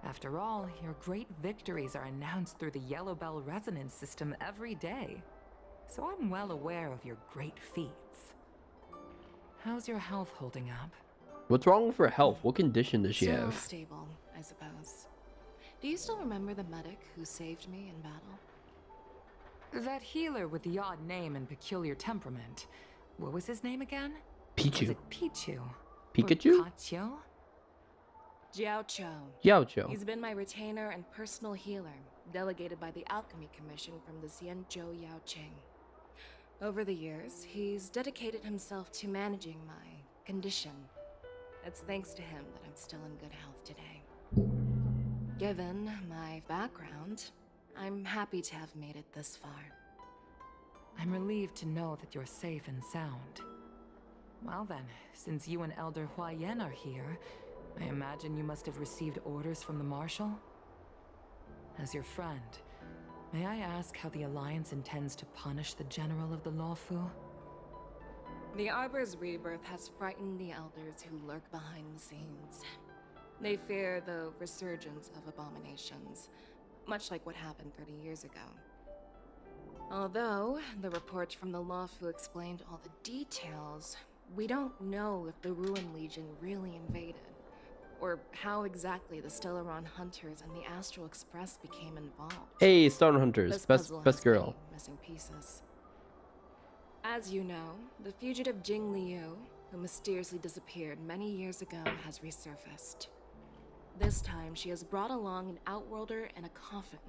After all, your great victories are announced through the Yellow Bell resonance system every day. So I'm well aware of your great feats. How's your health holding up? What's wrong with her health? What condition does she Still have? stable, I suppose. Do you still remember the medic who saved me in battle? That healer with the odd name and peculiar temperament. What was his name again? Pichu. Is it Pichu? Pikachu? Or Katio? Jiaocho. Jiaocho. He's been my retainer and personal healer, delegated by the Alchemy Commission from the Xianzhou Yaoqing. Over the years, he's dedicated himself to managing my condition. It's thanks to him that I'm still in good health today. Given my background, I'm happy to have made it this far. I'm relieved to know that you're safe and sound. Well then, since you and Elder Huayan are here, I imagine you must have received orders from the Marshal? As your friend, may I ask how the Alliance intends to punish the General of the Lawfu? The Arbor's rebirth has frightened the elders who lurk behind the scenes. They fear the resurgence of abominations, much like what happened 30 years ago. Although the report from the Lawfu explained all the details, we don't know if the Ruin Legion really invaded, or how exactly the Stellaron Hunters and the Astral Express became involved. Hey, Star Hunters, This best puzzle has girl. many missing pieces. As you know, the fugitive Jing Liu, who mysteriously disappeared many years ago, has resurfaced. This time, she has brought along an outworlder and a coffin,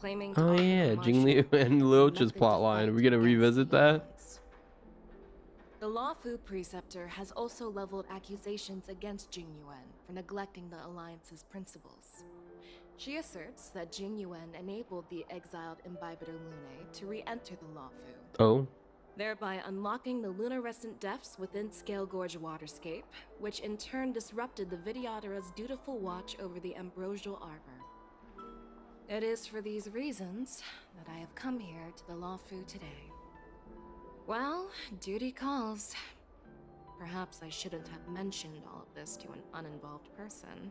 claiming to Oh offer yeah, the Jing Marshal Liu and Loach's nothing to plotline. Are we gonna fight revisit against the that? humans. The Lawfu Preceptor has also leveled accusations against Jing Yuan for neglecting the Alliance's principles. She asserts that Jing Yuan enabled the exiled Imbibitor Lunae to re-enter the Lawfu, Oh. thereby unlocking the lunarescent depths within Scale Gorge waterscape, which in turn disrupted the Vidyadhara's dutiful watch over the Ambrosial Arbor. It is for these reasons that I have come here to the Lawfu today. Well, duty calls. Perhaps I shouldn't have mentioned all of this to an uninvolved person,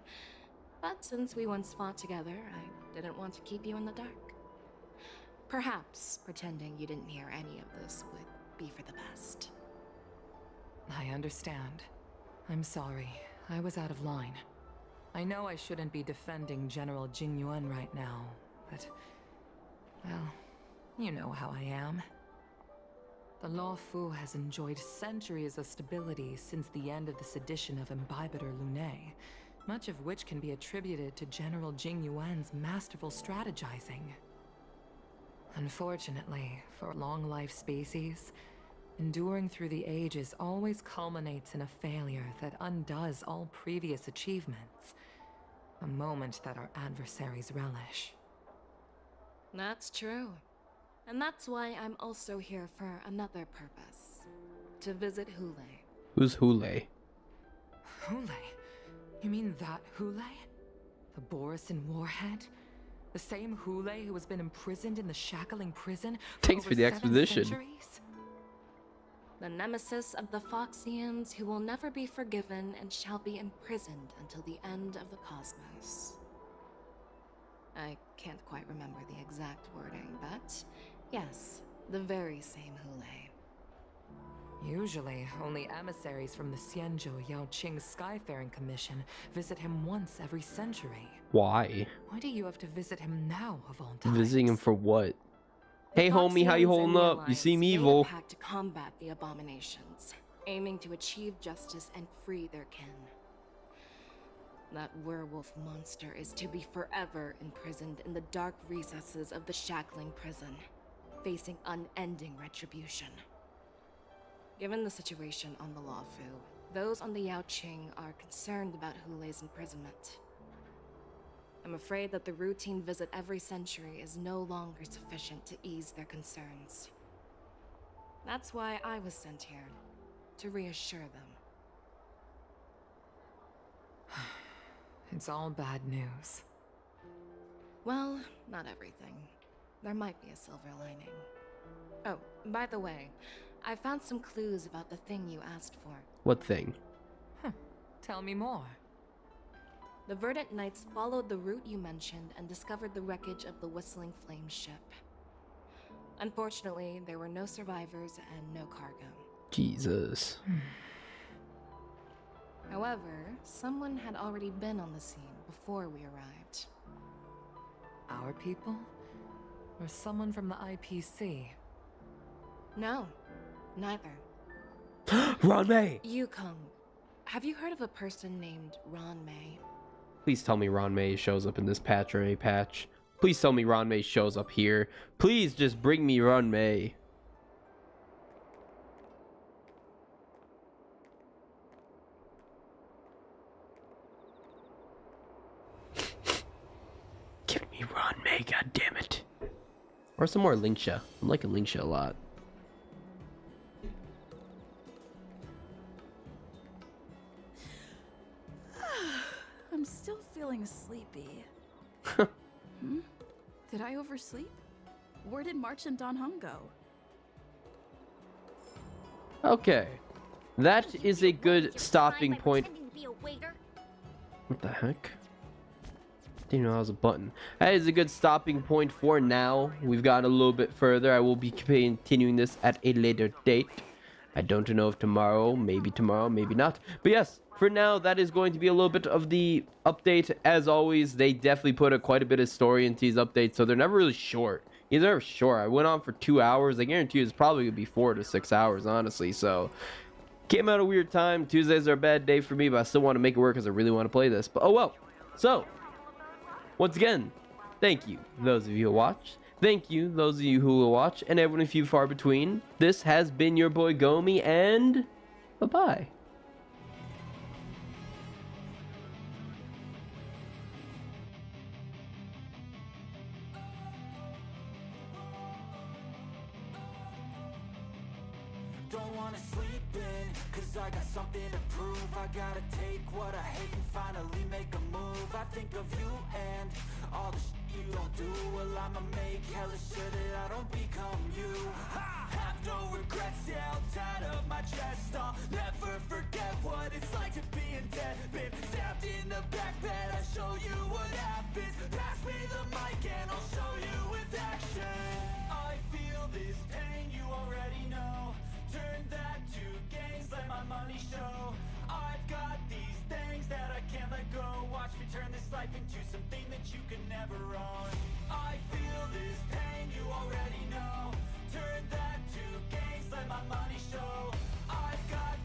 but since we once fought together, I didn't want to keep you in the dark. Perhaps pretending you didn't hear any of this would be for the best. I understand. I'm sorry. I was out of line. I know I shouldn't be defending General Jing Yuan right now, but... well, you know how I am. The Lawfu has enjoyed centuries of stability since the end of the sedition of Imbibitor Lunae, much of which can be attributed to General Jing Yuan's masterful strategizing. Unfortunately, for long-life species, enduring through the ages always culminates in a failure that undoes all previous achievements, a moment that our adversaries relish. That's true. And that's why I'm also here for another purpose. To visit Hule. Who's Hule? Hule? You mean that Hule? The Borisin warhead? The same Hule who has been imprisoned in the Shackling prison for Thanks over for the 7 exposition. centuries? The nemesis of the Foxians who will never be forgiven and shall be imprisoned until the end of the cosmos. I can't quite remember the exact wording, but yes, the very same Hule. Usually, only emissaries from the Xianzhou Yaoqing Skyfaring Commission visit him once every century. Why? Why do you have to visit him now, of all times? Visiting him for what? Hey homie, how you holding up? You seem evil. Made a pact to combat the abominations, aiming to achieve justice and free their kin. That werewolf monster is to be forever imprisoned in the dark recesses of the Shackling prison, facing unending retribution. Given the situation on the Lawfu, those on the Yaoqing are concerned about Hule's imprisonment. I'm afraid that the routine visit every century is no longer sufficient to ease their concerns. That's why I was sent here, to reassure them. It's all bad news. Well, not everything. There might be a silver lining. Oh, by the way, I found some clues about the thing you asked for. What thing? Tell me more. The Verdant Knights followed the route you mentioned and discovered the wreckage of the Whistling Flame ship. Unfortunately, there were no survivors and no cargo. Jesus. However, someone had already been on the scene before we arrived. Our people? Or someone from the IPC? No, neither. Ranmei! Yukong, have you heard of a person named Ranmei? Please tell me Ranmei shows up in this patch or a patch. Please tell me Ranmei shows up here. Please just bring me Ranmei. Give me Ranmei, goddammit. Or some more Linksha. I'm liking Linksha a lot. I'm still feeling sleepy. Did I oversleep? Where did March and Don Hung go? Okay. That is a good stopping point. What the heck? Didn't know that was a button. That is a good stopping point for now. We've gotten a little bit further. I will be continuing this at a later date. I don't know if tomorrow, maybe not. But yes, for now, that is going to be a little bit of the update. As always, they definitely put quite a bit of story into these updates, so they're never really short. They're never short. I went on for 2 hours. I guarantee you it's probably going to be 4 to 6 hours, honestly. So, came out a weird time. Tuesdays are a bad day for me, but I still want to make it work because I really want to play this. But oh well. So, once again, thank you, those of you who watched. Thank you, those of you who will watch, and everyone few far between. This has been your boy Gomi, and bye-bye. Don't wanna sleep in, cause I got something to prove. I gotta take what I hate and finally make a move. I think of you and all the shit you don't do. Well, I'ma make hella sure that I don't become you. I have no regrets, yeah, I'll tie up my chest. I'll never forget what it's like to be in debt. Been stabbed in the back bed, I'll show you what happens. Pass me the mic and I'll show you with action. I feel this pain, you already know. Turn that to gains, let my money show. I've got these things that I can't let go. Watch me turn this life into something that you can never own. I feel this pain, you already know. Turn that to gains, let my money show. I've got